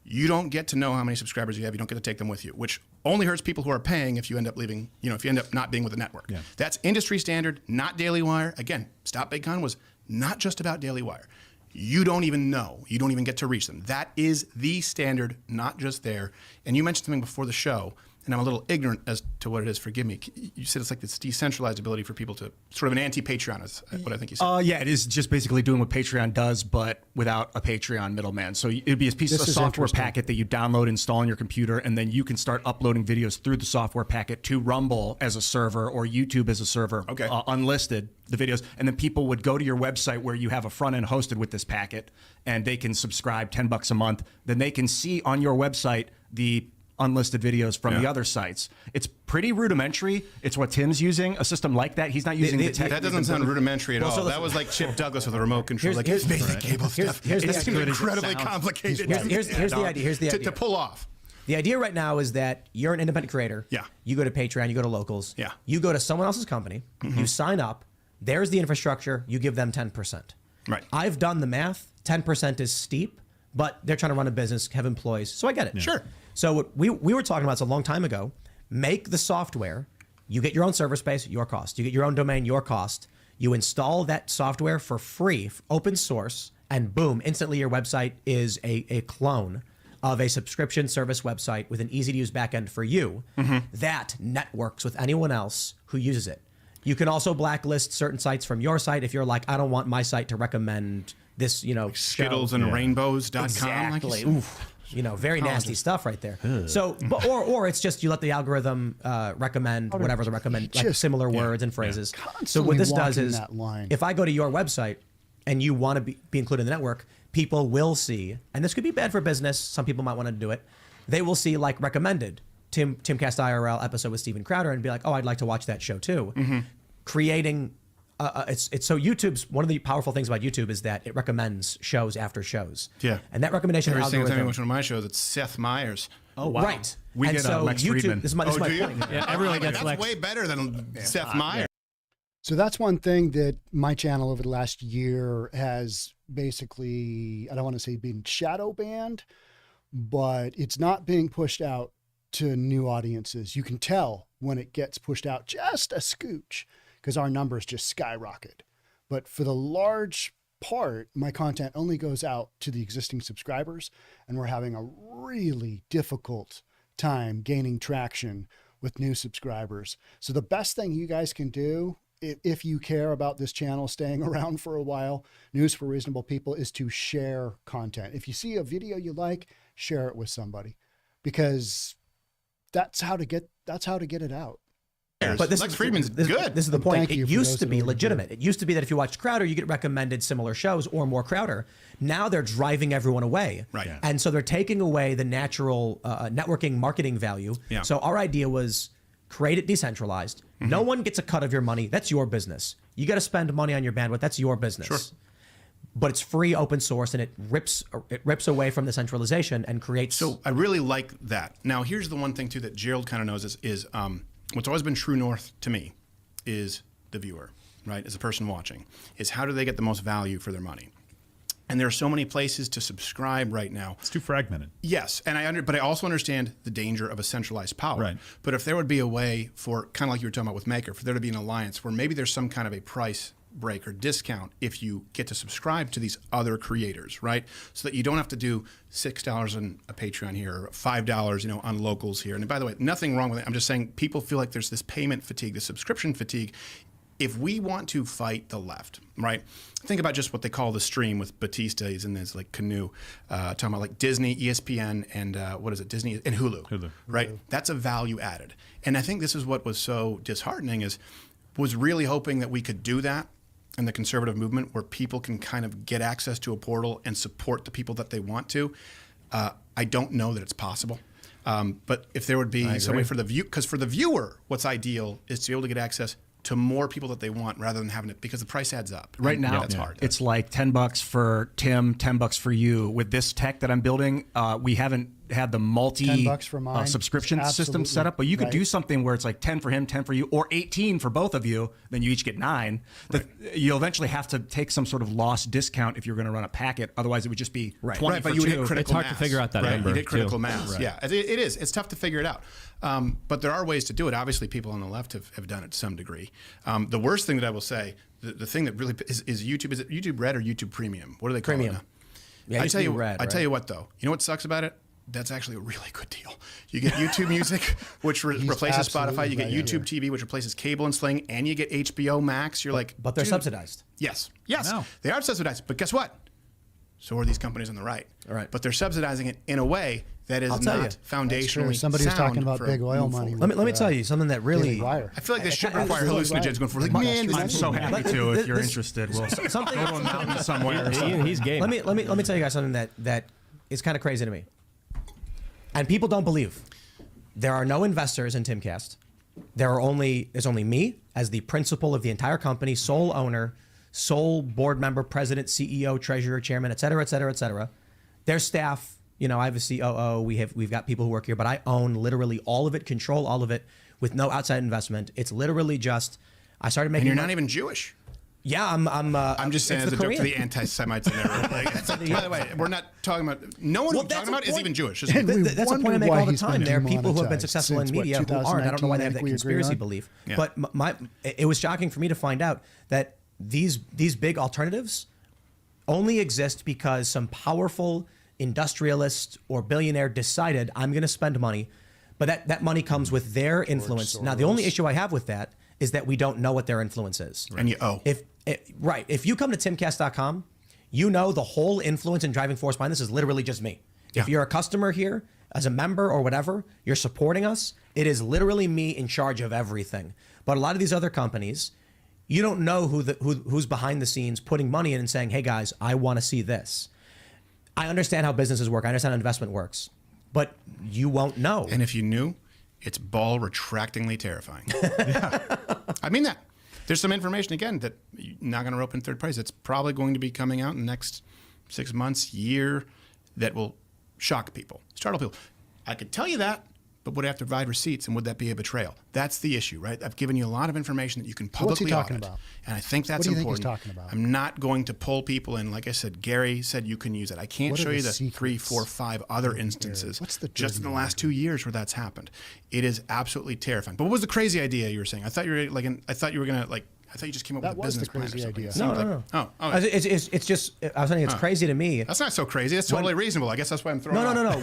You don't get to know how many subscribers you have. You don't get to take them with you, which only hurts people who are paying if you end up leaving, if you end up not being with a network. Yeah. That's industry standard, not Daily Wire. Again, Stop Big Con was not just about Daily Wire. You don't even know. You don't even get to reach them. That is the standard, not just there. And you mentioned something before the show, and I'm a little ignorant as to what it is. Forgive me. You said it's like this decentralized ability for people to sort of an anti-Patreon is what I think you said. Yeah, it is just basically doing what Patreon does, but without a Patreon middleman. So it'd be a piece of software packet that you download, install on your computer, and then you can start uploading videos through the software packet to Rumble as a server or YouTube as a server, unlisted, the videos. And then people would go to your website where you have a front end hosted with this packet, and they can subscribe $10 a month. Then they can see on your website the unlisted videos from the other sites. It's pretty rudimentary. It's what Tim's using, a system like that. He's not using the tech. That doesn't sound rudimentary at all. That was like Chip Douglas with a remote control. Here's basic cable stuff. It's incredibly complicated. Here's the idea. To pull off. The idea right now is that you're an independent creator. Yeah. You go to Patreon, you go to Locals. Yeah. You go to someone else's company, you sign up, there's the infrastructure, you give them 10%. Right. I've done the math. 10% is steep, but they're trying to run a business, have employees. So I get it. Yeah. Sure. So what we were talking about, it's a long time ago, make the software, you get your own server space, your cost. You get your own domain, your cost. You install that software for free, open source, and boom, instantly your website is a clone of a subscription service website with an easy-to-use backend for you that networks with anyone else who uses it. You can also blacklist certain sites from your site if you're like, I don't want my site to recommend this, Skittles and rainbows.com. Exactly. very nasty stuff right there. So, or it's just you let the algorithm recommend whatever the recommend, like similar words and phrases. So what this does is, if I go to your website and you want to be included in the network, people will see, and this could be bad for business. Some people might want to do it. They will see like recommended Timcast IRL episode with Steven Crowder and be like, oh, I'd like to watch that show too. Creating. It's so YouTube's one of the powerful things about YouTube is that it recommends shows after shows. Yeah. And that recommendation Every single time I algorithm. watch one of my shows, it's Seth Meyers. Oh, wow. Right. We and get so Lex YouTube, Friedman. This is my Do you? point. Yeah, everyone gets That's Lex. way better than Seth Meyers. So that's one thing that my channel over the last year has basically, I don't want to say been shadow banned, but it's not being pushed out to new audiences. You can tell when it gets pushed out just a scooch because our numbers just skyrocket. But for the large part, my content only goes out to the existing subscribers, and we're having a really difficult time gaining traction with new subscribers. So the best thing you guys can do, if you care about this channel staying around for a while, News for Reasonable People, is to share content. If you see a video you like, share it with somebody, because that's how to get it out. But Lex Friedman's good. This is the point. Thank you It for used those to that be already legitimate. It used to be that if you watched Crowder, you get recommended similar shows or more Crowder. Now they're driving everyone away. Right. Yeah. And so they're taking away the natural networking marketing value. Yeah. So our idea was create it decentralized. No one gets a cut of your money. That's your business. You got to spend money on your bandwidth. That's your business. Sure. But it's free, open source, and it rips away from the centralization and creates. So I really like that. Now, here's the one thing too that Gerald kind of knows is what's always been true north to me is the viewer, right? As a person watching, is how do they get the most value for their money? And there are so many places to subscribe right now. It's too fragmented. Yes, and but I also understand the danger of a centralized power. Right. But if there would be a way for, kind of like you were talking about with Maker, for there to be an alliance where maybe there's some kind of a price break or discount if you get to subscribe to these other creators, right? So that you don't have to do $6 on a Patreon here, or $5, on locals here. And by the way, nothing wrong with it. I'm just saying people feel like there's this payment fatigue, this subscription fatigue. If we want to fight the left, right? Think about just what they call the stream with Batista. He's in this like canoe, talking about like Disney, ESPN, and what is it? Disney and Hulu. Right? That's a value added. And I think this is what was so disheartening was really hoping that we could do that in the conservative movement where people can kind of get access to a portal and support the people that they want to. I don't know that it's possible. But if there would be some way for the because for the viewer, what's ideal is to be able to get access to more people that they want rather than having it, because the price adds up. Right now, that's hard. It's like $10 for Tim, $10 for you. With this tech that I'm building, we haven't had the $10 for mine. subscription system set up, but you could do something where it's like 10 for him, 10 for you, or 18 for both of you. Then you each get 9. Right. You'll eventually have to take some sort of loss discount if you're going to run a packet. Otherwise, it would just be 20 Right, for but you would 2. hit critical It's hard mass. to figure out that number, You hit critical too. mass. Right. Yeah, it is. It's tough to figure it out. But there are ways to do it. Obviously, people on the left have done it to some degree. The worst thing that I will say, the thing that really is YouTube. Is it YouTube Red or YouTube Premium? What do they call Premium. it now? Yeah, I tell you, Red, I tell you what though. You know what sucks about it? That's actually a really good deal. You get YouTube Music, which replaces Spotify. You get YouTube TV, which replaces cable and Sling, and you get HBO Max. You're like, but they're dude. subsidized. Yes, No. they are subsidized. But guess what? So are these companies on the right. All right. But they're subsidizing it in a way that is tell you. not foundationally Somebody was sound talking about for big oil move money. forward. Let me tell you something that really. Daily Wire. I feel like this should I- require Daily hallucinogens going for like, Wire. man, I'm so happy to if you're This- interested. We'll something. go to a mountain somewhere. or something. He's game. Let me tell you guys something that is kind of crazy to me, and people don't believe. There are no investors in Timcast. There's only me as the principal of the entire company, sole owner, sole board member, president, CEO, treasurer, chairman, et cetera, et cetera, et cetera. There's staff. I have a COO. We've got people who work here, but I own literally all of it, control all of it, with no outside investment. It's literally just I started making. And you're not even Jewish. Yeah, I'm just saying it's as a the joke to Korean. the anti-Semites in there. By the way, we're not talking about. No one Well, we're that's talking the about is point. even Jewish. And we That's a point I wondered make why all the he's been time. There are people who have been demonetized successful in since, what, media who aren't. I don't know why they have that 2019, I think we agree conspiracy on. belief. Yeah. But it was shocking for me to find out that these big alternatives only exist because some powerful industrialist or billionaire decided I'm going to spend money, but that money comes with their influence. Now, the only issue I have with that is that we don't know what their influence is. And you owe. If you come to timcast.com, the whole influence and driving force behind this is literally just me. If you're a customer here, as a member or whatever, you're supporting us, it is literally me in charge of everything. But a lot of these other companies, you don't know who's behind the scenes putting money in and saying, hey guys, I want to see this. I understand how businesses work. I understand how investment works. But you won't know. And if you knew, it's ball retractingly terrifying. I mean that. There's some information, again, that you're not going to open third parties. It's probably going to be coming out in the next 6 months, year, that will shock people, startle people. I could tell you that, but would I have to provide receipts, and would that be a betrayal? That's the issue, right? I've given you a lot of information that you can publicly What's he talking audit, about? and I think that's What do you important. think he's talking about? I'm not going to pull people in. Like I said, Gary said you can use it. I can't What are show you the secrets? 3, 4, 5 other instances What's the just in the dirty last 2 years where that's happened. It is absolutely terrifying. But what was the crazy idea you were saying? I thought you were I thought you just came up That with a was the business plan or crazy something. idea. It seemed No. Oh, It's just, I was saying it's crazy to me. that's not so crazy. That's totally reasonable. I guess that's why I'm throwing. No.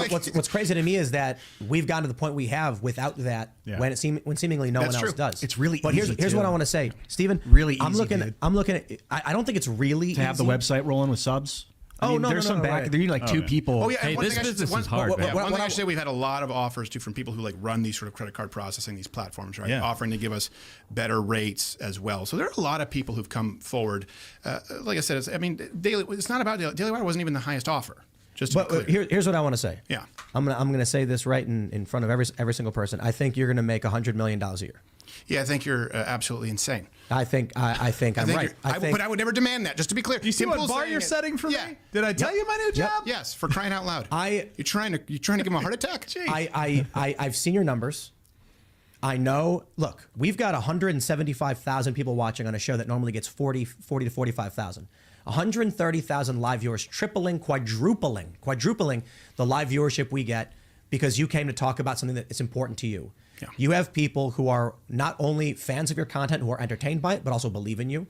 What's crazy to me is that we've gotten to the point we have without that when seemingly no That's one else true. does. It's really But easy, here's too. what I want to say, Stephen. Really I'm easy, looking. dude. I'm looking at. I don't think it's really To have the easy. website rolling with subs. I mean, no, there's no, some no, back. right. There are like two people. Oh yeah, Hey, and one this thing I should- business one- is hard, yeah, man. one thing I should say, we've had a lot of offers too from people who like run these sort of credit card processing, these platforms, right? Yeah. Offering to give us better rates as well. So there are a lot of people who've come forward. Like I said, it's not about Daily Wire wasn't even the highest offer. Just to be But clear. here's what I want to say. Yeah. I'm gonna say this right in front of every single person. I think you're gonna make $100 million a year. Yeah, I think you're absolutely insane. I think I'm right. But I would never demand that. Just to be clear, Do you see what bar you're setting for me? Did I tell you my new job? Yes, for crying out loud. You're trying to give him a heart attack. I've seen your numbers. I know. Look, we've got 175,000 people watching on a show that normally gets 40 to 45,000. 130,000 live viewers, quadrupling the live viewership we get because you came to talk about something that is important to you. Yeah. You have people who are not only fans of your content, who are entertained by it, but also believe in you.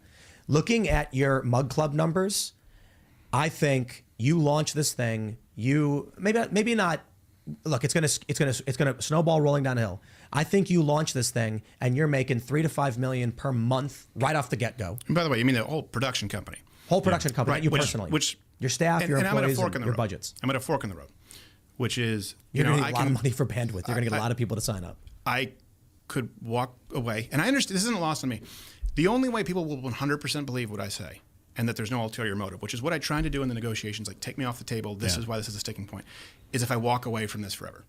Looking at your Mug Club numbers, I think you launch this thing. You maybe not. Look, it's gonna snowball rolling downhill. I think you launch this thing and you're making $3 to $5 million per month right off the get go. And by the way, you mean the whole production company? Whole production company, Right, not you which- personally. which- your staff, your I'm at a employees, fork in and the your road. budgets. I'm at a fork in the road, which is You're you know gonna need I a lot can of money for bandwidth. You're gonna get a lot of people to sign up. I could walk away, and I understand this isn't lost on me. The only way people will 100% believe what I say, and that there's no ulterior motive, which is what I tried to do in the negotiations, like take me off the table. This is why this is a sticking point. Is if I walk away from this forever.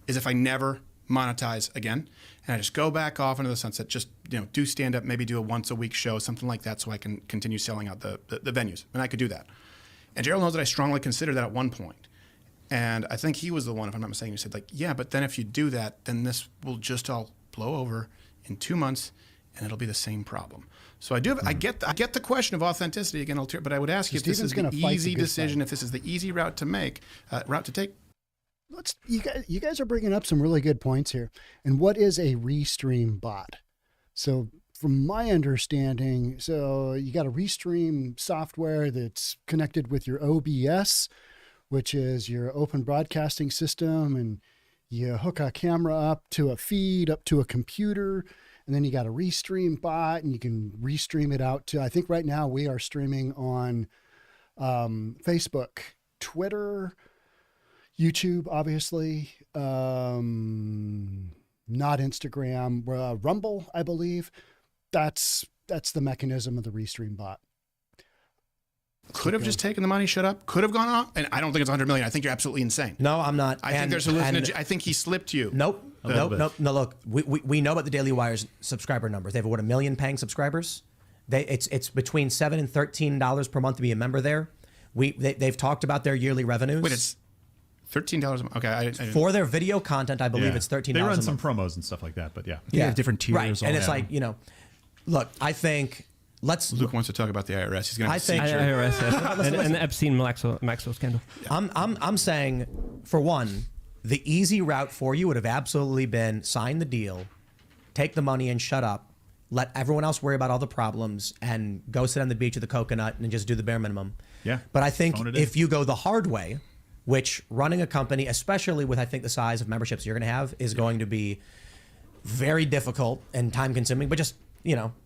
Is if I never monetize again, and I just go back off into the sunset. Just do stand up, maybe do a once a week show, something like that, so I can continue selling out the venues, and I could do that. And Gerald knows that I strongly considered that at one point. And I think he was the one, if I'm not mistaken, who said, like, yeah, but then if you do that, then this will just all blow over in 2 months, and it'll be the same problem. So I get the question of authenticity again, but I would ask you if this is the easy decision, if this is the easy route to take. You guys are bringing up some really good points here. And what is a Restream bot? So from my understanding, so you got a Restream software that's connected with your OBS, which is your open broadcasting system, and you hook a camera up to a feed, up to a computer, and then you got a Restream bot, and you can restream it out to, I think right now we are streaming on Facebook, Twitter, YouTube, obviously, not Instagram, Rumble, I believe. That's the mechanism of the Restream bot. Could have just taken the money, shut up. Could have gone on, and I don't think it's 100 million. I think you're absolutely insane. No, I'm not. I think there's hallucination. I think he slipped you. Nope. No. Look, we know about the Daily Wire's subscriber numbers. They have 1 million paying subscribers. It's between $7 and $13 per month to be a member there. They've talked about their yearly revenues. Wait, it's $13 a month. Okay, for their video content, I believe it's $13. They run a month. some promos and stuff like that, but They have different tiers. Right, and it's like look, I think Luke wants to talk about the IRS. He's going to. I think IRS and the Epstein-Maxwell scandal. I'm saying, for one, the easy route for you would have absolutely been sign the deal, take the money and shut up, let everyone else worry about all the problems, and go sit on the beach with a coconut and just do the bare minimum. Yeah. But I think Phone it if in. you go the hard way, which running a company, especially with I think the size of memberships you're going to have, is going to be very difficult and time consuming, but just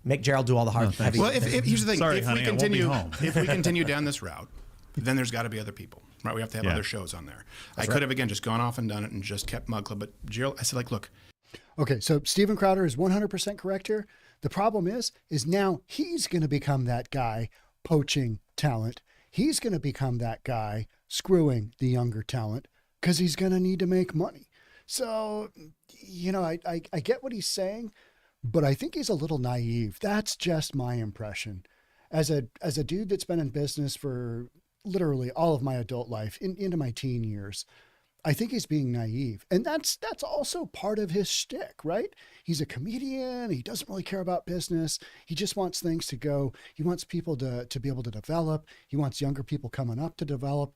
make Gerald do all the hard heavy. Well, if here's the thing: Sorry, if honey, we I won't be continue, home. if we continue down this route, then there's got to be other people, right? We have to have other shows on there. I could have, again, just gone off and done it and just kept Mug Club. But Gerald, I said, like, look. Okay, so Steven Crowder is 100% correct here. The problem is now he's going to become that guy poaching talent. He's going to become that guy screwing the younger talent because he's going to need to make money. So, you know, I get what he's saying, but I think he's a little naive. That's just my impression. As a dude that's been in business for literally all of my adult life, into my teen years, I think he's being naive. And that's also part of his shtick, right? He's a comedian. He doesn't really care about business. He just wants things to go. He wants people to be able to develop. He wants younger people coming up to develop.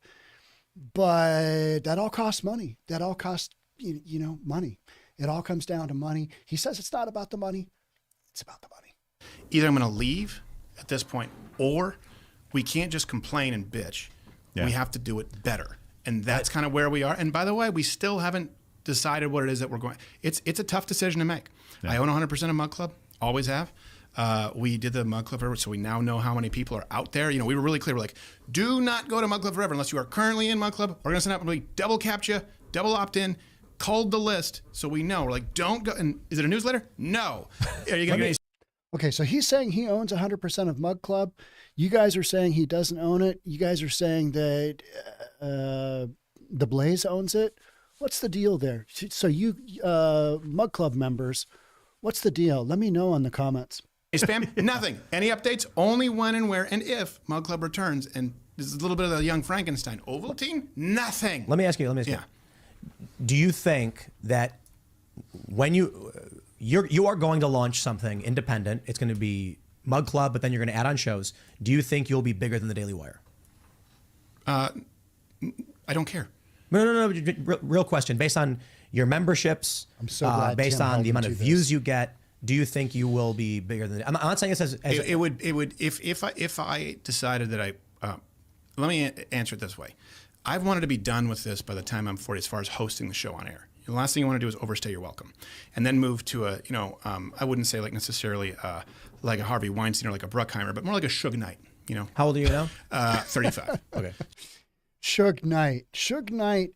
But that all costs money. That all costs, you know, money. It all comes down to money. He says it's not about the money. It's about the money. Either I'm going to leave at this point, or we can't just complain and bitch. Yeah. We have to do it better. And that's kind of where we are. And by the way, we still haven't decided what it is that we're going. It's a tough decision to make. Yeah. I own 100% of Mug Club, always have. We did the Mug Club Forever, so we now know how many people are out there. You know, we were really clear. We're like, do not go to Mug Club Forever unless you are currently in Mug Club. We're going to send out, we double captcha, double opt-in, culled the list, so we know. We're like, don't go. And is it a newsletter? No. Are you going to get Okay, so he's saying he owns 100% of Mug Club. You guys are saying he doesn't own it. You guys are saying that the Blaze owns it. What's the deal there? So you Mug Club members, what's the deal? Let me know in the comments. Spam? Nothing. Any updates? Only when and where and if Mug Club returns. And this is a little bit of the young Frankenstein. Ovaltine? Nothing. Let me ask you. Do you think that when you are going to launch something independent, it's going to be Mug Club, but then you're going to add on shows. Do you think you'll be bigger than the Daily Wire? I don't care. No. Real question. Based on your memberships, I'm so glad based Tim on the amount of helped views you get, do you think you will be bigger than? I'm not saying this as it would if I decided that let me answer it this way. I've wanted to be done with this by the time I'm 40 as far as hosting the show on air. The last thing you want to do is overstay your welcome, and then move to a, I wouldn't say like necessarily like a Harvey Weinstein or like a Bruckheimer, but more like a Suge Knight. You know. How old are you now? 35. Okay. Suge Knight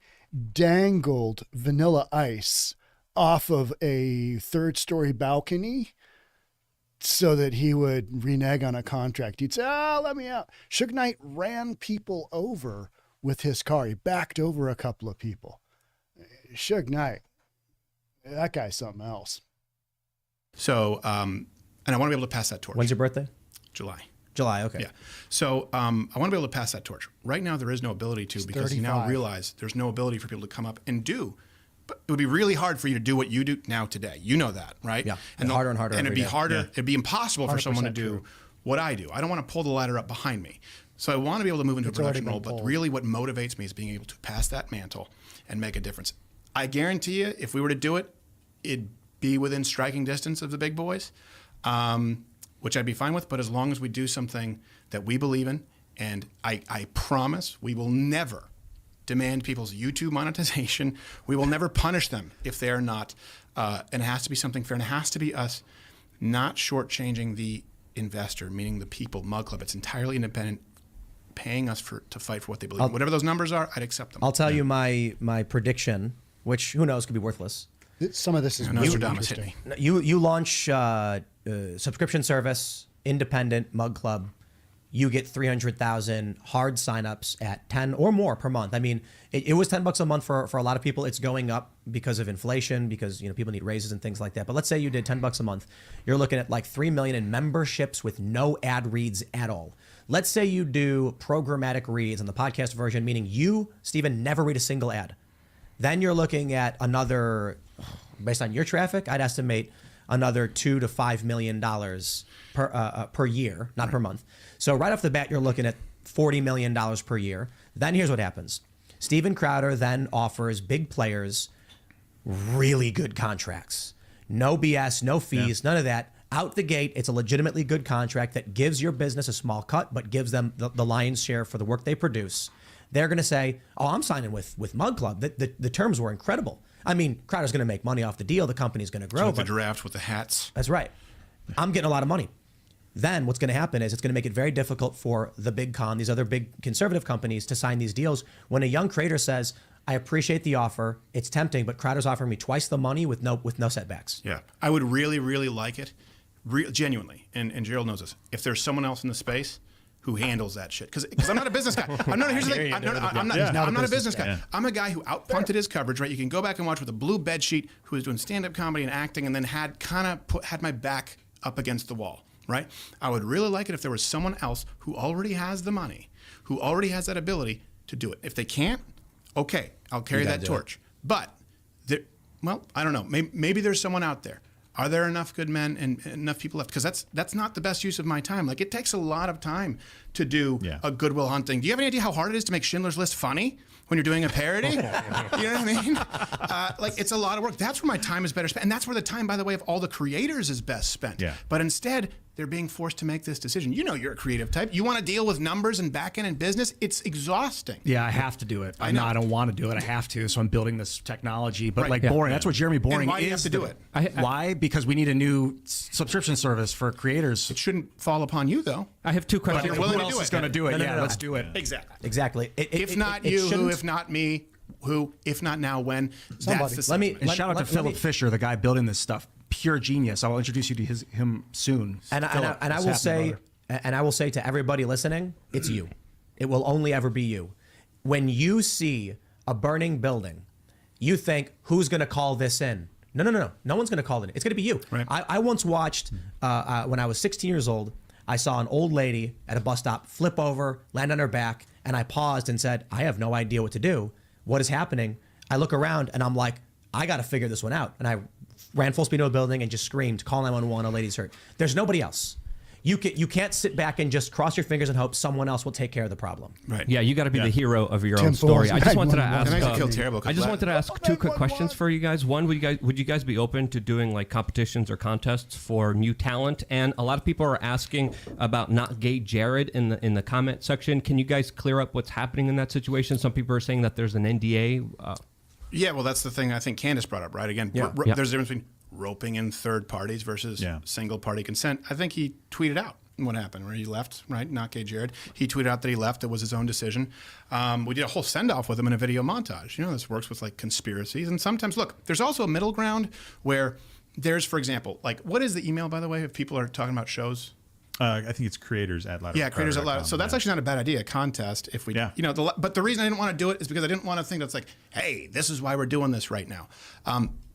dangled Vanilla Ice off of a third-story balcony so that he would renege on a contract. He'd say, let me out. Suge Knight ran people over with his car. He backed over a couple of people. Suge Knight, that guy's something else. So, and I want to be able to pass that torch. When's your birthday? July, okay. Yeah. So I want to be able to pass that torch. Right now, there is no ability to, because you now realize there's no ability for people to come up and do. But it would be really hard for you to do what you do now today. You know that, right? Yeah. And harder and harder. And it'd be harder. Yeah. It'd be impossible for someone to do what I do. I don't want to pull the ladder up behind me. So I want to be able to move into a production role. But really, what motivates me is being able to pass that mantle and make a difference. I guarantee you, if we were to do it, it'd be within striking distance of the big boys, which I'd be fine with. But as long as we do something that we believe in, and I promise we will never demand people's YouTube monetization. We will never punish them if they are not. And it has to be something fair. And it has to be us not shortchanging the investor, meaning the people, Mug Club. It's entirely independent, paying us to fight for what they believe in. Whatever those numbers are, I'd accept them. I'll tell you my prediction, which who knows could be worthless. Some of this is Nostradamus hit me. You launch subscription service, independent Mug Club. You get 300,000 hard signups at 10 or more per month. I mean, it was $10 a month for a lot of people. It's going up because of inflation, because people need raises and things like that. But let's say you did $10 a month. You're looking at like 3 million in memberships with no ad reads at all. Let's say you do programmatic reads on the podcast version, meaning you, Steven, never read a single ad. Then you're looking at another, based on your traffic, I'd estimate another $2 to $5 million per year, not per month. So right off the bat, you're looking at $40 million per year. Then here's what happens. Steven Crowder then offers big players really good contracts. No BS, no fees, none of that. Out the gate, it's a legitimately good contract that gives your business a small cut, but gives them the lion's share for the work they produce. They're going to say, oh, I'm signing with Mug Club. The terms were incredible. I mean, Crowder's going to make money off the deal. The company's going to grow. So the draft with the hats. That's right. I'm getting a lot of money. then what's going to happen is it's going to make it very difficult for the big con, these other big conservative companies, to sign these deals. When a young creator says, I appreciate the offer, it's tempting, but Crowder's offering me twice the money with no setbacks. Yeah, I would really, really like it, genuinely, and Gerald knows this, if there's someone else in the space who handles that shit. Because I'm not a business guy. Here's the thing. I'm not a business guy. Yeah. I'm a guy who outpunted his coverage, right? You can go back and watch with a blue bed sheet, who was doing stand-up comedy and acting, and then had my back up against the wall, right? I would really like it if there was someone else who already has the money, who already has that ability to do it. If they can't, okay, I'll carry that torch. But, I don't know. Maybe there's someone out there. Are there enough good men and enough people left? Because that's not the best use of my time. Like, it takes a lot of time to do a Goodwill Hunting. Do you have any idea how hard it is to make Schindler's List funny when you're doing a parody? You know what I mean? It's a lot of work. That's where my time is better spent. And that's where the time, by the way, of all the creators is best spent. Yeah. But instead, they're being forced to make this decision. You know you're a creative type. You want to deal with numbers and back end and business. It's exhausting. Yeah, I have to do it. I don't want to do it. I have to. So I'm building this technology. But Right. boring. That's what Jeremy Boring And why is. do you have to do it? Why? Because we need a new subscription service for creators. It shouldn't fall upon you, though. I have two questions. you're willing Who to else do is it. going to do it? No. Let's do it. Exactly. If not you, who? If not me, who? If not now, when? Somebody. That's the Let me- sentiment. And shout out to Philip Fisher, the guy building this stuff. Pure genius. I'll introduce you to him soon. And I will say to everybody listening, it's you. It will only ever be you. When you see a burning building, you think, who's going to call this in? No. No one's going to call it in. It's going to be you. Right. I once watched, when I was 16 years old, I saw an old lady at a bus stop flip over, land on her back, and I paused and said, I have no idea what to do. What is happening? I look around and I'm like, I got to figure this one out. And I ran full speed to a building and just screamed, call 911, a lady's hurt. There's nobody else. You can't sit back and just cross your fingers and hope someone else will take care of the problem. Right. Yeah, you got to be the hero of your Tim own story. Ford's I just wanted to 911. ask. That makes me feel terrible. I just wanted to ask two quick questions for you guys. One, would you guys be open to doing like competitions or contests for new talent? And a lot of people are asking about Not Gay Jared in the comment section. Can you guys clear up what's happening in that situation? Some people are saying that there's an NDA. Yeah, well, that's the thing I think Candace brought up, right? Again, there's a difference between roping in third parties versus single party consent. I think he tweeted out what happened, where he left, right? Not Gay Jared. He tweeted out that he left. It was his own decision. We did a whole send-off with him in a video montage. You know, this works with like conspiracies. And sometimes, look, there's also a middle ground where there's, for example, like, what is the email, by the way, if people are talking about shows? I think it's creators at Louder. Yeah, creators at Louder. So that's actually not a bad idea, a contest. If we, but the reason I didn't want to do it is because I didn't want to think that's like, hey, this is why we're doing this right now.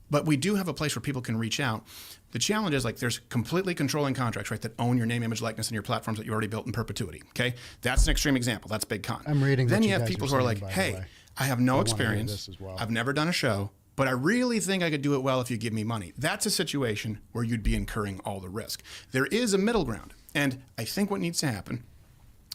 But we do have a place where people can reach out. The challenge is, like, there's completely controlling contracts, right, that own your name, image, likeness, and your platforms that you already built in perpetuity. Okay, that's an extreme example. That's big con. I'm reading. Then what you have guys people are who are saying, like, by the hey, way. I have no I wanna hear experience. this as well. I've never done a show, but I really think I could do it well if you give me money. That's a situation where you'd be incurring all the risk. There is a middle ground, and I think what needs to happen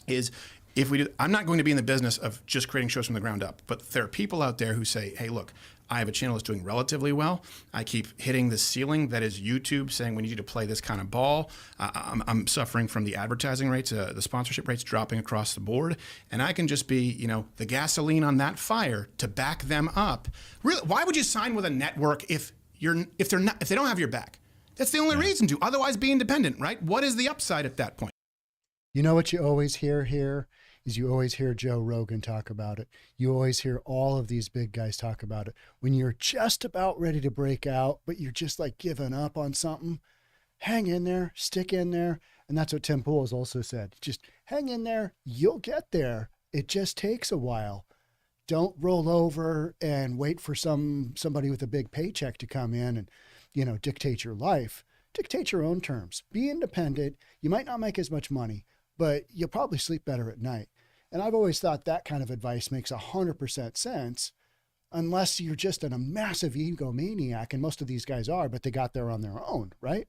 is, if we do, I'm not going to be in the business of just creating shows from the ground up, but there are people out there who say, hey, look, I have a channel that's doing relatively well. I keep hitting the ceiling that is YouTube, saying we need you to play this kind of ball. I'm suffering from the advertising rates, the sponsorship rates dropping across the board, and I can just be, the gasoline on that fire to back them up. Really, why would you sign with a network if they don't have your back? That's the only reason to. Otherwise, be independent, right? What is the upside at that point? You know what you always hear here is you always hear Joe Rogan talk about it. You always hear all of these big guys talk about it. When you're just about ready to break out, but you're just like giving up on something, hang in there, stick in there. And that's what Tim Pool has also said. Just hang in there. You'll get there. It just takes a while. Don't roll over and wait for somebody with a big paycheck to come in and, dictate your life. Dictate your own terms. Be independent. You might not make as much money, but you'll probably sleep better at night. And I've always thought that kind of advice makes 100% sense, unless you're just a massive egomaniac, and most of these guys are, but they got there on their own, right?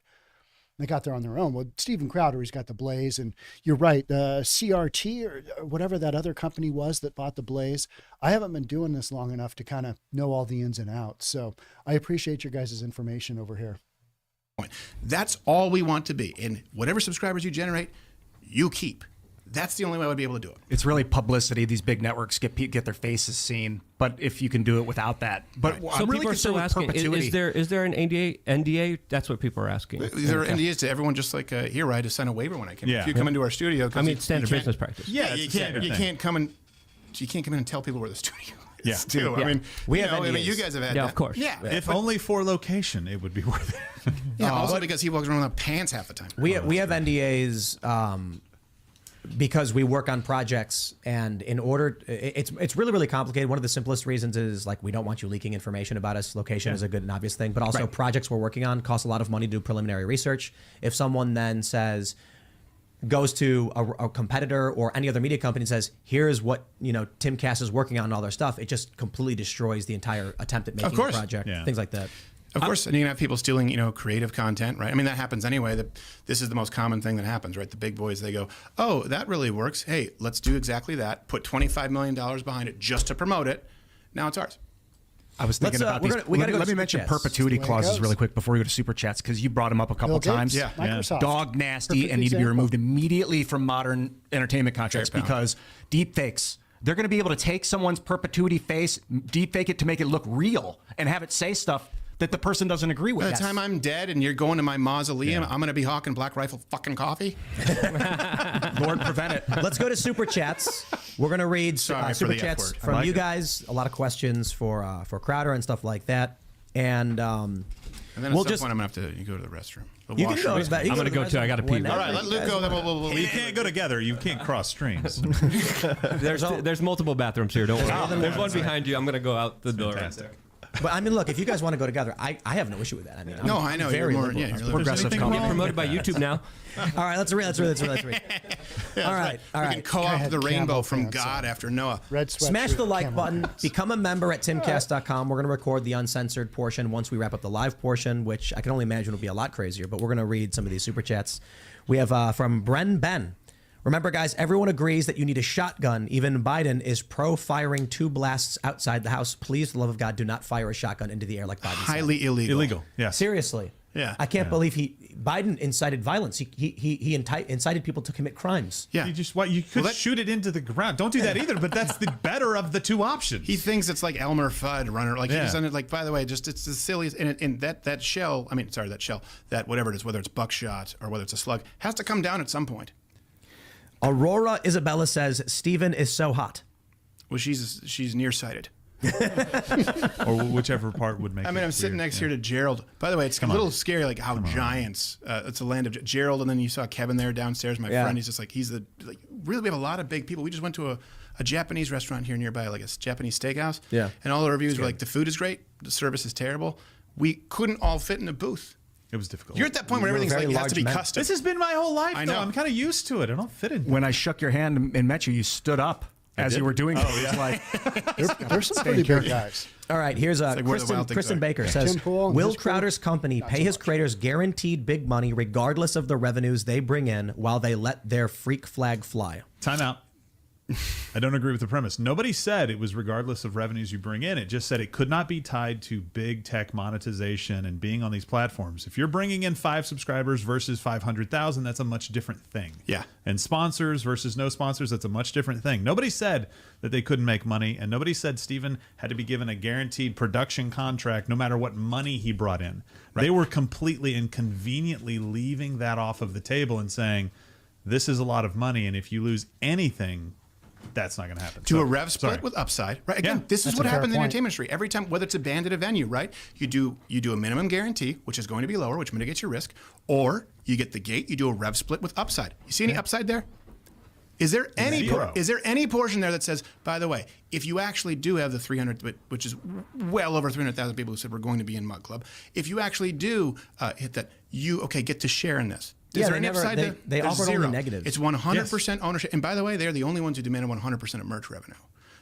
They got there on their own. Well, Steven Crowder, he's got the Blaze, and you're right, the CRT or whatever that other company was that bought the Blaze. I haven't been doing this long enough to kind of know all the ins and outs. So I appreciate your guys' information over here. That's all we want to be. And whatever subscribers you generate, you keep. That's the only way I would be able to do it. It's really publicity. These big networks get their faces seen, but if you can do it without that, but So I'm really people are still concerned with asking: perpetuity. is there an NDA? That's what people are asking. There are NDAs to everyone, just like here, I had to sign a waiver when I came. Yeah. If you come into our studio, 'cause I mean, you standard can't- business practice. Yeah, you it's a can't. standard You thing. can't come in. You can't come in and tell people where the studio is. Yeah. Too. Yeah. I mean, We you have know, I mean, NDAs. you guys have had. Yeah, that. of course. Yeah. If only for location, it would be worth it. Yeah. Also because he walks around without pants half the time. We have NDAs because we work on projects, and in order, it's really complicated. One of the simplest reasons is like we don't want you leaking information about us. Location is a good and obvious thing, but also projects we're working on cost a lot of money to do preliminary research. If someone then goes to a competitor or any other media company and says, here's what Timcast is working on and all their stuff, it just completely destroys the entire attempt at making the project. Yeah. Things like that. Of course, and you can have people stealing, creative content, right? I mean, that happens anyway. This is the most common thing that happens, right? The big boys, they go, oh, that really works. Hey, let's do exactly that. Put $25 million behind it just to promote it. Now it's ours. I was thinking about these. we gotta go Let to me mention Super Chats. perpetuity That's the way it clauses goes. really quick before we go to super chats, because you brought them up a couple Bill Gates, times. Yeah. Microsoft. Dog nasty Perfect and need to be example. removed immediately from modern entertainment contracts Fair because deep fakes. They're going to be able to take someone's perpetuity face, deep fake it to make it look real, and have it say stuff that the person doesn't agree with. By the time I'm dead and you're going to my mausoleum, I'm going to be hawking Black Rifle fucking coffee. Lord prevent it. Let's go to super chats. We're gonna read Sorry for super the F chats word. from I like you it. guys. A lot of questions for Crowder and stuff like that. And And then we'll at some just point, I'm going to have to go to the restroom. The you can washroom. go to bed. I'm gonna go too. I gotta pee. All right, let Luke go. Then we'll You can't go together. You can't cross streams. There's multiple bathrooms here. Don't worry. There's one behind you. I'm gonna go out the door right Fantastic. there. But I mean, look, if you guys want to go together, I have no issue with that. I mean, No, I'm I know. Very You're more, liberal. yeah, you're Progressive anything company. wrong? Promoted by YouTube now. All right, let's read. All right. We can co-opt ahead, the rainbow Campbell from fans, God after Noah. Red sweatshirt. Smash the like camel button. pants. Become a member at timcast.com. We're going to record the uncensored portion once we wrap up the live portion, which I can only imagine will be a lot crazier, but we're going to read some of these super chats. We have from Bren Ben. Remember, guys, everyone agrees that you need a shotgun. Even Biden is pro firing 2 blasts outside the house. Please, for the love of God, do not fire a shotgun into the air like Biden said. Highly illegal. Illegal. Yes. Seriously. Yeah. I can't believe Biden incited violence. He incited people to commit crimes. Yeah. You could shoot it into the ground. Don't do that either. But that's the better of the two options. He thinks it's like Elmer Fudd runner. Like he Yeah. just ended like, by the way, it's the silliest. And that shell, that whatever it is, whether it's buckshot or whether it's a slug, has to come down at some point. Aurora Isabella says, Steven is so hot. Well, she's nearsighted. or whichever part would make. I mean, I'm sitting next here to Gerald. By the way, it's a little scary, like how giants. It's a land of Gerald, and then you saw Kevin there downstairs. My friend, he's just like really. We have a lot of big people. We just went to a Japanese restaurant here nearby, like a Japanese steakhouse. Yeah. And all the reviews were like, the food is great, the service is terrible. We couldn't all fit in a booth. It was difficult. You're at that point where everything's very like has to be large men. custom. This has been my whole life. I though. know. I'm kind of used to it. I don't fit in. When I shook your hand and met you, you stood up as did? you were doing it. Oh, yeah. It's like, There's some pretty big guys. All right, here's like where the wild things Kristen are. Baker says, Tim Pool and will his crew? Crowder's company pay his creators guaranteed big money regardless of the revenues they bring in while they let their freak flag fly? Time out. I don't agree with the premise. Nobody said it was regardless of revenues you bring in. It just said it could not be tied to big tech monetization and being on these platforms. If you're bringing in 5 subscribers versus 500,000, that's a much different thing. Yeah. And sponsors versus no sponsors, that's a much different thing. Nobody said that they couldn't make money, and nobody said Steven had to be given a guaranteed production contract no matter what money he brought in. They were completely and conveniently leaving that off of the table and saying, this is a lot of money, and if you lose anything, that's not going to happen. Do a rev split with upside, right? Again, Yeah. this is That's what a fair happens in the point. entertainment industry. Every time, whether it's a band at a venue, right? You do a minimum guarantee, which is going to be lower, which mitigates your risk, or you get the gate. You do a rev split with upside. You see any upside there? Is there any Zero. is there any portion there that says, by the way, if you actually do have the 300, which is well over 300,000 people who said we're going to be in Mug Club, if you actually do hit that, you get to share in this. Is Yeah, there they any never- upside they- there? they There's offered only zero. negatives. It's 100% ownership. And by the way, they're the only ones who demanded 100% of merch revenue.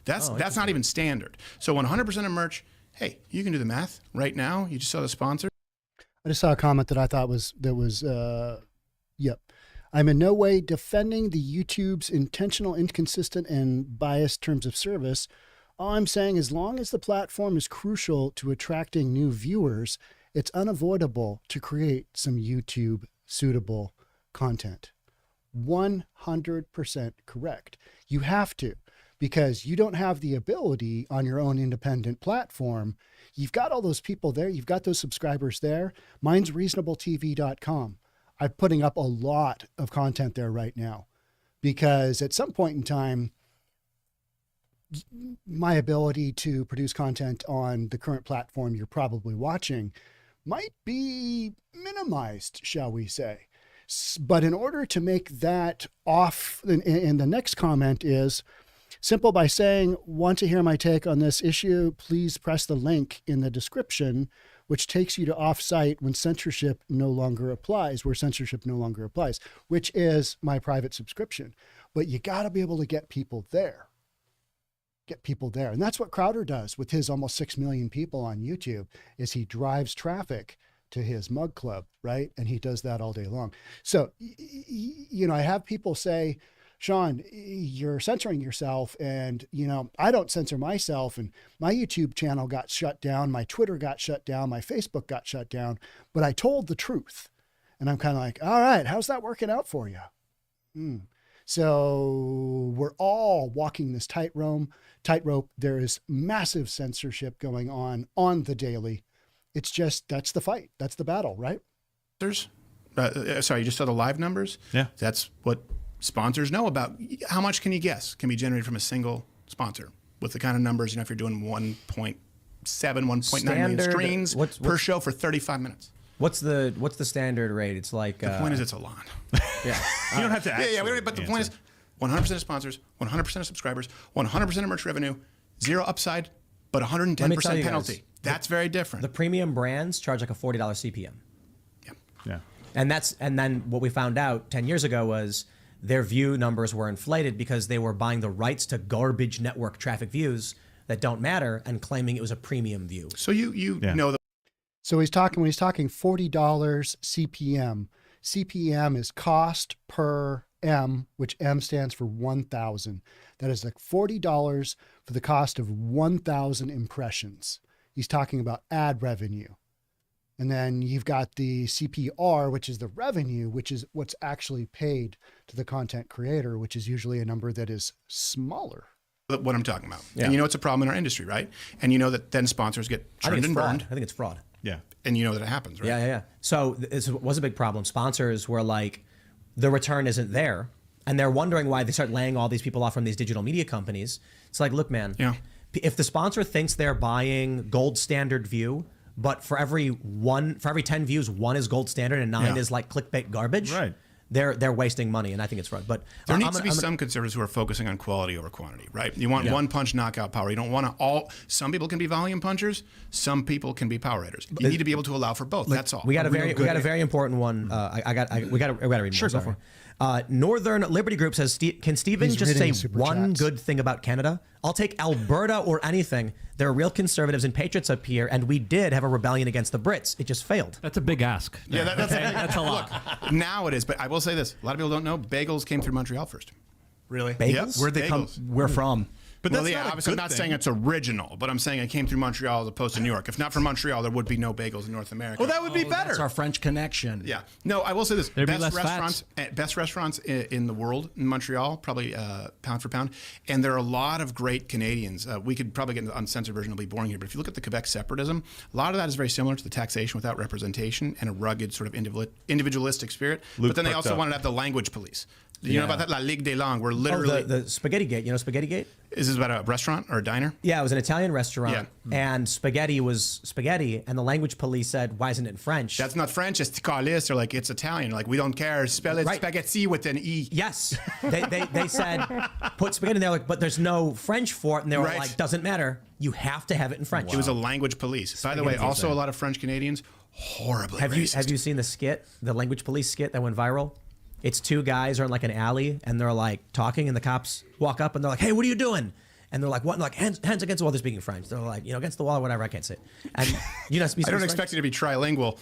That's not even standard. So 100% of merch, hey, you can do the math right now. You just saw the sponsor. I just saw a comment that I thought was yep. I'm in no way defending the YouTube's intentional, inconsistent, and biased terms of service. All I'm saying, as long as the platform is crucial to attracting new viewers, it's unavoidable to create some YouTube suitable content. 100% correct. You have to, because you don't have the ability on your own independent platform. You've got all those people there. You've got those subscribers there. Mine's reasonabletv.com. I'm putting up a lot of content there right now, because at some point in time, my ability to produce content on the current platform you're probably watching might be minimized, shall we say. But in order to make that off, and the next comment is simple by saying, want to hear my take on this issue? Please press the link in the description, which takes you to off-site when censorship no longer applies, where censorship no longer applies, which is my private subscription. But you got to be able to get people there. Get people there. And that's what Crowder does with his almost 6 million people on YouTube, is he drives traffic to his mug club, right? And he does that all day long. So, you know, I have people say, Sean, you're censoring yourself. And, you know, I don't censor myself. And my YouTube channel got shut down. My Twitter got shut down. My Facebook got shut down. But I told the truth. And I'm kind of like, all right, how's that working out for you? So we're all walking this tightrope. There is massive censorship going on the daily. It's just, that's the fight. That's the battle, right? Sorry, you just saw the live numbers? Yeah. That's what sponsors know about. How much can you guess can be generated from a single sponsor with the kind of numbers, you know, if you're doing 1.7, 1.9 million screens per show for 35 minutes. What's the standard rate? It's like the point is it's a lot. Yeah. You don't have to actually we don't, but the point is 100% of sponsors, 100% of subscribers, 100% of merch revenue, zero upside, but 110% penalty. Guys, that's very different. The premium brands charge like a $40 CPM. Yeah. And then what we found out 10 years ago was their view numbers were inflated because they were buying the rights to garbage network traffic views that don't matter and claiming it was a premium view. So you know that. So when he's talking $40 CPM, CPM is cost per M, which M stands for 1,000. That is like $40 for the cost of 1,000 impressions. He's talking about ad revenue. And then you've got the CPR, which is the revenue, which is what's actually paid to the content creator, which is usually a number that is smaller. What I'm talking about. Yeah. And you know it's a problem in our industry, right? And you know that then sponsors get churned and burned. I think it's fraud. Yeah. And you know that it happens, right? Yeah. So it was a big problem. Sponsors were like, the return isn't there. And they're wondering why they start laying all these people off from these digital media companies. It's like, look, man, if the sponsor thinks they're buying gold standard view, but for every 10 views, 1 is gold standard and 9 is like clickbait garbage. Right. They're wasting money, and I think it's fraud. But there needs to be some conservatives who are focusing on quality over quantity, right? You want one punch knockout power. You don't want to all. Some people can be volume punchers. Some people can be power hitters. You need to be able to allow for both. That's all. We got a very important one. We got to read more. Sure, Northern Liberty Group says, can Stephen just say one good thing about Canada? I'll take Alberta or anything. There are real conservatives and patriots up here, and we did have a rebellion against the Brits. It just failed. That's a big ask. Yeah, that's a lot. Look, now it is, but I will say this. A lot of people don't know bagels came through Montreal first. Really? Bagels? Yep. Where'd they come? Where from? But well, that's yeah, not obviously I'm not saying it's original, but I'm saying it came through Montreal as opposed to New York. If not for Montreal, there would be no bagels in North America. Well, that would be better. That's our French connection. Yeah. No, I will say this. There'd be less fats. Best restaurants in the world in Montreal, probably pound for pound. And there are a lot of great Canadians. We could probably get into the uncensored version. It'll be boring here. But if you look at the Quebec separatism, a lot of that is very similar to the taxation without representation and a rugged sort of individualistic spirit. But then they also wanted to have the language police. You know about that? La Ligue des Langues, where literally... the Spaghetti Gate. You know Spaghetti Gate? Is this about a restaurant or a diner? Yeah, it was an Italian restaurant, and spaghetti was spaghetti, and the language police said, why isn't it in French? That's not French, it's Calice, or like, it's Italian. Like, we don't care, spell it spaghetti with an E. Yes. They said, put spaghetti in there, like, but there's no French for it, and they were like, doesn't matter. You have to have it in French. Wow. It was a language police. By the way, also a lot of French Canadians, horribly racist. Have you seen the skit, the language police skit that went viral? It's 2 guys are in like an alley and they're like talking and the cops walk up and they're like, hey, what are you doing? And they're like, what? And like, hands against the wall. They're speaking French. They're like, against the wall or whatever. I can't say it. And I don't expect you to be trilingual.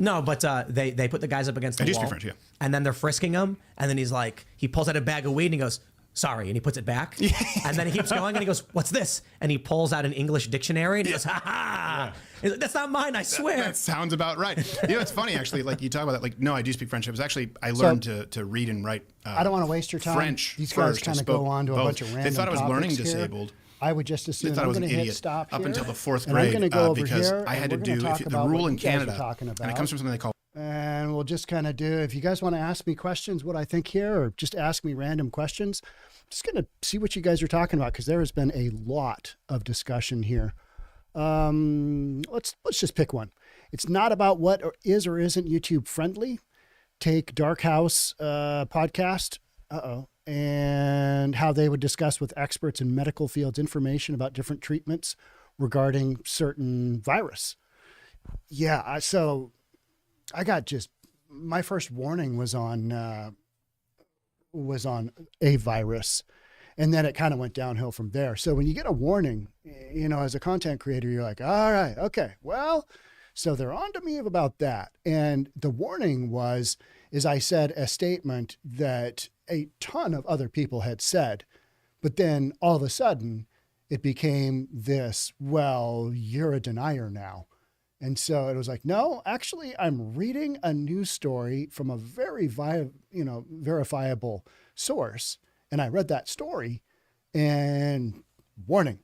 No, but they put the guys up against the wall. I do speak French, yeah. And then they're frisking him. And then he's like, he pulls out a bag of weed and he goes, sorry. And he puts it back. And then he keeps going and he goes, what's this? And he pulls out an English dictionary and he goes, ha ha. He's like, that's not mine, I swear. That sounds about right. It's funny, actually, like you talk about that, like, no, I do speak French. It was actually, I learned to read and write I don't want to waste your time. French. These guys kind of go on to a bunch of random They thought I was learning topics here. disabled. I would just assume They thought I was an idiot stop up here, until the 4th and I'm grade gonna go over because here, I had and to we're gonna do talk the about rule what in you guys are Canada, talking and it about. comes from something they call. And we'll just kind of do, if you guys want to ask me questions, what I think here, or just ask me random questions, I'm just going to see what you guys are talking about, because there has been a lot of discussion here. Let's just pick one. It's not about what is or isn't YouTube friendly. Take Dark House podcast, and how they would discuss with experts in medical fields information about different treatments regarding certain virus. Yeah, so I got my first warning was on a virus, and then it kind of went downhill from there. So when you get a warning, as a content creator, you're like, all right, okay, well, so they're on to me about that. And the warning is I said a statement that a ton of other people had said, but then all of a sudden it became this, well, you're a denier now. And so it was like, no, actually, I'm reading a news story from a very verifiable source. And I read that story, and warning.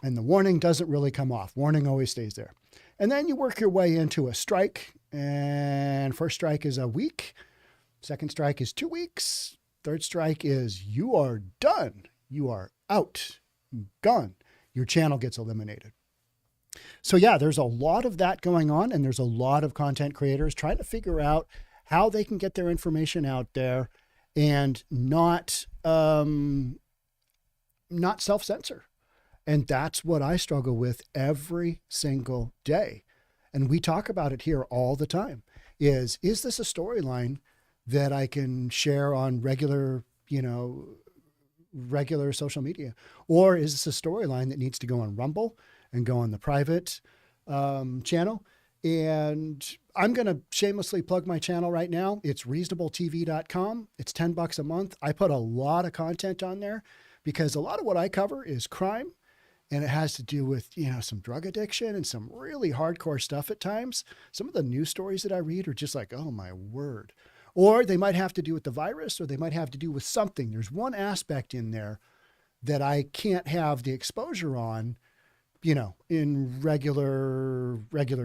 And the warning doesn't really come off. Warning always stays there. And then you work your way into a strike. And first strike is a week. Second strike is 2 weeks. Third strike is you are done. You are out. Gone. Your channel gets eliminated. So yeah, there's a lot of that going on, and there's a lot of content creators trying to figure out how they can get their information out there and not self-censor. And that's what I struggle with every single day. And we talk about it here all the time. Is this a storyline that I can share on regular social media? Or is this a storyline that needs to go on Rumble and go on the private channel? And I'm going to shamelessly plug my channel right now. It's reasonabletv.com. It's $10 a month. I put a lot of content on there because a lot of what I cover is crime, and it has to do with, some drug addiction and some really hardcore stuff at times. Some of the news stories that I read are just like, oh my word. Or they might have to do with the virus, or they might have to do with something. There's one aspect in there that I can't have the exposure on, in regular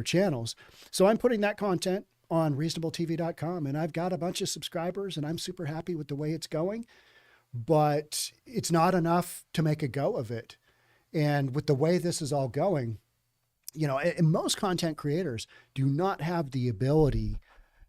channels. So I'm putting that content on reasonabletv.com, and I've got a bunch of subscribers, and I'm super happy with the way it's going, but it's not enough to make a go of it. And with the way this is all going, and most content creators do not have the ability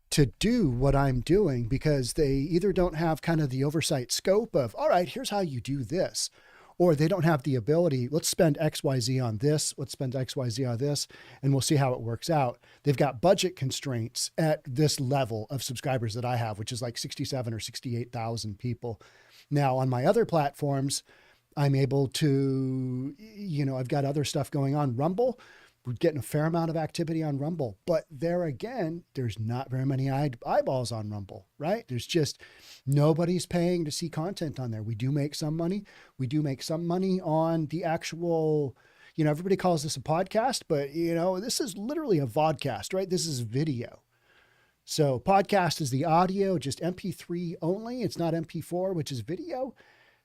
to do what I'm doing because they either don't have kind of the oversight scope of, all right, here's how you do this, or they don't have the ability, let's spend XYZ on this, let's spend XYZ on this, and we'll see how it works out. They've got budget constraints at this level of subscribers that I have, which is like 67 or 68,000 people. Now, on my other platforms, I'm able to, I've got other stuff going on. Rumble, we're getting a fair amount of activity on Rumble, but there again, there's not very many eyeballs on Rumble, right? There's just nobody's paying to see content on there. We do make some money. We do make some money on the actual, everybody calls this a podcast, but this is literally a vodcast, right? This is video. So podcast is the audio, just MP3 only. It's not MP4, which is video.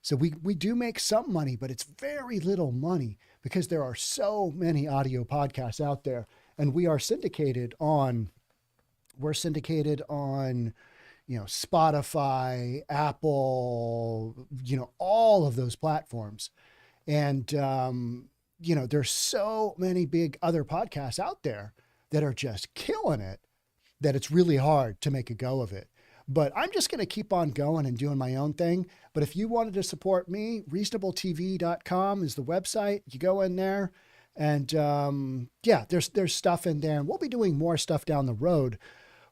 So we do make some money, but it's very little money because there are so many audio podcasts out there, and we're syndicated on, Spotify, Apple, all of those platforms. And, there's so many big other podcasts out there that are just killing it that it's really hard to make a go of it. But I'm just going to keep on going and doing my own thing. But if you wanted to support me, reasonabletv.com is the website. You go in there and there's stuff in there, and we'll be doing more stuff down the road.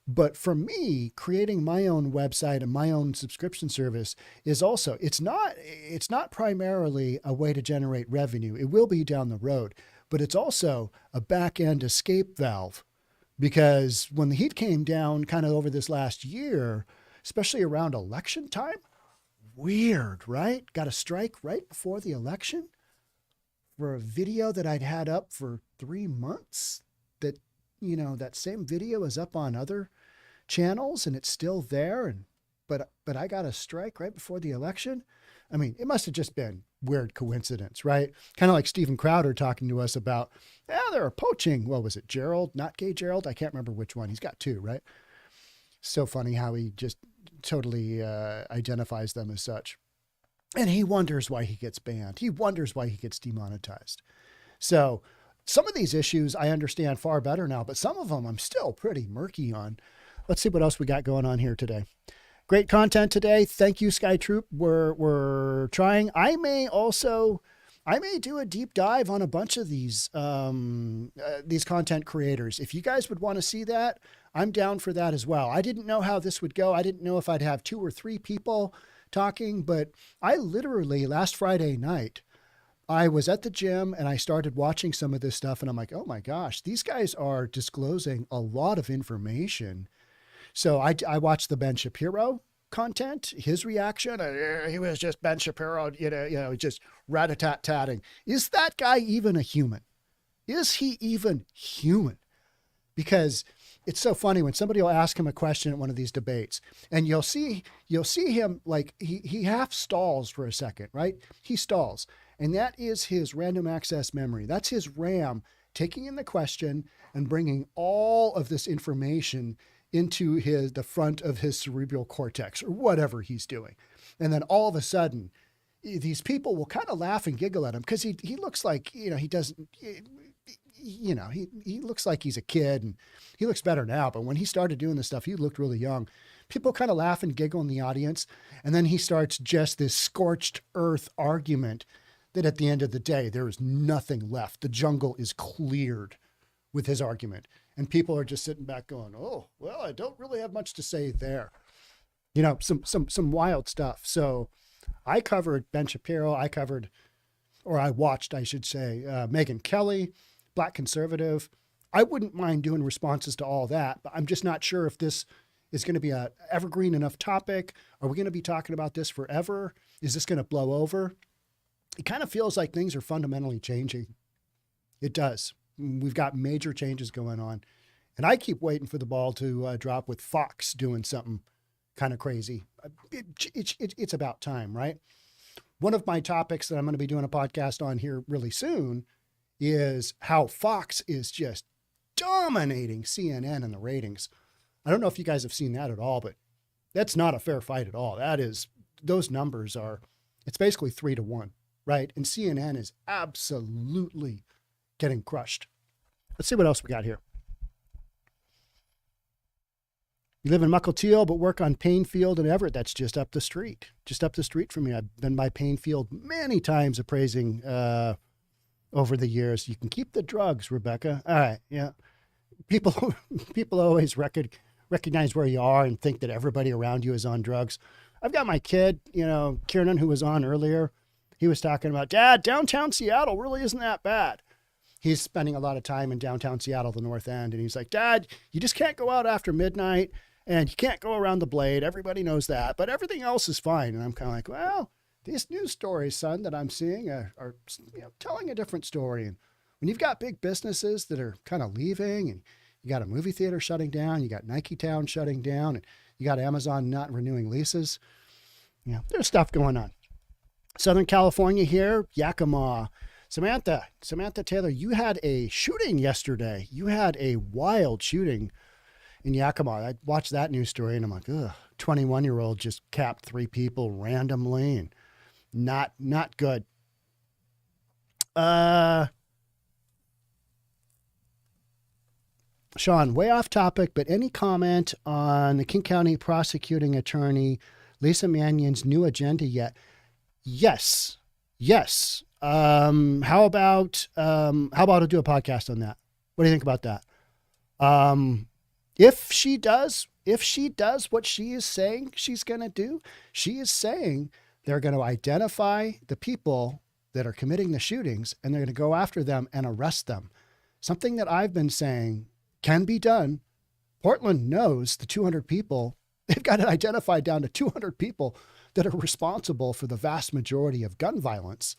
But for me, creating my own website and my own subscription service is also, it's not primarily a way to generate revenue. It will be down the road, but it's also a back-end escape valve. Because when the heat came down kind of over this last year, especially around election time, weird, right? Got a strike right before the election for a video that I'd had up for 3 months. That, you know, that same video is up on other channels and it's still there. And but I got a strike right before the election. I mean, it must have just been weird coincidence, right? Kind of like Steven Crowder talking to us about, they're poaching. What was it? Gerald, not gay Gerald? I can't remember which one. He's got two, right? So funny how he just totally identifies them as such. And he wonders why he gets banned. He wonders why he gets demonetized. So some of these issues I understand far better now, but some of them I'm still pretty murky on. Let's see what else we got going on here today. Great content today. Thank you, Sky Troop. We're trying. I may do a deep dive on a bunch of these content creators. If you guys would want to see that, I'm down for that as well. I didn't know how this would go. I didn't know if I'd have 2 or 3 people talking, but I literally last Friday night, I was at the gym and I started watching some of this stuff and I'm like, oh my gosh, these guys are disclosing a lot of information. So I watched the Ben Shapiro content, his reaction. He was just Ben Shapiro, just rat-a-tat-tatting. Is that guy even a human? Is he even human? Because it's so funny when somebody will ask him a question at one of these debates and you'll see him like he half stalls for a second, right? He stalls. And that is his random access memory. That's his RAM taking in the question and bringing all of this information into the front of his cerebral cortex or whatever he's doing. And then all of a sudden, these people will kind of laugh and giggle at him because he looks like, he doesn't, he looks like he's a kid and he looks better now. But when he started doing this stuff, he looked really young. People kind of laugh and giggle in the audience. And then he starts just this scorched earth argument that at the end of the day, there is nothing left. The jungle is cleared with his argument. And people are just sitting back going, oh, well, I don't really have much to say there. Some wild stuff. So I covered Ben Shapiro. I watched, I should say, Megyn Kelly, Black conservative. I wouldn't mind doing responses to all that, but I'm just not sure if this is going to be a evergreen enough topic. Are we going to be talking about this forever? Is this going to blow over? It kind of feels like things are fundamentally changing. It does. We've got major changes going on. And I keep waiting for the ball to drop with Fox doing something kind of crazy. It's about time, right? One of my topics that I'm going to be doing a podcast on here really soon is how Fox is just dominating CNN in the ratings. I don't know if you guys have seen that at all, but that's not a fair fight at all. Those numbers it's basically 3-1, right? And CNN is absolutely getting crushed. Let's see what else we got here. You live in Muckleteal, but work on Painfield and Everett. That's just up the street. Just up the street from me. I've been by Painfield many times appraising over the years. You can keep the drugs, Rebecca. All right, yeah. People always recognize where you are and think that everybody around you is on drugs. I've got my kid, Kieran, who was on earlier. He was talking about, Dad, downtown Seattle really isn't that bad. He's spending a lot of time in downtown Seattle, the North End. And he's like, Dad, you just can't go out after midnight and you can't go around the Blade. Everybody knows that, but everything else is fine. And I'm kind of like, well, these news stories, son, that I'm seeing are telling a different story. And when you've got big businesses that are kind of leaving and you got a movie theater shutting down, you got Nike Town shutting down, and you got Amazon not renewing leases, there's stuff going on. Southern California here, Yakima. Samantha Taylor, you had a shooting yesterday. You had a wild shooting in Yakima. I watched that news story and I'm like, ugh, 21-year-old just capped 3 people randomly and not good. Sean, way off topic, but any comment on the King County prosecuting attorney Lisa Mannion's new agenda yet? Yes. How about I'll do a podcast on that? What do you think about that? If she does what she is saying she's going to do, she is saying they're going to identify the people that are committing the shootings and they're going to go after them and arrest them. Something that I've been saying can be done. Portland knows the 200 people. They've got it identified down to 200 people that are responsible for the vast majority of gun violence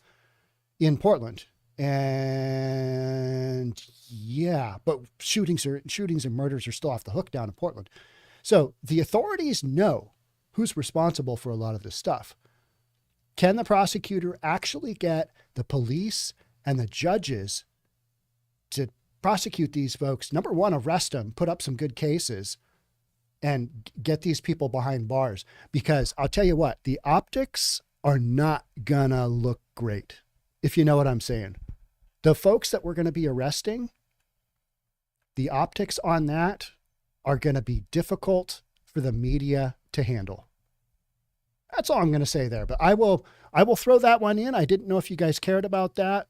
in Portland. And yeah, but shootings and murders are still off the hook down in Portland. So the authorities know who's responsible for a lot of this stuff. Can the prosecutor actually get the police and the judges to prosecute these folks? Number one, arrest them, put up some good cases, and get these people behind bars. Because I'll tell you what, the optics are not gonna look great, if you know what I'm saying. The folks that we're going to be arresting, the optics on that are going to be difficult for the media to handle. That's all I'm going to say there, but I will throw that one in. I didn't know if you guys cared about that.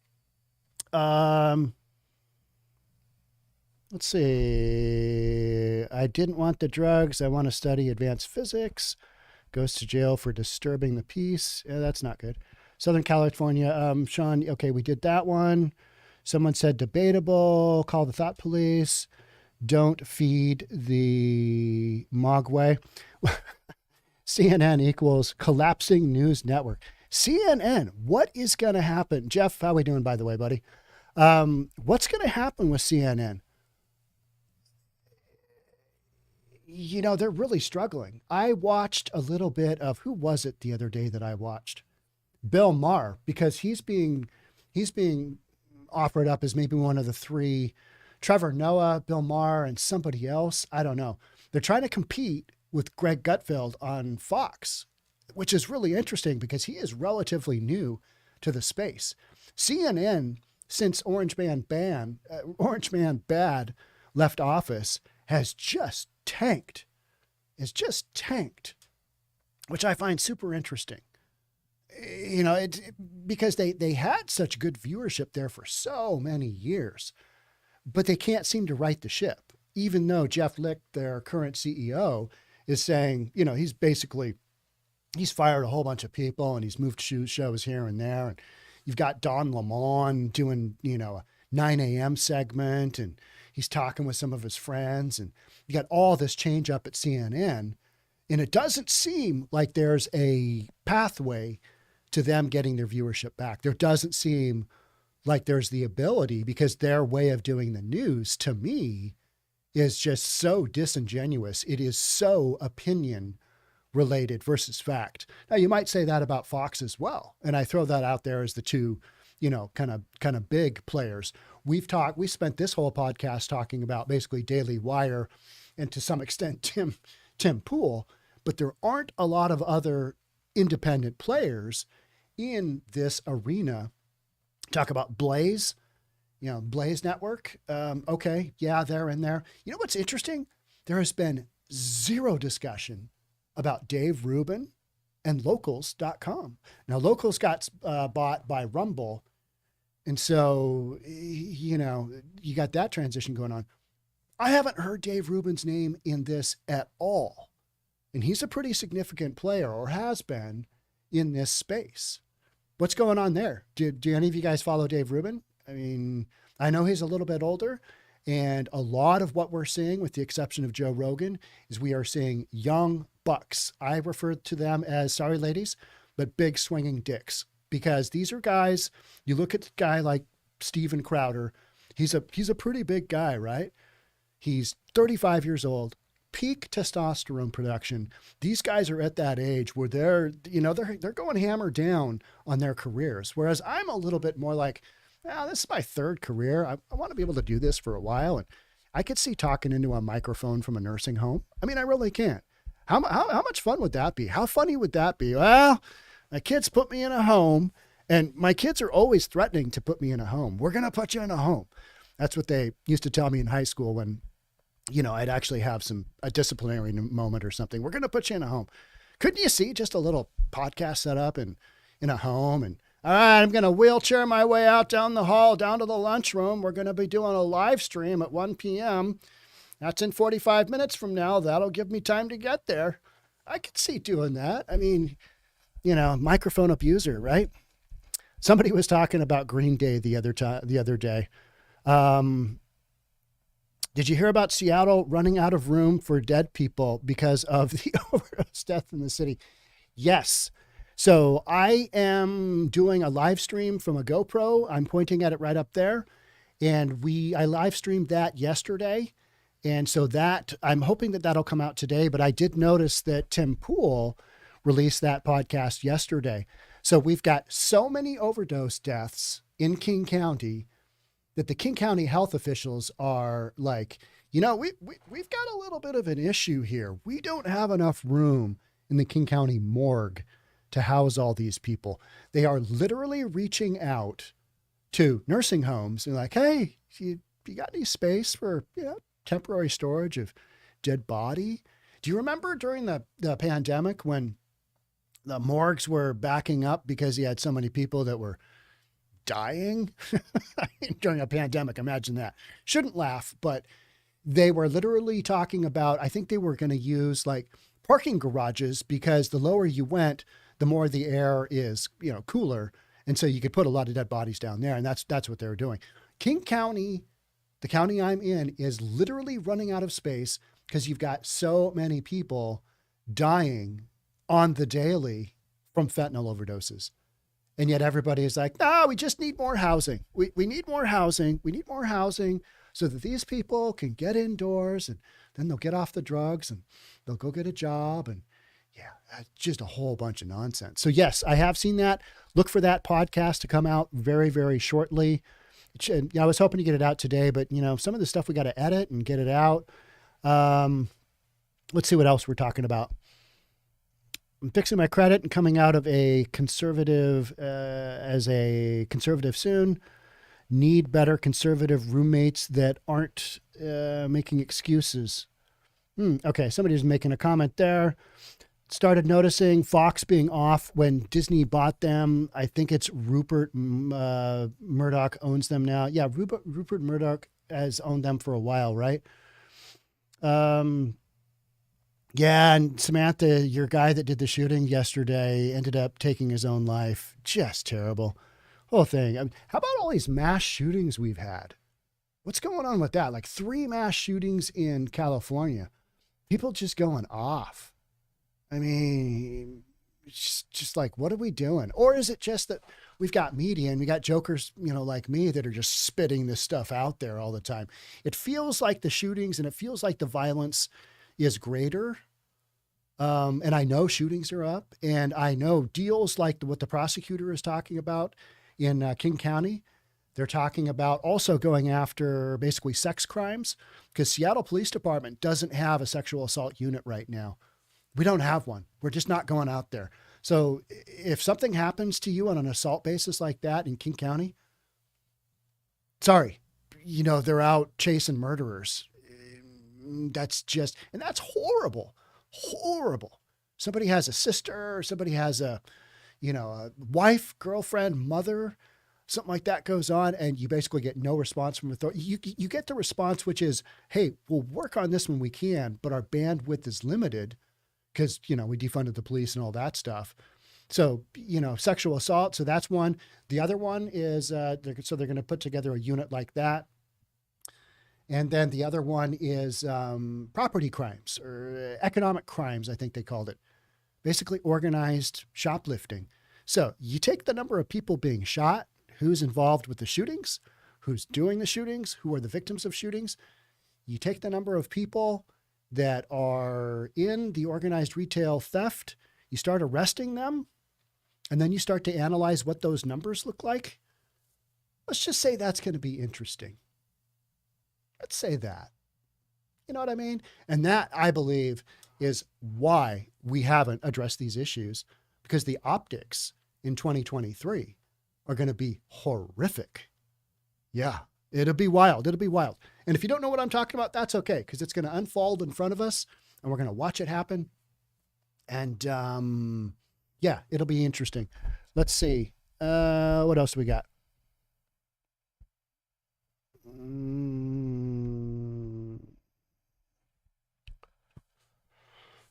Let's see. I didn't want the drugs. I want to study advanced physics. Goes to jail for disturbing the peace. Yeah, that's not good. Southern California. Sean, okay, we did that one. Someone said debatable. Call the thought police. Don't feed the Mogwai. CNN equals collapsing news network. CNN, what is going to happen? Jeff, how we doing, by the way, buddy? What's going to happen with CNN? You know, they're really struggling. I watched a little bit of, who was it the other day that I watched? Bill Maher, because he's being offered up as maybe one of the three, Trevor Noah, Bill Maher, and somebody else. I don't know. They're trying to compete with Greg Gutfeld on Fox, which is really interesting because he is relatively new to the space. CNN, since Orange Man Bad left office, has just tanked. It's just tanked, which I find super interesting. You know, because they had such good viewership there for so many years, but they can't seem to right the ship, even though Jeff Lick, their current CEO, is saying, you know, he's fired a whole bunch of people and he's moved shows here and there. And you've got Don Lemon doing, you know, a 9 a.m. segment, and he's talking with some of his friends, and you got all this change up at CNN, and it doesn't seem like there's a pathway to them getting their viewership back. There doesn't seem like there's the ability, because their way of doing the news, to me, is just so disingenuous. It is so opinion related versus fact. Now, you might say that about Fox as well. And I throw that out there as the two, you know, kind of big players. We spent this whole podcast talking about basically Daily Wire and to some extent Tim Pool, but there aren't a lot of other independent players in this arena. Talk about Blaze, you know, Blaze Network. Okay, yeah, they're in there. You know what's interesting? There has been zero discussion about Dave Rubin and Locals.com. Now, Locals got bought by Rumble, and so, you know, you got that transition going on. I haven't heard Dave Rubin's name in this at all, and he's a pretty significant player, or has been, in this space. What's going on there? Do any of you guys follow Dave Rubin? I mean, I know he's a little bit older, and a lot of what we're seeing, with the exception of Joe Rogan, is we are seeing young bucks. I refer to them as, sorry ladies, but big swinging dicks, because these are guys, you look at a guy like Steven Crowder, he's a pretty big guy, right? He's 35 years old, peak testosterone production. These guys are at that age where they're going hammer down on their careers. Whereas I'm a little bit more like, this is my third career. I want to be able to do this for a while. And I could see talking into a microphone from a nursing home. I mean, I really can. How much fun would that be? How funny would that be? Well, my kids put me in a home, and my kids are always threatening to put me in a home. We're going to put you in a home. That's what they used to tell me in high school when, you know, I'd actually have a disciplinary moment or something. We're going to put you in a home. Couldn't you see just a little podcast set up in a home? And all right, I'm going to wheelchair my way out down the hall, down to the lunchroom. We're going to be doing a live stream at 1 p.m. That's in 45 minutes from now. That'll give me time to get there. I could see doing that. I mean, you know, microphone abuser, right? Somebody was talking about Green Day the other day. Did you hear about Seattle running out of room for dead people because of the overdose death in the city? Yes. So I am doing a live stream from a GoPro. I'm pointing at it right up there. And I live streamed that yesterday. And so that I'm hoping that that'll come out today. But I did notice that Tim Pool released that podcast yesterday. So we've got so many overdose deaths in King County that the King County health officials are like, we've got a little bit of an issue here. We don't have enough room in the King County morgue to house all these people. They are literally reaching out to nursing homes and like, hey, you got any space for temporary storage of dead body? Do you remember during the pandemic when the morgues were backing up because you had so many people that were dying during a pandemic? Imagine that. Shouldn't laugh, but they were literally talking about, I think they were going to use like parking garages because the lower you went, the more the air is, cooler. And so you could put a lot of dead bodies down there. And that's what they were doing. King County, the county I'm in, is literally running out of space because you've got so many people dying on the daily from fentanyl overdoses. And yet everybody is like, no, we just need more housing. We need more housing. We need more housing so that these people can get indoors and then they'll get off the drugs and they'll go get a job. And just a whole bunch of nonsense. So yes, I have seen that. Look for that podcast to come out very, very shortly. I was hoping to get it out today, but some of the stuff we got to edit and get it out. Let's see what else we're talking about. I'm fixing my credit and coming out of a conservative as a conservative soon. Need better conservative roommates that aren't making excuses. Okay, somebody's making a comment there. Started noticing Fox being off when Disney bought them. I think it's Rupert Murdoch owns them now. Yeah, Rupert Murdoch has owned them for a while, right? Yeah, and Samantha, your guy that did the shooting yesterday ended up taking his own life. Just terrible. Whole thing. How about all these mass shootings we've had? What's going on with that? Like 3 mass shootings in California. People just going off. I mean, it's just like, what are we doing? Or is it just that we've got media and we got jokers, like me that are just spitting this stuff out there all the time? It feels like the shootings and it feels like the violence is greater. And I know shootings are up and I know deals like what the prosecutor is talking about in King County. They're talking about also going after basically sex crimes because Seattle Police Department doesn't have a sexual assault unit right now. We don't have one. We're just not going out there. So if something happens to you on an assault basis like that in King County, sorry, they're out chasing murderers. That's horrible, horrible. Somebody has a sister, or somebody has a wife, girlfriend, mother, something like that goes on, and you basically get no response from authority. You get the response, which is, hey, we'll work on this when we can, but our bandwidth is limited. Because, we defunded the police and all that stuff. So, sexual assault. So that's one. The other one is, they're going to put together a unit like that. And then the other one is property crimes or economic crimes, I think they called it. Basically organized shoplifting. So you take the number of people being shot, who's involved with the shootings, who's doing the shootings, who are the victims of shootings. You take the number of people that are in the organized retail theft, you start arresting them, and then you start to analyze what those numbers look like. Let's just say that's going to be interesting. Let's say that. You know what I mean? And that, I believe, is why we haven't addressed these issues, because the optics in 2023 are going to be horrific. Yeah. It'll be wild. It'll be wild. And if you don't know what I'm talking about, that's okay, because it's going to unfold in front of us and we're going to watch it happen. And it'll be interesting. Let's see. What else do we got?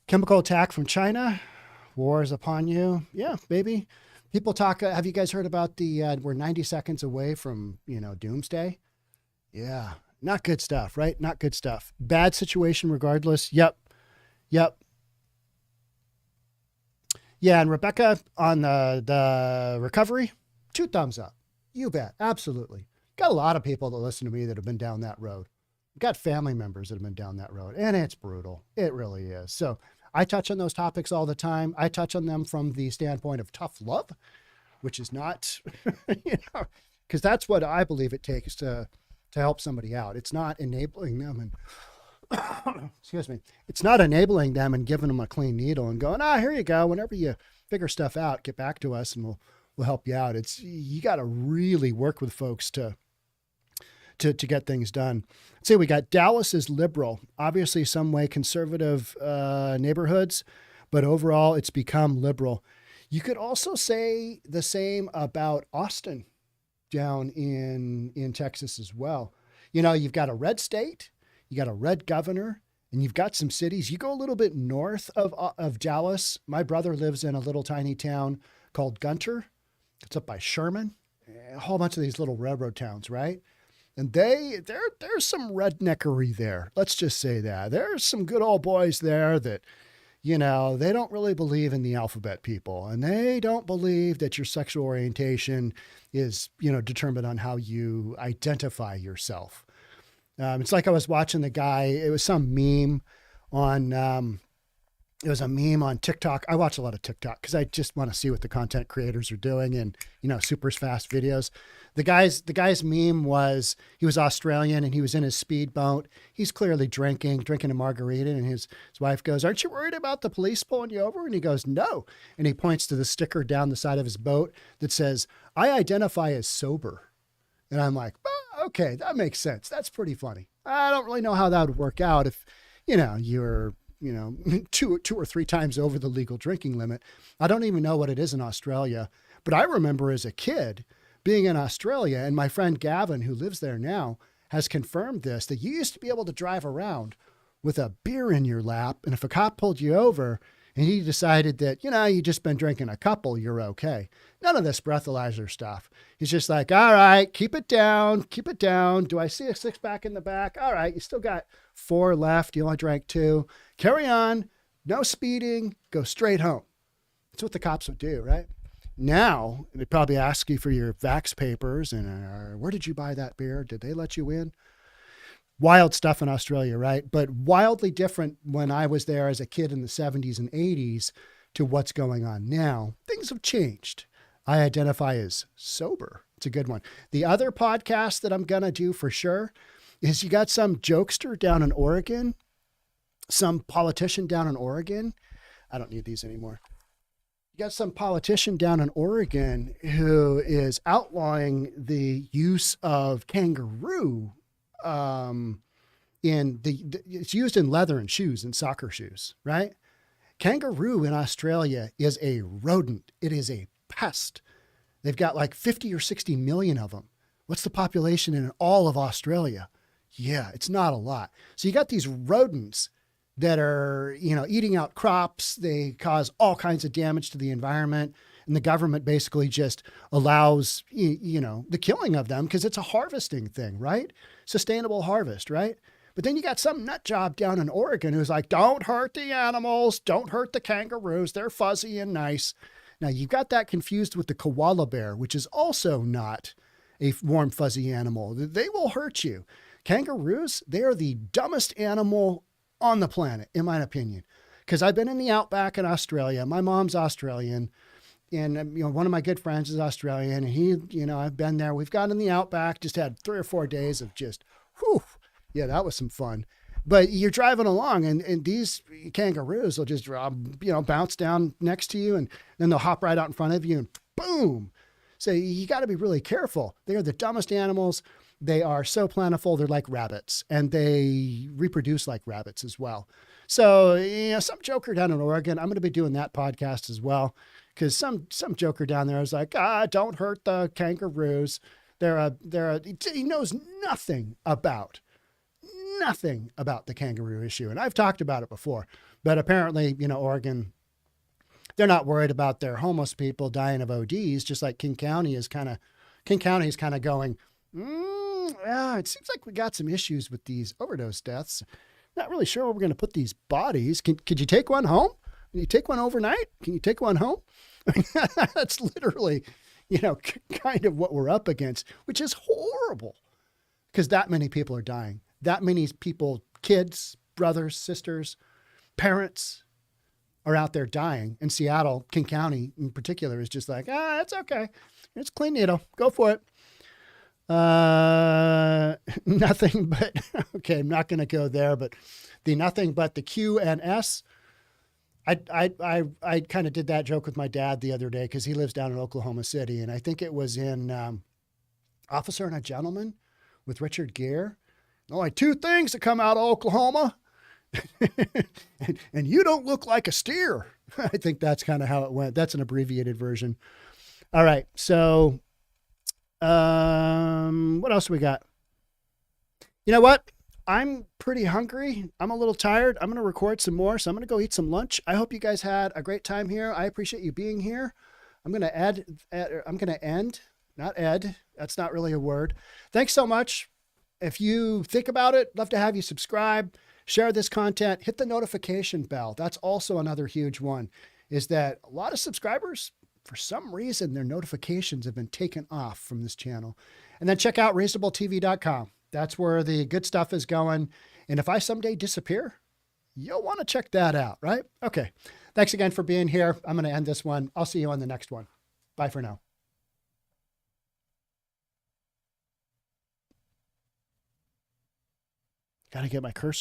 Chemical attack from China. War is upon you. Yeah, maybe. People talk. Have you guys heard about we're 90 seconds away from, doomsday? Yeah, not good stuff, right? Not good stuff. Bad situation regardless. Yep. Yeah, and Rebecca on the recovery, 2 thumbs up. You bet, absolutely. Got a lot of people that listen to me that have been down that road. Got family members that have been down that road, and it's brutal. It really is. So I touch on those topics all the time. I touch on them from the standpoint of tough love, which is not, because that's what I believe it takes to help somebody out. It's not enabling them and excuse me. It's not enabling them and giving them a clean needle and going, here you go. Whenever you figure stuff out, get back to us and we'll help you out. You got to really work with folks to get things done. Let's see, we got Dallas is liberal, obviously some way conservative neighborhoods, but overall it's become liberal. You could also say the same about Austin down in Texas as well. You've got a red state, you got a red governor, and you've got some cities. You go a little bit north of Dallas. My brother lives in a little tiny town called Gunter. It's up by Sherman, a whole bunch of these little railroad towns, right? And there's some redneckery there. Let's just say that. There's some good old boys there that, they don't really believe in the alphabet people. And they don't believe that your sexual orientation is, determined on how you identify yourself. It's like I was watching the guy, it was some meme on, it was a meme on TikTok. I watch a lot of TikTok because I just want to see what the content creators are doing and, super fast videos. The guy's meme was, he was Australian and he was in his speedboat. He's clearly drinking a margarita, and his wife goes, "Aren't you worried about the police pulling you over?" And he goes, "No." And he points to the sticker down the side of his boat that says, "I identify as sober." And I'm like, okay, that makes sense. That's pretty funny. I don't really know how that would work out if, you're, 2 or 3 times over the legal drinking limit. I don't even know what it is in Australia, but I remember as a kid being in Australia, and my friend Gavin, who lives there now, has confirmed this, that you used to be able to drive around with a beer in your lap. And if a cop pulled you over and he decided that, you just been drinking a couple, you're okay. None of this breathalyzer stuff. He's just like, all right, keep it down. Do I see a 6-pack in the back? All right, you still got 4 left. You only drank 2. Carry on. No speeding. Go straight home. That's what the cops would do, right? Now, they probably ask you for your vax papers and where did you buy that beer? Did they let you in? Wild stuff in Australia, right? But wildly different when I was there as a kid in the 70s and 80s to what's going on now. Things have changed. I identify as sober. It's a good one. The other podcast that I'm going to do for sure is you got some jokester down in Oregon, some politician down in Oregon. I don't need these anymore. You got some politician down in Oregon who is outlawing the use of kangaroo it's used in leather and shoes and soccer shoes, right? Kangaroo in Australia is a rodent. It is a pest. They've got like 50 or 60 million of them. What's the population in all of Australia? Yeah, it's not a lot. So you got these rodents that are, eating out crops. They cause all kinds of damage to the environment. And the government basically just allows, the killing of them because it's a harvesting thing, right? Sustainable harvest, right? But then you got some nut job down in Oregon who's like, don't hurt the animals. Don't hurt the kangaroos. They're fuzzy and nice. Now, you've got that confused with the koala bear, which is also not a warm, fuzzy animal. They will hurt you. Kangaroos, they are the dumbest animal on the planet, in my opinion, because I've been in the outback in Australia. My mom's Australian, and one of my good friends is Australian, and he, I've been there. We've gone in the outback, just had 3 or 4 days of just, whew, yeah, that was some fun. But you're driving along, and these kangaroos will just, bounce down next to you, and then they'll hop right out in front of you, and boom. So you got to be really careful. They are the dumbest animals. They are so plentiful. They're like rabbits, and they reproduce like rabbits as well. So, some joker down in Oregon, I'm going to be doing that podcast as well, because some joker down there is like, don't hurt the kangaroos. He knows nothing about the kangaroo issue. And I've talked about it before, but apparently, Oregon, they're not worried about their homeless people dying of ODs, just like King County is kind of going, it seems like we got some issues with these overdose deaths. Not really sure where we're going to put these bodies. Could you take one home? Can you take one overnight? Can you take one home? I mean, that's literally, kind of what we're up against, which is horrible because that many people are dying. That many people, kids, brothers, sisters, parents are out there dying. In Seattle, King County in particular is just like, it's okay. It's clean needle. Go for it. Nothing but, okay, I'm not going to go there, but the nothing but the Q and S. I kind of did that joke with my dad the other day because he lives down in Oklahoma City. And I think it was in Officer and a Gentleman with Richard Gere. Only two things that come out of Oklahoma. and you don't look like a steer. I think that's kind of how it went. That's an abbreviated version. All right. So what else we got? You know what? I'm pretty hungry. I'm a little tired. I'm going to record some more. So I'm going to go eat some lunch. I hope you guys had a great time here. I appreciate you being here. I'm going to end, not ed. That's not really a word. Thanks so much. If you think about it, love to have you subscribe, share this content, hit the notification bell. That's also another huge one, is that a lot of subscribers, for some reason, their notifications have been taken off from this channel. And then check out reasonabletv.com. That's where the good stuff is going. And if I someday disappear, you'll want to check that out, right? Okay. Thanks again for being here. I'm going to end this one. I'll see you on the next one. Bye for now. Got to get my cursor.